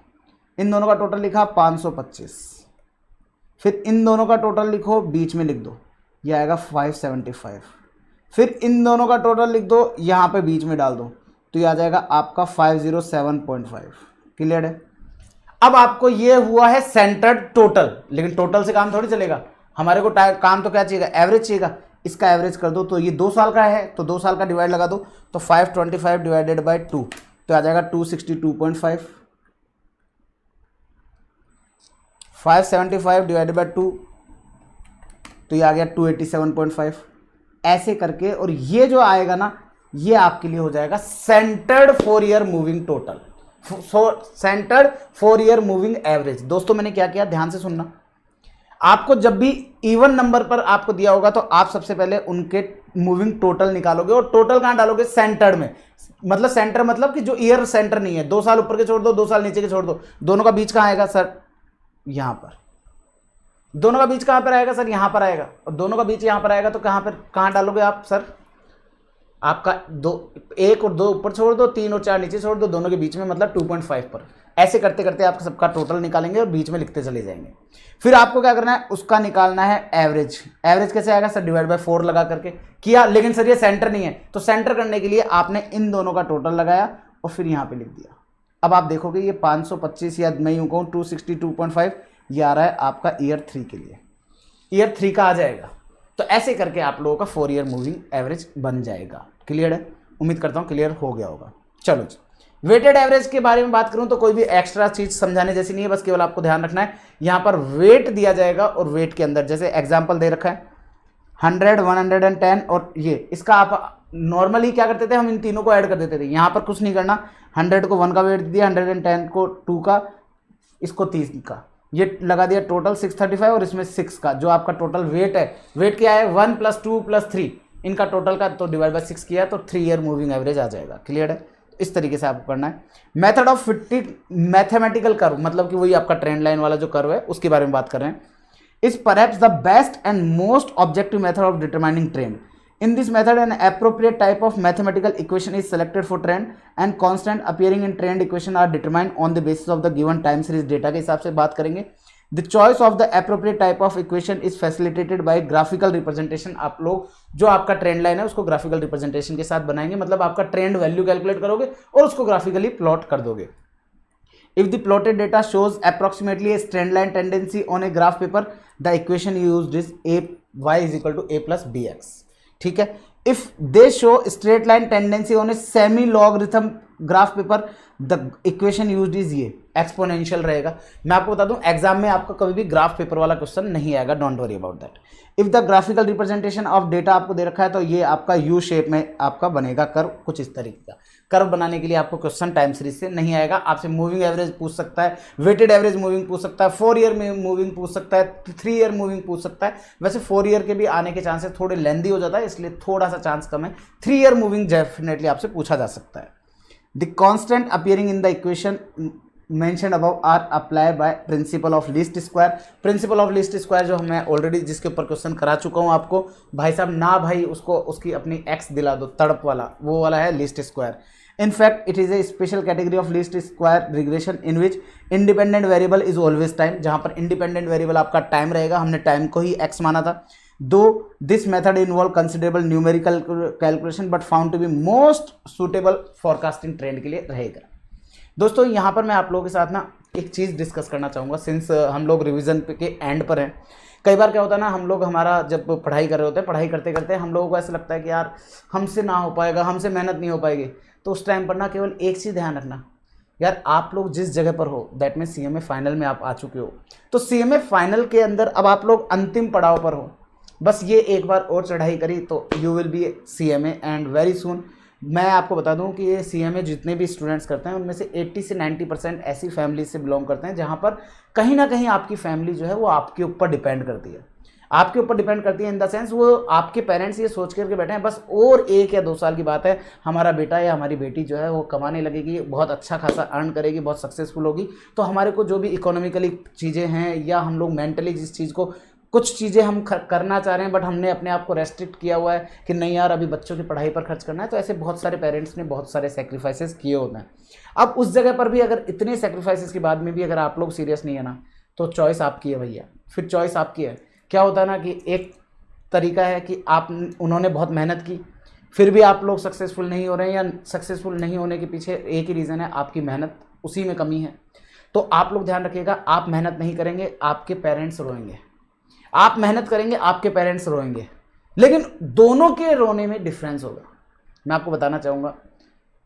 [SPEAKER 1] इन दोनों का टोटल लिखा 525, फिर इन दोनों का टोटल लिखो, बीच में लिख दो, ये आएगा 575। फिर इन दोनों का टोटल लिख दो, यहाँ पे बीच में डाल दो, तो ये आ जाएगा आपका 507.5। क्लियर है। अब आपको ये हुआ है सेंटर्ड टोटल, लेकिन टोटल से काम थोड़ी चलेगा, हमारे को काम तो क्या चाहिएगा, एवरेज चाहिएगा। इसका एवरेज कर दो, तो ये 2 साल का है तो 2 साल का डिवाइड लगा दो, तो 525 डिवाइडेड बाय 2 तो आ जाएगा 262.5। 575 डिवाइडेड बाय 2 तो ये आ गया 287.5। ऐसे करके, और ये जो आएगा ना, ये आपके लिए हो जाएगा centred 4 year moving total, centred 4 year moving average. दोस्तों मैंने क्या किया, ध्यान से सुनना, आपको जब भी इवन नंबर पर आपको दिया होगा तो आप सबसे पहले उनके मूविंग टोटल निकालोगे, और टोटल कहां डालोगे, सेंटर्ड में। मतलब सेंटर मतलब कि जो ईयर सेंटर नहीं है, 2 साल ऊपर के छोड़ दो, 2 साल नीचे के छोड़ दो, दोनों का बीच कहां आएगा सर, यहां पर। दोनों का बीच कहां पर आएगा सर, यहां पर आएगा, और दोनों का बीच यहां पर आएगा, तो कहां डालोगे आप सर, आपका 1 और 2 ऊपर छोड़ दो, 3 और 4 नीचे छोड़ दो, दोनों के बीच में मतलब 2.5 पर। ऐसे करते करते आप सबका टोटल निकालेंगे और बीच में लिखते चले जाएंगे। फिर आपको क्या करना है, उसका निकालना है एवरेज। एवरेज कैसे आएगा सर, डिवाइड बाय 4 लगा करके किया, लेकिन सर ये सेंटर नहीं है, तो सेंटर करने के लिए आपने इन दोनों का टोटल लगाया और फिर यहाँ पे लिख दिया। अब आप देखोगे ये 525 या मैं यूँ कहूँ 262.5 ये आ रहा है आपका ईयर 3 के लिए, ईयर 3 का आ जाएगा। तो ऐसे करके आप लोगों का 4 ईयर मूविंग एवरेज बन जाएगा। क्लियर है, उम्मीद करता हूँ क्लियर हो गया होगा। चलो जी, वेटेड एवरेज के बारे में बात करूं तो कोई भी एक्स्ट्रा चीज समझाने जैसी नहीं है, बस केवल आपको ध्यान रखना है यहां पर वेट दिया जाएगा, और वेट के अंदर जैसे एग्जांपल दे रखा है 100, 110, और ये इसका आप नॉर्मली क्या करते थे, हम इन तीनों को ऐड कर देते थे। यहां पर कुछ नहीं करना, 100 को 1 का वेट दिया, 110 को 2 का, इसको 3 का, ये लगा दिया, टोटल 635, और इसमें 6 का जो आपका टोटल वेट है, वेट क्या है 1 + 2 + 3 इनका टोटल का, तो डिवाइड बाय 6 किया तो 3 ईयर मूविंग एवरेज आ जाएगा। क्लियर है, इस तरीके से आपको करना है। Method of fitting mathematical curve, मतलब कि वही आपका ट्रेंड लाइन वाला जो कर्व है उसके बारे में बात कर रहे हैं। Is perhaps the best and most objective method of determining trend. In this method an appropriate type of mathematical equation is selected for trend and constant appearing in trend equation are determined on the basis of the given time series data के हिसाब से बात करेंगे। The choice of the appropriate type of equation is facilitated by graphical representation. आप लोग जो आपका trend line है उसको ग्राफिकल रिप्रेजेंटेशन के साथ बनाएंगे, मतलब आपका ट्रेंड वैल्यू कैलकुलेट करोगे और उसको ग्राफिकली प्लॉट कर दोगे। If the plotted data shows approximately a trend line tendency on a graph paper, the equation used is y is equal to a plus bx. ठीक है। If they show straight line tendency on a semi logarithm graph paper, the equation used is ये exponential रहेगा। मैं आपको बता दूं exam में आपका कभी भी ग्राफ पेपर वाला क्वेश्चन नहीं आएगा, don't worry about that. If the graphical representation of data आपको दे रखा है तो ये आपका यू शेप में आपका बनेगा कर्व, कुछ इस तरीके का। कर्व बनाने के लिए आपको क्वेश्चन टाइम सीरीज से नहीं आएगा, आपसे मूविंग एवरेज पूछ सकता है, वेटेड एवरेज मूविंग पूछ सकता है, 4 ईयर में मूविंग पूछ सकता है, 3 ईयर मूविंग पूछ सकता है। वैसे 4 ईयर के भी आने के चांसेस थोड़े लेंदी हो जाता है, इसलिए थोड़ा सा चांस कम है। 3 ईयर मूविंग डेफिनेटली आपसे पूछा जा सकता है। The constant appearing in the equation mentioned above are applied by principle of least square। principle of least square जो मैं ऑलरेडी जिसके ऊपर क्वेश्चन करा चुका हूँ आपको, भाई साहब ना भाई उसको उसकी अपनी x दिला दो, तड़प वाला वो वाला है least square. In fact, it is a special category of least square regression in which independent variable is always time। जहाँ पर independent variable आपका टाइम रहेगा, हमने टाइम को ही x माना था। Though this method involve considerable numerical calculation but found to be most suitable forecasting trend के लिए रहेगा। दोस्तों यहाँ पर मैं आप लोगों के साथ ना एक चीज़ डिस्कस करना चाहूँगा, सिंस हम लोग रिवीजन के एंड पर हैं। कई बार क्या होता है ना, हम लोग हमारा जब पढ़ाई कर रहे होते हैं, पढ़ाई करते करते हम लोगों को ऐसा लगता है कि यार हमसे ना हो पाएगा, हमसे मेहनत नहीं हो पाएगी। तो उस टाइम पर ना केवल एक चीज़ ध्यान रखना, यार आप लोग जिस जगह पर हो दैट मीन CMA फाइनल में आप आ चुके हो, तो CMA फाइनल के अंदर अब आप लोग अंतिम पड़ाव पर हो। बस ये एक बार और चढ़ाई करी तो you will be CMA and very soon. मैं आपको बता दूं कि ये CMA जितने भी स्टूडेंट्स करते हैं उनमें से 80 से 90% ऐसी फैमिली से बिलोंग करते हैं जहां पर कहीं ना कहीं आपकी फैमिली जो है वो आपके ऊपर डिपेंड करती है। आपके ऊपर डिपेंड करती है इन द सेंस वो आपके पेरेंट्स ये सोच करके बैठे हैं बस और 1 या 2 साल की बात है, हमारा बेटा या हमारी बेटी जो है वो कमाने लगेगी, बहुत अच्छा खासा अर्न करेगी, बहुत सक्सेसफुल होगी, तो हमारे को जो भी इकोनॉमिकली चीज़ें हैं या हम लोग मेंटली जिस चीज़ को कुछ चीज़ें हम करना चाह रहे हैं बट हमने अपने आप को रेस्ट्रिक्ट किया हुआ है कि नहीं यार अभी बच्चों की पढ़ाई पर खर्च करना है, तो ऐसे बहुत सारे पेरेंट्स ने बहुत सारे सेक्रीफाइसेस किए होते हैं। अब उस जगह पर भी अगर इतने सेक्रीफाइसेस के बाद में भी अगर आप लोग सीरियस नहीं है ना, तो चॉइस आपकी है भैया, फिर चॉइस आपकी है। क्या होता है ना कि एक तरीका है कि आप उन्होंने बहुत मेहनत की फिर भी आप लोग सक्सेसफुल नहीं हो रहे हैं, या सक्सेसफुल नहीं होने के पीछे एक ही रीज़न है, आपकी मेहनत, उसी में कमी है। तो आप लोग ध्यान रखिएगा, आप मेहनत नहीं करेंगे आपके पेरेंट्स रोएंगे, आप मेहनत करेंगे आपके पेरेंट्स रोएंगे, लेकिन दोनों के रोने में डिफरेंस होगा। मैं आपको बताना चाहूँगा,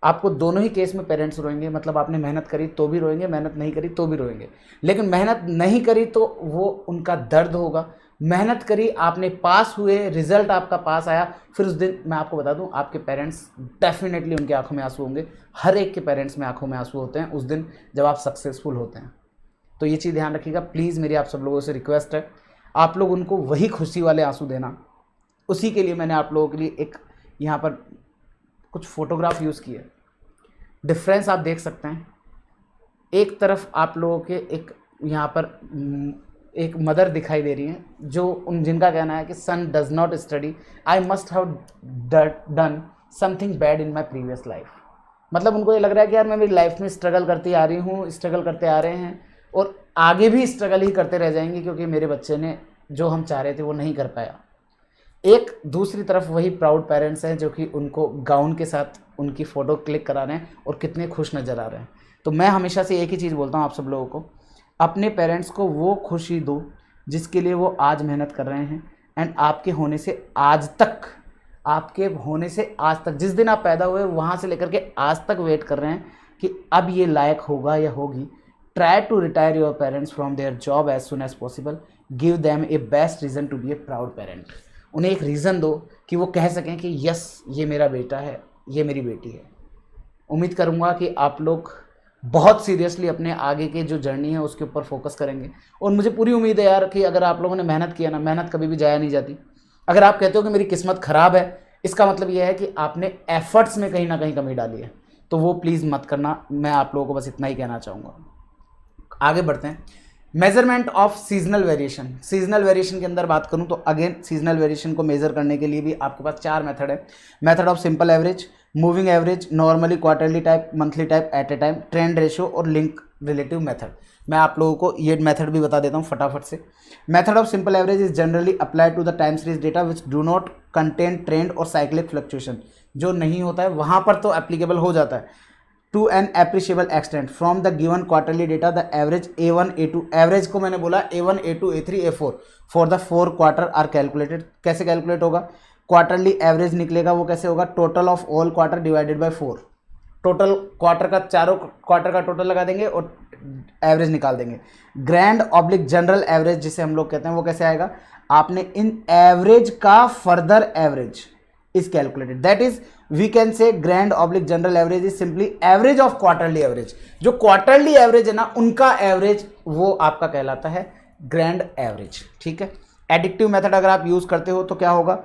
[SPEAKER 1] आपको दोनों ही केस में पेरेंट्स रोएंगे, मतलब आपने मेहनत करी तो भी रोएंगे, मेहनत नहीं करी तो भी रोएंगे। लेकिन मेहनत नहीं करी तो वो उनका दर्द होगा, मेहनत करी आपने पास हुए, रिजल्ट आपका पास आया, फिर उस दिन मैं आपको बता दूं आपके पेरेंट्स डेफिनेटली उनकी आंखों में आंसू होंगे। हर एक के पेरेंट्स में आंखों में आंसू होते हैं उस दिन जब आप सक्सेसफुल होते हैं। तो ये चीज़ ध्यान रखिएगा प्लीज़, मेरी आप सब लोगों से रिक्वेस्ट है, आप लोग उनको वही खुशी वाले आंसू देना। उसी के लिए मैंने आप लोगों के लिए एक यहाँ पर कुछ फोटोग्राफ यूज़ किए, डिफरेंस आप देख सकते हैं। एक तरफ आप लोगों के एक यहाँ पर एक मदर दिखाई दे रही हैं जो जिनका कहना है कि son does not study, I must have done something bad in my previous life. मतलब उनको ये लग रहा है कि यार मैं मेरी लाइफ में स्ट्रगल करती आ रही हूँ, स्ट्रगल करते आ रहे हैं और आगे भी स्ट्रगल ही करते रह जाएंगे क्योंकि मेरे बच्चे ने जो हम चाह रहे थे वो नहीं कर पाया। एक दूसरी तरफ वही प्राउड पेरेंट्स हैं जो कि उनको गाउन के साथ उनकी फ़ोटो क्लिक करा रहे हैं और कितने खुश नज़र आ रहे हैं। तो मैं हमेशा से एक ही चीज़ बोलता हूँ आप सब लोगों को, अपने पेरेंट्स को वो खुशी दो जिसके लिए वो आज मेहनत कर रहे हैं। एंड आपके होने से आज तक, जिस दिन आप पैदा हुए वहाँ से लेकर के आज तक वेट कर रहे हैं कि अब ये लायक होगा या होगी। Try to retire your parents from their job as soon as possible, give them a best reason to be a proud parent. उन्हें एक रीज़न दो कि वो कह सकें कि यस ये मेरा बेटा है, ये मेरी बेटी है। उम्मीद करूँगा कि आप लोग बहुत सीरियसली अपने आगे के जो जर्नी है उसके ऊपर फोकस करेंगे। और मुझे पूरी उम्मीद है यार कि अगर आप लोगों ने मेहनत किया ना, मेहनत कभी भी जाया नहीं जाती। अगर आप कहते हो कि मेरी किस्मत ख़राब है, इसका मतलब ये है कि आपने एफर्ट्स में कहीं ना कहीं कमी डाली है, तो वो प्लीज़ मत करना। मैं आप लोगों को बस इतना ही कहना चाहूँगा। आगे बढ़ते हैं। Measurement of seasonal variation. Seasonal variation के अंदर बात करूं तो अगेन सीजनल वेरिएशन को मेजर करने के लिए भी आपके पास 4 मेथड है। Method of simple average, moving average, normally, quarterly type, monthly type, at a time, trend ratio और लिंक रिलेटिव मेथड। मैं आप लोगों को ये मेथड भी बता देता हूँ फटाफट से। Method of simple average is generally applied to the time series data which do not contain trend और साइक्लिक फ्लक्चुएशन। जो नहीं होता है वहाँ पर तो एप्लीकेबल हो जाता है। To an appreciable extent from the given quarterly data the average A1 A2, average को मैंने बोला A1 A2 A3 A4 for the 4 quarter are calculated. कैसे कैलकुलेट होगा? क्वार्टरली एवरेज निकलेगा वो कैसे होगा? Total of all quarter divided by 4। Total quarter का, चारों क्वार्टर का टोटल लगा देंगे और एवरेज निकाल देंगे। ग्रैंड ऑब्लिक जनरल एवरेज जिसे हम लोग कहते हैं वो कैसे आएगा? आपने इन एवरेज का further average is calculated, that is we can say grand oblique general average is simply average of quarterly average. जो क्वार्टरली एवरेज है ना उनका एवरेज वो आपका कहलाता है ग्रैंड एवरेज। ठीक है। एडिक्टिव मेथड अगर आप यूज करते हो तो क्या होगा?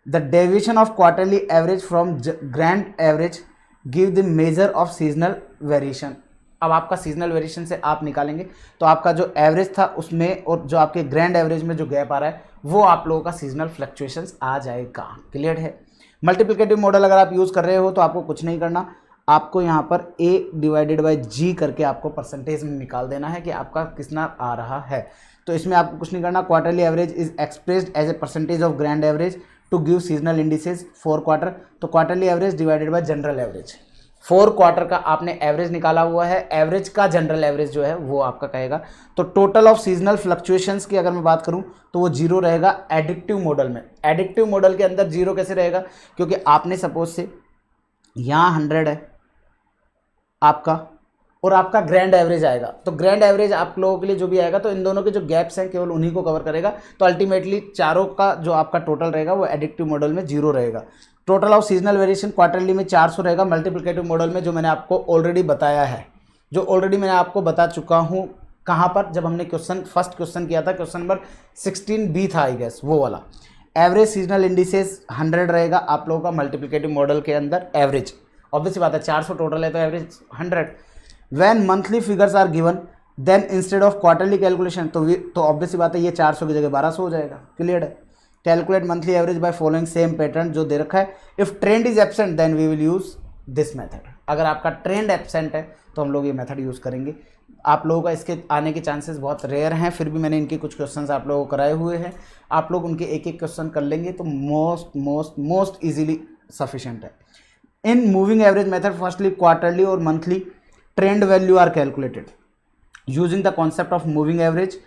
[SPEAKER 1] The deviation of quarterly average from grand average give the measure of seasonal variation. अब आपका सीजनल वेरिएशन से आप निकालेंगे तो आपका जो एवरेज था उसमें और जो आपके ग्रैंड एवरेज में जो गैप आ रहा है वो आप लोगों का सीजनल फ्लक्चुएशंस आ जाएगा। क्लियर है। मल्टीप्लिकेटिव मॉडल अगर आप यूज़ कर रहे हो तो आपको कुछ नहीं करना, आपको यहाँ पर A डिवाइडेड बाई G करके आपको परसेंटेज में निकाल देना है कि आपका कितना आ रहा है। तो इसमें आपको कुछ नहीं करना। Quarterly average is expressed as a percentage of grand average to give seasonal indices 4 quarter. तो quarterly average divided by general average, 4 quarter का आपने एवरेज निकाला हुआ है, एवरेज का जनरल एवरेज जो है वो आपका कहेगा। तो टोटल ऑफ सीजनल फ्लक्चुएशंस की अगर मैं बात करूं तो वो 0 रहेगा एडिक्टिव मॉडल में। एडिक्टिव मॉडल के अंदर 0 कैसे रहेगा? क्योंकि आपने सपोज से यहाँ 100 है आपका और आपका ग्रैंड एवरेज आएगा, तो ग्रैंड एवरेज आप लोगों के लिए जो भी आएगा तो इन दोनों के जो गैप्स हैं केवल उन्हीं को कवर करेगा। तो अल्टीमेटली चारों का जो आपका टोटल रहेगा वो एडिक्टिव मॉडल में 0 रहेगा। Total of seasonal variation quarterly में 400 रहेगा। मल्टीप्लिकेटिव मॉडल में जो मैंने आपको ऑलरेडी बताया है, जो ऑलरेडी मैंने आपको बता चुका हूँ कहाँ पर, जब हमने फर्स्ट क्वेश्चन किया था, क्वेश्चन नंबर 16B था आई गेस, वो वाला। एवरेज सीजनल इंडिसेस 100 रहेगा आप लोगों का मल्टीप्लिकेटिव मॉडल के अंदर एवरेज। ऑब्वियस बात है 400 टोटल है तो average 100। When monthly figures are given then instead of quarterly calculation, तो ऑब्वियस बात है ये 400 की जगह 1200 हो जाएगा। क्लियर है। Calculate monthly average by following same pattern जो दे रखा है। If trend is absent then we will use this method. अगर आपका ट्रेंड एब्सेंट है तो हम लोग ये मेथड यूज़ करेंगे। आप लोगों का इसके आने के चांसेस बहुत रेयर हैं, फिर भी मैंने इनके कुछ क्वेश्चंस आप लोगों को कराए हुए हैं। आप लोग उनके एक एक क्वेश्चन कर लेंगे तो मोस्ट इजीली सफिशिएंट है। In moving average method firstly quarterly और monthly trend value are calculated using the concept of moving average.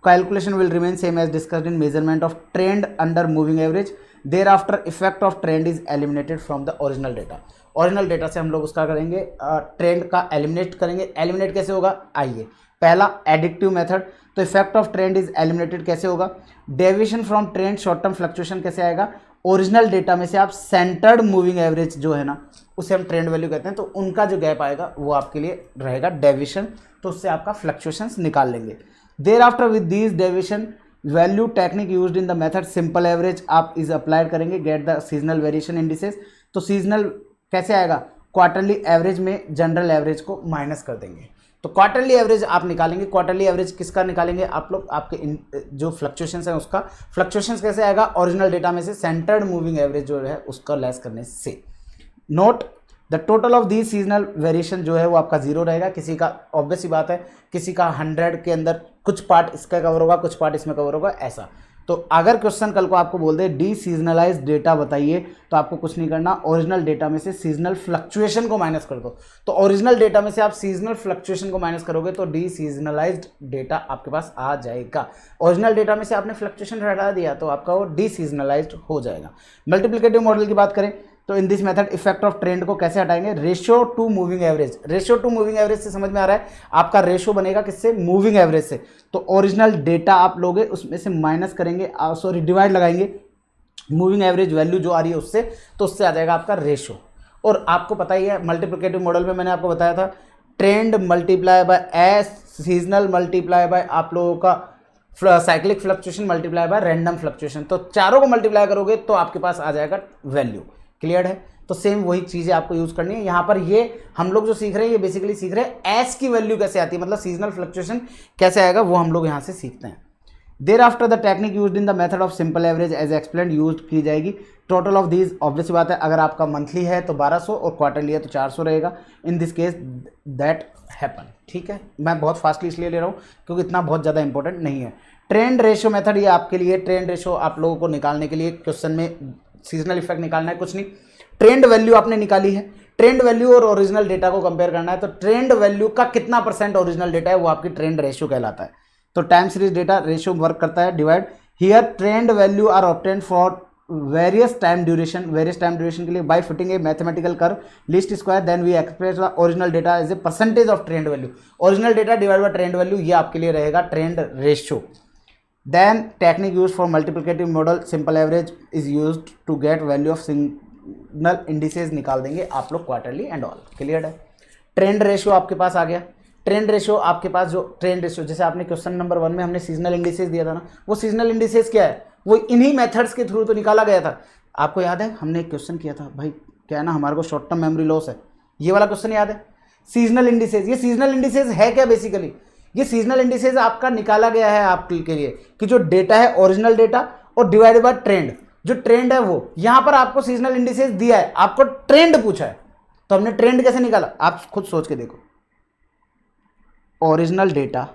[SPEAKER 1] Calculation will remain same as discussed in measurement of trend under moving average. Thereafter, effect of trend is eliminated from the original data. Original data से हम लोग उसका करेंगे trend का eliminate करेंगे। Eliminate कैसे होगा? आइए, पहला एडिक्टिव मेथड। तो effect of trend is eliminated कैसे होगा? Deviation from trend short term fluctuation कैसे आएगा? ओरिजिनल डेटा में से आप सेंटर्ड मूविंग एवरेज जो है ना उसे हम ट्रेंड वैल्यू कहते हैं, तो उनका जो गैप आएगा वो आपके लिए रहेगा डेविएशन, तो उससे आपका फ्लक्चुएशंस निकाल लेंगे। Thereafter with these deviation value technique used in the method simple average आप इज अप्लाइड करेंगे get the seasonal variation indices। तो सीजनल कैसे आएगा? क्वार्टरली एवरेज में जनरल एवरेज को माइनस कर देंगे, तो क्वार्टरली एवरेज आप निकालेंगे। क्वार्टरली एवरेज किसका निकालेंगे आप लोग? आपके जो फ्लक्चुएशंस हैं उसका। फ्लक्चुएशंस कैसे आएगा? ओरिजिनल डेटा में से सेंटर्ड मूविंग एवरेज जो है उसका लेस करने से। Note the total of the seasonal variation जो है वो आपका 0 रहेगा। किसी का ऑब्वियस ही बात है, किसी का 100 के अंदर कुछ पार्ट इसका कवर होगा, कुछ पार्ट इसमें कवर होगा, ऐसा। तो अगर क्वेश्चन कल को आपको बोल दे डी सीजनलाइज डेटा बताइए, तो आपको कुछ नहीं करना, ओरिजिनल डेटा में से सीजनल फ्लक्चुएशन को माइनस कर दो। तो ओरिजिनल डेटा में से आप सीजनल फ्लक्चुएशन को माइनस करोगे तो डी सीजनलाइज्ड डेटा आपके पास आ जाएगा। ओरिजिनल डेटा में से आपने फ्लक्चुएशन हटा दिया तो आपका वो डी सीजनलाइज्ड हो जाएगा। मल्टीप्लिकेटिव मॉडल की बात करें तो इन this method effect of trend को कैसे हटाएंगे? Ratio two moving average. Ratio two moving average से समझ में आ रहा है, आपका रेशियो बनेगा किससे? मूविंग एवरेज से। तो ओरिजिनल डेटा आप लोगे उसमें से माइनस करेंगे, सॉरी डिवाइड लगाएंगे मूविंग एवरेज वैल्यू जो आ रही है उससे, तो उससे आ जाएगा आपका रेशियो। और आपको पता ही है मल्टीप्लिकेटिव मॉडल में मैंने आपको बताया था trend multiply by S seasonal multiply by आप लोगों का cyclic fluctuation multiply by random fluctuation. तो चारों को मल्टीप्लाई करोगे तो आपके पास आ जाएगा वैल्यू। क्लियर है। तो सेम वही चीजें आपको यूज करनी है यहाँ पर। ये हम लोग जो सीख रहे हैं ये बेसिकली सीख रहे हैं एस की वैल्यू कैसे आती है, मतलब सीजनल फ्लक्चुएशन कैसे आएगा वो हम लोग यहाँ से सीखते हैं। There after the technique use in the method of simple average age explain use की जाएगी। टोटल ऑफ दीज ऑब्वियस बात है, अगर आपका मंथली है तो 1200 और क्वार्टरली है तो 400 रहेगा। इन दिस केस दैट हैपन, ठीक है। मैं बहुत फास्टली इसलिए ले रहा हूँ क्योंकि इतना बहुत ज़्यादा इंपॉर्टेंट नहीं है। ट्रेंड रेशियो मेथड ये आपके लिए, ट्रेंड रेशियो आप लोगों को निकालने के लिए क्वेश्चन में सीजनल इफेक्ट निकालना है, कुछ नहीं। ट्रेंड वैल्यू आपने निकाली है, ट्रेंड वैल्यू और ओरिजिनल डेटा को कंपेयर करना है, तो ट्रेंड वैल्यू का कितना % ओरिजिनल डेटा है वो आपकी ट्रेंड रेशियो कहलाता है। तो time series data ratio work करता है divide here trend value are obtain for various time duration के लिए by fitting a mathematical curve least square then we express the original data as a percentage of trend value. Original data divide by trend value, ये आपके लिए रहेगा trend ratio. Then technique use for multiplicative model simple average is use to get value of signal indices निकाल देंगे आप लोग quarterly and all. Clear है। Trend ratio आपके पास आ गया। ट्रेंड रेशियो आपके पास, जो ट्रेंड रेशियो जैसे आपने क्वेश्चन नंबर 1 में हमने सीजनल इंडिसेज दिया था ना, वो सीजनल इंडिसेज क्या है, वो इन्हीं मेथड्स के थ्रू तो निकाला गया था। आपको याद है हमने एक क्वेश्चन किया था भाई, क्या है ना, हमारे को शॉर्ट टर्म मेमोरी लॉस है, ये वाला क्वेश्चन याद है, सीजनल इंडिसेज। ये सीजनल इंडिसेज है क्या बेसिकली, ये सीजनल इंडिसेज आपका निकाला गया है आपके लिए कि जो डेटा है ओरिजिनल डेटा और डिवाइडेड बाय ट्रेंड, जो ट्रेंड है वो, यहां पर आपको सीजनल इंडिसेज दिया है, आपको ट्रेंड पूछा है, तो हमने ट्रेंड कैसे निकाला आप खुद सोच के देखो। ओरिजिनल डेटा,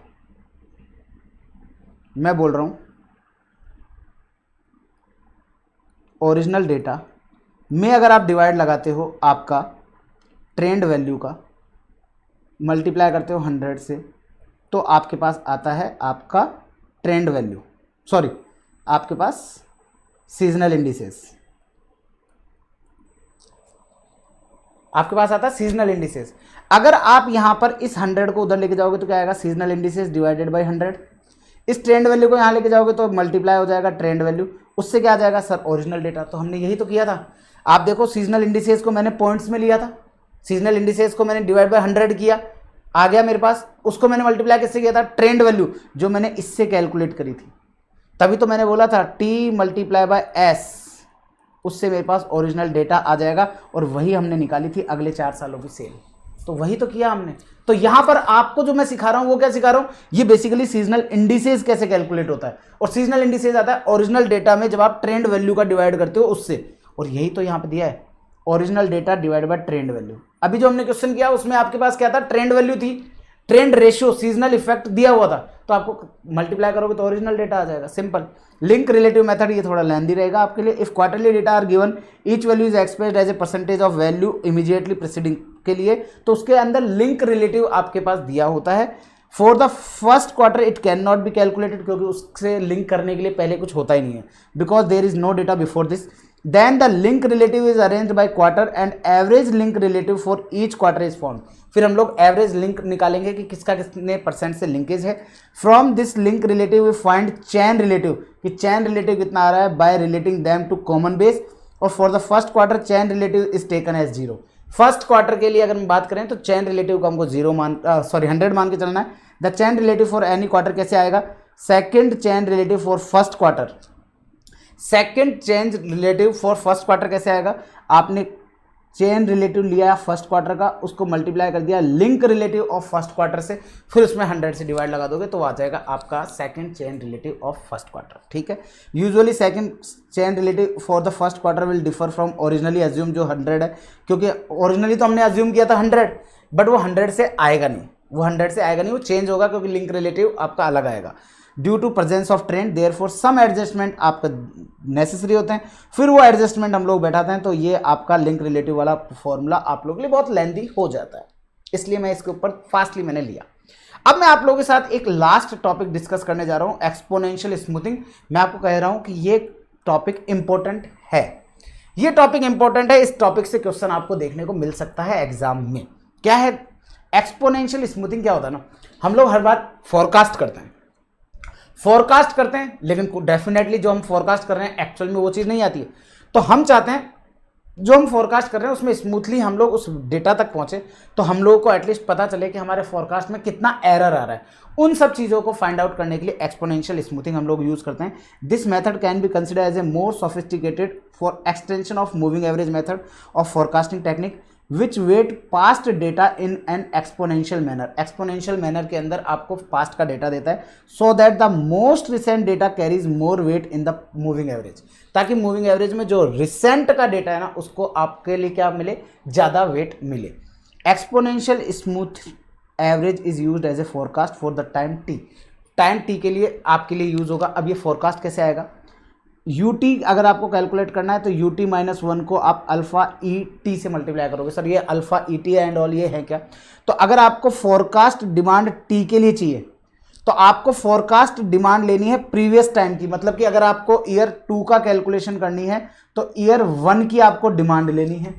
[SPEAKER 1] मैं बोल रहा हूं ओरिजिनल डेटा में अगर आप डिवाइड लगाते हो आपका ट्रेंड वैल्यू का, मल्टीप्लाई करते हो 100 से, तो आपके पास आता है आपका ट्रेंड वैल्यू, सॉरी आपके पास सीजनल इंडिसेस, आपके पास आता है सीजनल इंडिसेस। अगर आप यहां पर इस 100 को उधर लेके जाओगे तो क्या आएगा, सीजनल इंडिसेस डिवाइडेड बाय 100। इस ट्रेंड वैल्यू को यहां लेके जाओगे तो मल्टीप्लाई हो जाएगा ट्रेंड वैल्यू, उससे क्या आ जाएगा सर ओरिजिनल डेटा। तो हमने यही तो किया था। आप देखो सीजनल इंडिसेस को मैंने पॉइंट्स में लिया था, सीजनल इंडिसेस को मैंने डिवाइड बाय 100 किया, आ गया मेरे पास, उसको मैंने मल्टीप्लाई किससे किया था, ट्रेंड वैल्यू जो मैंने इससे कैलकुलेट करी थी। तभी तो मैंने बोला था T मल्टीप्लाई बाय S, उससे मेरे पास ओरिजिनल डेटा आ जाएगा, और वही हमने निकाली थी अगले 4 सालों की सेल। तो वही तो किया हमने। तो यहां पर आपको जो मैं सिखा रहा हूं वो क्या सिखा रहा हूं, ये बेसिकली सीजनल इंडिसेस कैसे कैलकुलेट होता है, और सीजनल इंडिसेस आता है ओरिजिनल डेटा में जब आप ट्रेंड वैल्यू का डिवाइड करते हो उससे, और यही तो यहां पे दिया है original data divide by trend value. अभी जो हमने क्वेश्चन किया उसमें आपके पास क्या था, ट्रेंड वैल्यू थी, ट्रेंड रेशियो सीजनल इफेक्ट दिया हुआ था, तो आपको मल्टीप्लाई करोगे तो ओरिजिनल डेटा आ जाएगा, सिंपल। लिंक रिलेटिव मेथड ये थोड़ा लेंदी रहेगा आपके लिए। If quarterly data are given each value is expressed as a percentage of value immediately preceding के लिए, तो उसके अंदर लिंक रिलेटिव आपके पास दिया होता है। For the first quarter it can not be calculated, क्योंकि उससे लिंक करने के लिए पहले कुछ होता ही नहीं है, because there is no data before this. Then the link relative is arranged by quarter and average link relative for each quarter is found. फिर हम लोग एवरेज लिंक निकालेंगे कि किसका कितने % से लिंकेज है। From this link relative we find chain relative, कि चैन रिलेटिव कितना आ रहा है, by relating them to common base. और for the first quarter chain relative is taken as 0। First quarter के लिए अगर हम बात करें तो चैन रिलेटिव को हमको 100 मान के चलना है। The chain relative for any quarter कैसे आएगा, second chain relative for first quarter, second change relative for first quarter कैसे आएगा, आपने चेन रिलेटिव लिया फर्स्ट क्वार्टर का, उसको मल्टीप्लाई कर दिया link relative of first quarter से, फिर उसमें 100 से डिवाइड लगा दोगे तो आ जाएगा आपका second chain relative of first quarter. ठीक है। Usually second chain relative for the first quarter will differ from originally assume जो 100 है, क्योंकि ओरिजिनली तो हमने अज्यूम किया था 100, बट वो 100 से आएगा नहीं, वो 100 से आएगा नहीं, वो चेंज होगा क्योंकि लिंक रिलेटिव आपका अलग आएगा due to presence of trend. Therefore some adjustment आपका नेसेसरी होते हैं, फिर वो एडजस्टमेंट हम लोग बैठाते हैं, तो ये आपका लिंक रिलेटिव वाला फॉर्मूला आप लोगों के लिए बहुत लेंदी हो जाता है, इसलिए मैं इसके ऊपर फास्टली मैंने लिया। अब मैं आप लोगों के साथ एक लास्ट टॉपिक डिस्कस करने जा रहा हूं, एक्सपोनेंशियल स्मूथिंग। मैं आपको कह रहा हूं कि ये टॉपिक इंपॉर्टेंट है, ये टॉपिक इंपॉर्टेंट है, इस टॉपिक से क्वेश्चन आपको देखने को मिल सकता है एग्जाम में। क्या है एक्सपोनेंशियल स्मूथिंग, क्या होता है ना, हम लोग हर बार फोरकास्ट करते हैं, लेकिन डेफिनेटली जो हम फोरकास्ट कर रहे हैं एक्चुअल में वो चीज़ नहीं आती है। तो हम चाहते हैं जो हम फोरकास्ट कर रहे हैं उसमें स्मूथली हम लोग उस डेटा तक पहुंचे, तो हम लोगों को एटलीस्ट पता चले कि हमारे फोरकास्ट में कितना एरर आ रहा है। उन सब चीज़ों को फाइंड आउट करने के लिए एक्सपोनेंशियल स्मूथिंग हम लोग यूज़ करते हैं। This method can be consider as a more sophisticated for extension of moving average method of forecasting technique. Which weight past data in an exponential manner, exponential manner के अंदर आपको past का data देता है, so that the most recent data carries more weight in the moving average, ताकि moving average में जो recent का डेटा है ना उसको आपके लिए क्या मिले, ज़्यादा वेट मिले। Exponential smooth average is used as a forecast for the time T, time T के लिए आपके लिए यूज होगा। अब ये फोरकास्ट कैसे आएगा, यूटी अगर आपको कैलकुलेट करना है तो यूटी -1 को आप अल्फा ई टी से मल्टीप्लाई करोगे। सर ये alpha E T and all ये है क्या, तो अगर आपको फोरकास्ट डिमांड टी के लिए चाहिए तो आपको फोरकास्ट डिमांड लेनी है प्रीवियस टाइम की, मतलब कि अगर आपको ईयर 2 का कैलकुलेशन करनी है तो ईयर 1 की आपको डिमांड लेनी है।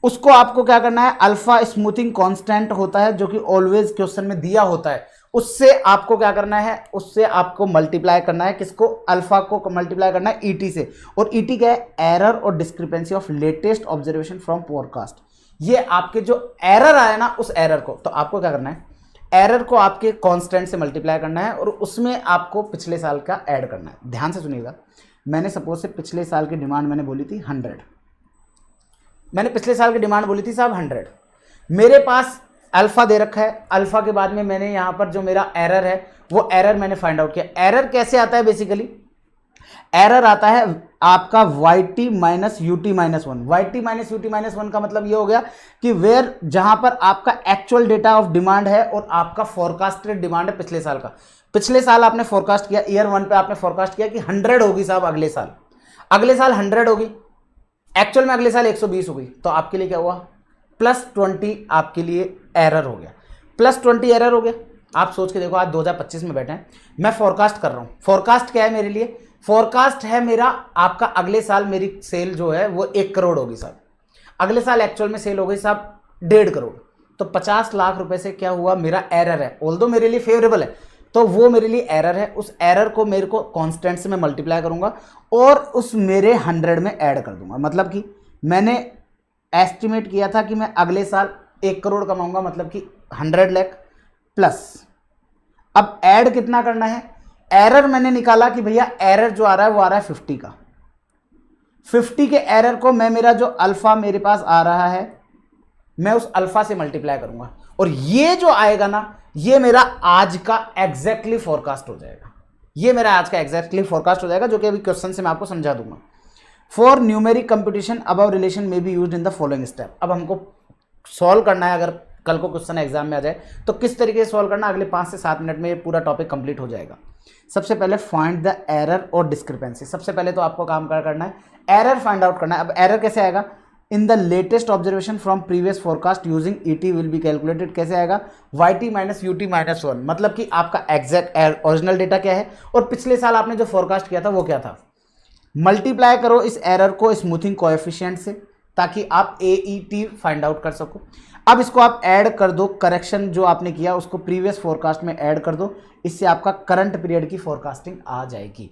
[SPEAKER 1] उसको आपको क्या करना है, अल्फा स्मूथिंग कांस्टेंट होता है जो कि ऑलवेज क्वेश्चन में दिया होता है, उससे आपको क्या करना है, उससे आपको मल्टीप्लाई करना है, किसको, अल्फा को मल्टीप्लाई करना है ईटी से। और ईटी क्या है, एरर और discrepancy of latest observation from forecast. ये आपके जो एरर आया ना उस एरर को, तो आपको क्या करना है, एरर को आपके कांस्टेंट से मल्टीप्लाई करना है और उसमें आपको पिछले साल का ऐड करना है। ध्यान से सुनिएगा, मैंने सपोज से पिछले साल की डिमांड मैंने बोली थी 100, मैंने पिछले साल की डिमांड बोली थी साहब 100, मेरे पास अल्फा दे रखा है, अल्फा के बाद में मैंने यहाँ पर जो मेरा एरर है वो एरर मैंने फाइंड आउट किया। एरर कैसे आता है, बेसिकली एरर आता है आपका yt minus UT minus 1, yt minus UT minus 1 का मतलब ये हो गया कि वेयर जहां पर आपका एक्चुअल डेटा ऑफ डिमांड है और आपका फोरकास्टेड डिमांड है पिछले साल का। पिछले साल आपने फोरकास्ट किया, ईयर 1 पे आपने फोरकास्ट किया कि 100 होगी साहब अगले साल, अगले साल 100 होगी, एक्चुअल में अगले साल 120 हो गई, तो आपके लिए क्या हुआ, +20 आपके लिए एरर हो गया, +20 एरर हो गया। आप सोच के देखो, आज 2025 में बैठे हैं, मैं फोरकास्ट कर रहा हूं, फोरकास्ट क्या है मेरे लिए, फोरकास्ट है मेरा आपका अगले साल मेरी सेल जो है वो 1 करोड़ होगी साहब, अगले साल एक्चुअल में सेल हो गई साहब 1.5 करोड़, तो 50 लाख रुपए से क्या हुआ, मेरा एरर है, ऑल्दो मेरे लिए फेवरेबल है, तो वो मेरे लिए एरर है, उस एरर को मेरे को कांस्टेंट से मैं मल्टीप्लाई करूंगा और उस मेरे 100 में ऐड कर दूंगा। मतलब कि मैंने एस्टिमेट किया था कि मैं अगले साल 1 करोड़ कमाऊंगा, मतलब कि 100 लाख प्लस, अब ऐड कितना करना है, एरर मैंने निकाला कि भैया एरर जो आ रहा है वो आ रहा है 50 का, 50 के एरर को मैं, मेरा जो अल्फा मेरे पास आ रहा है मैं उस अल्फा से मल्टीप्लाई करूंगा और ये जो आएगा ना ये मेरा आज का एग्जैक्टली फोरकास्ट हो जाएगा, ये मेरा आज का एग्जैक्टली फोरकास्ट हो जाएगा, जो कि अभी क्वेश्चन से मैं आपको समझा दूंगा। For numeric computation above relation may be used in the following step. अब हमको सॉल्व करना है, अगर कल को क्वेश्चन एग्जाम में आ जाए तो किस तरीके से सॉल्व करना, अगले 5 से 7 मिनट में ये पूरा टॉपिक कंप्लीट हो जाएगा। सबसे पहले फाइंड द एरर और डिस्क्रिपेंसी, सबसे पहले तो आपको काम करना है, एरर फाइंड आउट करना है। अब एरर कैसे आएगा, in the latest observation from previous forecast using ET will be calculated, कैसे आएगा, yt माइनस यूटी माइनस 1, मतलब कि आपका एग्जैक्ट ओरिजिनल डेटा क्या है और पिछले साल आपने जो फोरकास्ट किया था वो क्या था, मल्टीप्लाई करो इस एरर को स्मूथिंग कोएफिशिएंट से ताकि आप AET फाइंड आउट कर सको। अब इसको आप ऐड कर दो, करेक्शन जो आपने किया उसको प्रीवियस फोरकास्ट में ऐड कर दो, इससे आपका करंट पीरियड की फोरकास्टिंग आ जाएगी।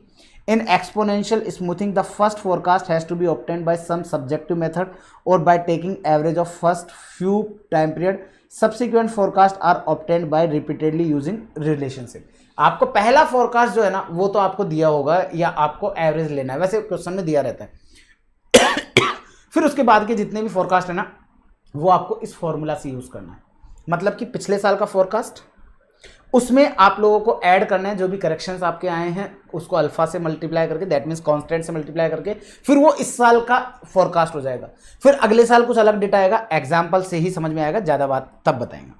[SPEAKER 1] In exponential smoothing, the first forecast has to be obtained by some subjective method or by taking average of first few time period. Subsequent forecasts are obtained by repeatedly using relationship. आपको पहला forecast जो है ना वो तो आपको दिया होगा या आपको एवरेज लेना है, वैसे क्वेश्चन में दिया रहता है। फिर उसके बाद के जितने भी फोरकास्ट है ना वो आपको इस फॉर्मूला से यूज करना है, मतलब कि पिछले साल का फोरकास्ट, उसमें आप लोगों को ऐड करना है जो भी करेक्शंस आपके आए हैं उसको अल्फा से मल्टीप्लाई करके, दैट मीन्स कांस्टेंट से मल्टीप्लाई करके, फिर वो इस साल का फोरकास्ट हो जाएगा। फिर अगले साल कुछ अलग डेटा आएगा, एग्जाम्पल से ही समझ में आएगा, ज़्यादा बात तब बताएंगे।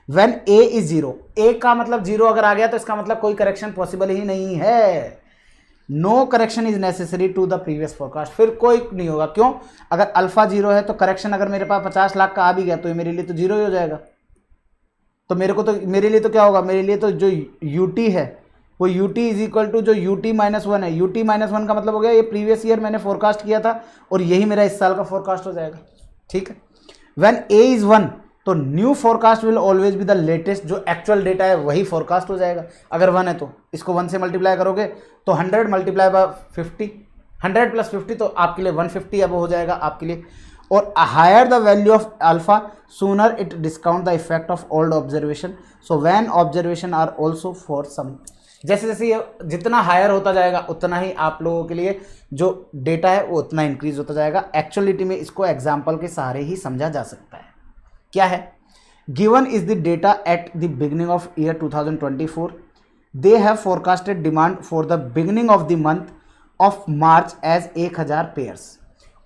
[SPEAKER 1] व्हेन ए इज 0, ए का मतलब 0 अगर आ गया तो इसका मतलब कोई करेक्शन पॉसिबल ही नहीं है, no correction is necessary to the previous forecast, फिर कोई नहीं होगा। क्यों, अगर अल्फा 0 है तो करेक्शन अगर मेरे पास 50 लाख का आ भी गया तो ये मेरे लिए तो 0 ही हो जाएगा, तो मेरे लिए तो क्या होगा, मेरे लिए तो जो यूटी है वो यूटी इज इक्वल टू जो यूटी माइनस 1 है, यूटी माइनस 1 का मतलब हो गया ये प्रीवियस ईयर मैंने फोरकास्ट किया था और यही मेरा इस साल का फोरकास्ट हो जाएगा। ठीक है, व्हेन ए इज 1 तो new forecast will always be the latest, जो एक्चुअल डेटा है वही फोरकास्ट हो जाएगा। अगर 1 है तो इसको 1 से मल्टीप्लाई करोगे तो 100 मल्टीप्लाई बाय 50, 100 प्लस 50 तो आपके लिए 150 अब हो जाएगा आपके लिए। और higher the value of alpha sooner it discount the effect of old observation, so when observation are also for some जैसे जैसे ये जितना हायर होता जाएगा उतना ही आप लोगों के लिए जो डेटा है वो उतना इंक्रीज होता जाएगा। एक्चुअलिटी में इसको एग्जाम्पल के सहारे ही समझा जा सकता है। क्या है, given is the data at the beginning of year 2024, they have forecasted demand for the beginning of the month of March as 1000 pairs.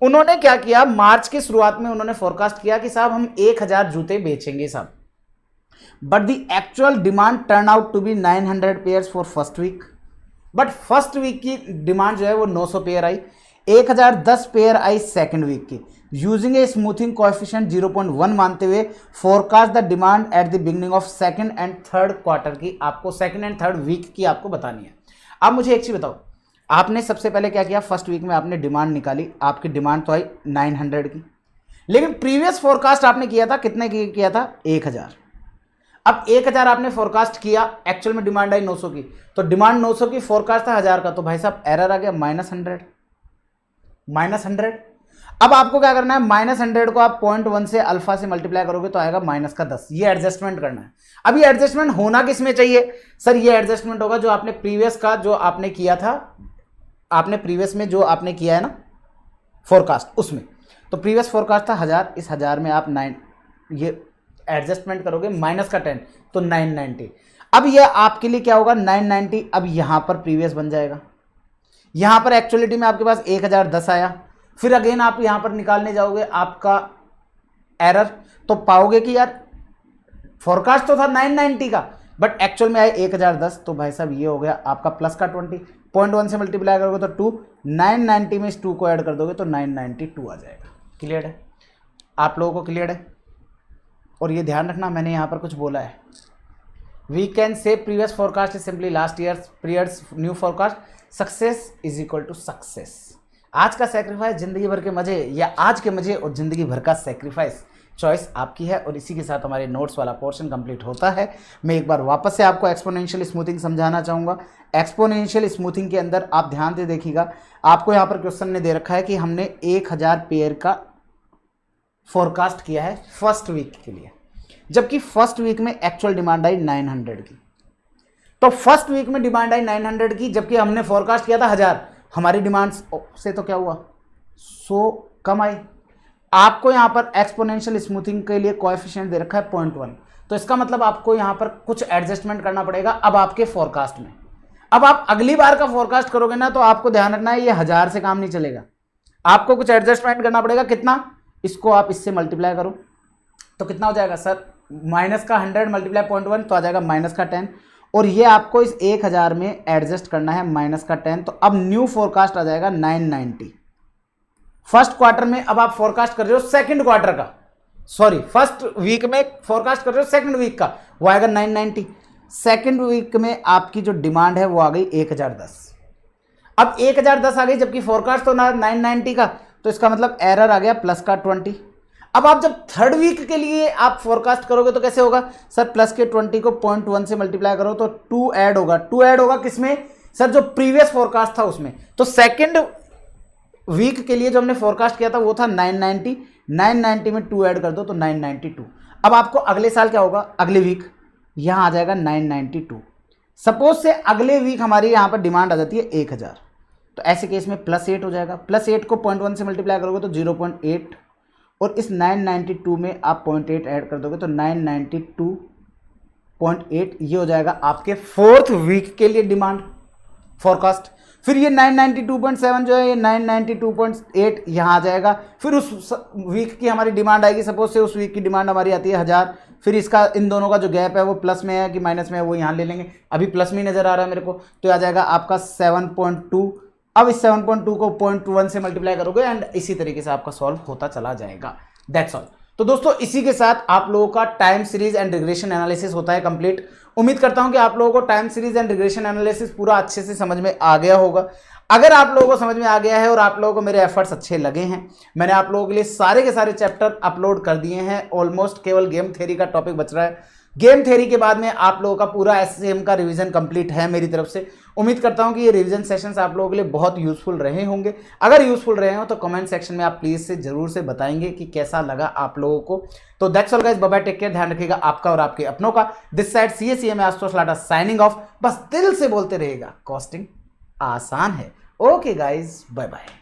[SPEAKER 1] उन्होंने क्या किया, मार्च की शुरुआत में उन्होंने फोरकास्ट किया कि साहब हम 1000 जूते बेचेंगे साहब, but the actual demand turn out to be 900 pairs for first week. But first week की डिमांड जो है वो 900 पेयर आई, 1010 पेयर आई सेकंड वीक की। यूजिंग ए स्मूथिंग कोएफिशिएंट 0.1 मानते हुए forecast the demand at the beginning of second and third quarter की, आपको सेकंड एंड थर्ड वीक की आपको बतानी है। अब मुझे एक चीज बताओ, आपने सबसे पहले क्या किया, फर्स्ट वीक में आपने डिमांड निकाली, आपकी डिमांड तो आई 900 की, लेकिन प्रीवियस फोरकास्ट आपने किया था कितने की किया था, 1000। अब 1000 आपने फोरकास्ट किया, एक्चुअल में डिमांड आई 900 की, तो डिमांड 900 की, फोरकास्ट था 1000 का, तो भाई साहब एरर आ गया -100। अब आपको क्या करना है, -100 को आप 0.1 से अल्फा से मल्टीप्लाई करोगे तो आएगा -10। ये एडजस्टमेंट करना है। अब ये एडजस्टमेंट होना किस में चाहिए सर, ये एडजस्टमेंट होगा जो आपने प्रीवियस का जो आपने किया था, आपने प्रीवियस में जो आपने किया है ना फोरकास्ट उसमें। तो प्रीवियस फोरकास्ट था 1000, इस 1000 में आप 9 ये एडजस्टमेंट करोगे -10 तो 990। अब ये आपके लिए क्या होगा 990, अब यहां पर प्रीवियस बन जाएगा, यहां पर एक्चुअलिटी में आपके पास 1010 आया, फिर अगेन आप यहां पर निकालने जाओगे आपका एरर, तो पाओगे कि यार फोरकास्ट तो था 990 का बट एक्चुअल में आया 1010, तो भाई साहब ये हो गया आपका प्लस का 20, 0.1 से मल्टीप्लाई करोगे तो 2, 990 में इस 2 को ऐड कर दोगे तो 992 आ जाएगा। क्लियर है, आप लोगों को क्लियर है? और ये ध्यान रखना मैंने यहाँ पर कुछ बोला है, we can say previous forecast is simply last year periods new forecast, success is equal to success. आज का सेक्रीफाइस जिंदगी भर के मजे, या आज के मजे और जिंदगी भर का सेक्रीफाइस, चॉइस आपकी है। और इसी के साथ हमारे नोट्स वाला पोर्शन कंप्लीट होता है। मैं एक बार वापस से आपको एक्सपोनेंशियल स्मूथिंग समझाना चाहूँगा। एक्सपोनेंशियल स्मूथिंग के अंदर आप ध्यान से देखिएगा, आपको यहाँ पर क्वेश्चन ने दे रखा है कि हमने 1000 पेयर का फोरकास्ट किया है फर्स्ट वीक के लिए, जबकि फर्स्ट वीक में एक्चुअल डिमांड आई 900 की। तो फर्स्ट वीक में डिमांड आई 900 की, जबकि हमने फोरकास्ट किया था 1000, हमारी डिमांड से तो क्या हुआ 100 कम आई। आपको यहां पर एक्सपोनेंशियल स्मूथिंग के लिए कोएफिशिएंट दे रखा है 0.1, तो इसका मतलब आपको यहां पर कुछ एडजस्टमेंट करना पड़ेगा अब आपके फोरकास्ट में। अब आप अगली बार का फोरकास्ट करोगे ना, तो आपको ध्यान रखना है ये 1000 से काम नहीं चलेगा, आपको कुछ एडजस्टमेंट करना पड़ेगा। कितना, इसको आप इससे मल्टीप्लाई करो तो कितना हो जाएगा सर, माइनस का 100 मल्टीप्लाई 0.1 तो आ जाएगा -10, और ये आपको इस 1000 में एडजस्ट करना है -10। तो अब न्यू फोरकास्ट आ जाएगा 990 फर्स्ट क्वार्टर में। अब आप फोरकास्ट कर रहे हो सेकंड क्वार्टर का, सॉरी फर्स्ट वीक में फोरकास्ट कर रहे हो सेकंड वीक का, वो आएगा 990। सेकंड वीक में आपकी जो डिमांड है वो आ गई 1010। अब 1010 आ गई, जबकि फोरकास्ट तो ना 990 का, तो इसका मतलब एरर आ गया प्लस का 20। अब आप जब थर्ड वीक के लिए आप फोरकास्ट करोगे तो कैसे होगा सर, प्लस के 20 को 0.1 से मल्टीप्लाई करो तो 2 ऐड होगा। 2 ऐड होगा किसमें सर, जो प्रीवियस फोरकास्ट था उसमें। तो सेकंड वीक के लिए जो हमने फोरकास्ट किया था वो था 990, 990 में 2 ऐड कर दो तो 992। अब आपको अगले साल क्या होगा, अगले वीक यहां आ जाएगा 992। सपोज से अगले वीक हमारी यहां पर डिमांड आ जाती है 1000, तो ऐसे केस में +8 हो जाएगा। +8 को 0.1 से मल्टीप्लाई करोगे तो 0.8, और इस 992 में आप 0.8 ऐड कर दोगे तो 992.8, ये हो जाएगा आपके फोर्थ वीक के लिए डिमांड फोरकास्ट। फिर ये 992.7 जो है ये 992.8 यहाँ आ जाएगा। फिर उस वीक की हमारी डिमांड आएगी, सपोज से उस वीक की डिमांड हमारी आती है 1000, फिर इसका इन दोनों का जो गैप है वो प्लस में है कि माइनस में है वो यहाँ ले लेंगे, अभी प्लस में नज़र आ रहा है मेरे को, तो आ जाएगा आपका 7.2। अब इस 7.2 को 0.1 से मल्टीप्लाई करोगे एंड इसी तरीके से आपका सॉल्व होता चला जाएगा। That's all. तो दोस्तों इसी के साथ आप लोगों का time series and regression analysis होता है कंप्लीट। उम्मीद करता हूं कि आप लोगों को time series and regression analysis पूरा अच्छे से समझ में आ गया होगा। अगर आप लोगों को समझ में आ गया है और आप लोगों को मेरे एफर्ट्स अच्छे लगे हैं, मैंने आप लोगों के लिए सारे के सारे चैप्टर अपलोड कर दिए हैं। ऑलमोस्ट केवल गेम थ्योरी का टॉपिक बच रहा है। गेम थ्योरी के बाद में आप लोगों का पूरा एससीएम का रिवीजन कंप्लीट है मेरी तरफ से। उम्मीद करता हूं कि ये रिवीजन सेशंस आप लोगों के लिए बहुत यूजफुल रहे होंगे। अगर यूजफुल रहे हो तो कमेंट सेक्शन में आप प्लीज से जरूर से बताएंगे कि कैसा लगा आप लोगों को। तो that's all guys, bye bye, take care, ध्यान रखिएगा आपका और आपके अपनों का। This side CA Ashutosh Lata signing off. बस दिल से बोलते रहेगा, कॉस्टिंग आसान है। Okay guys, bye bye.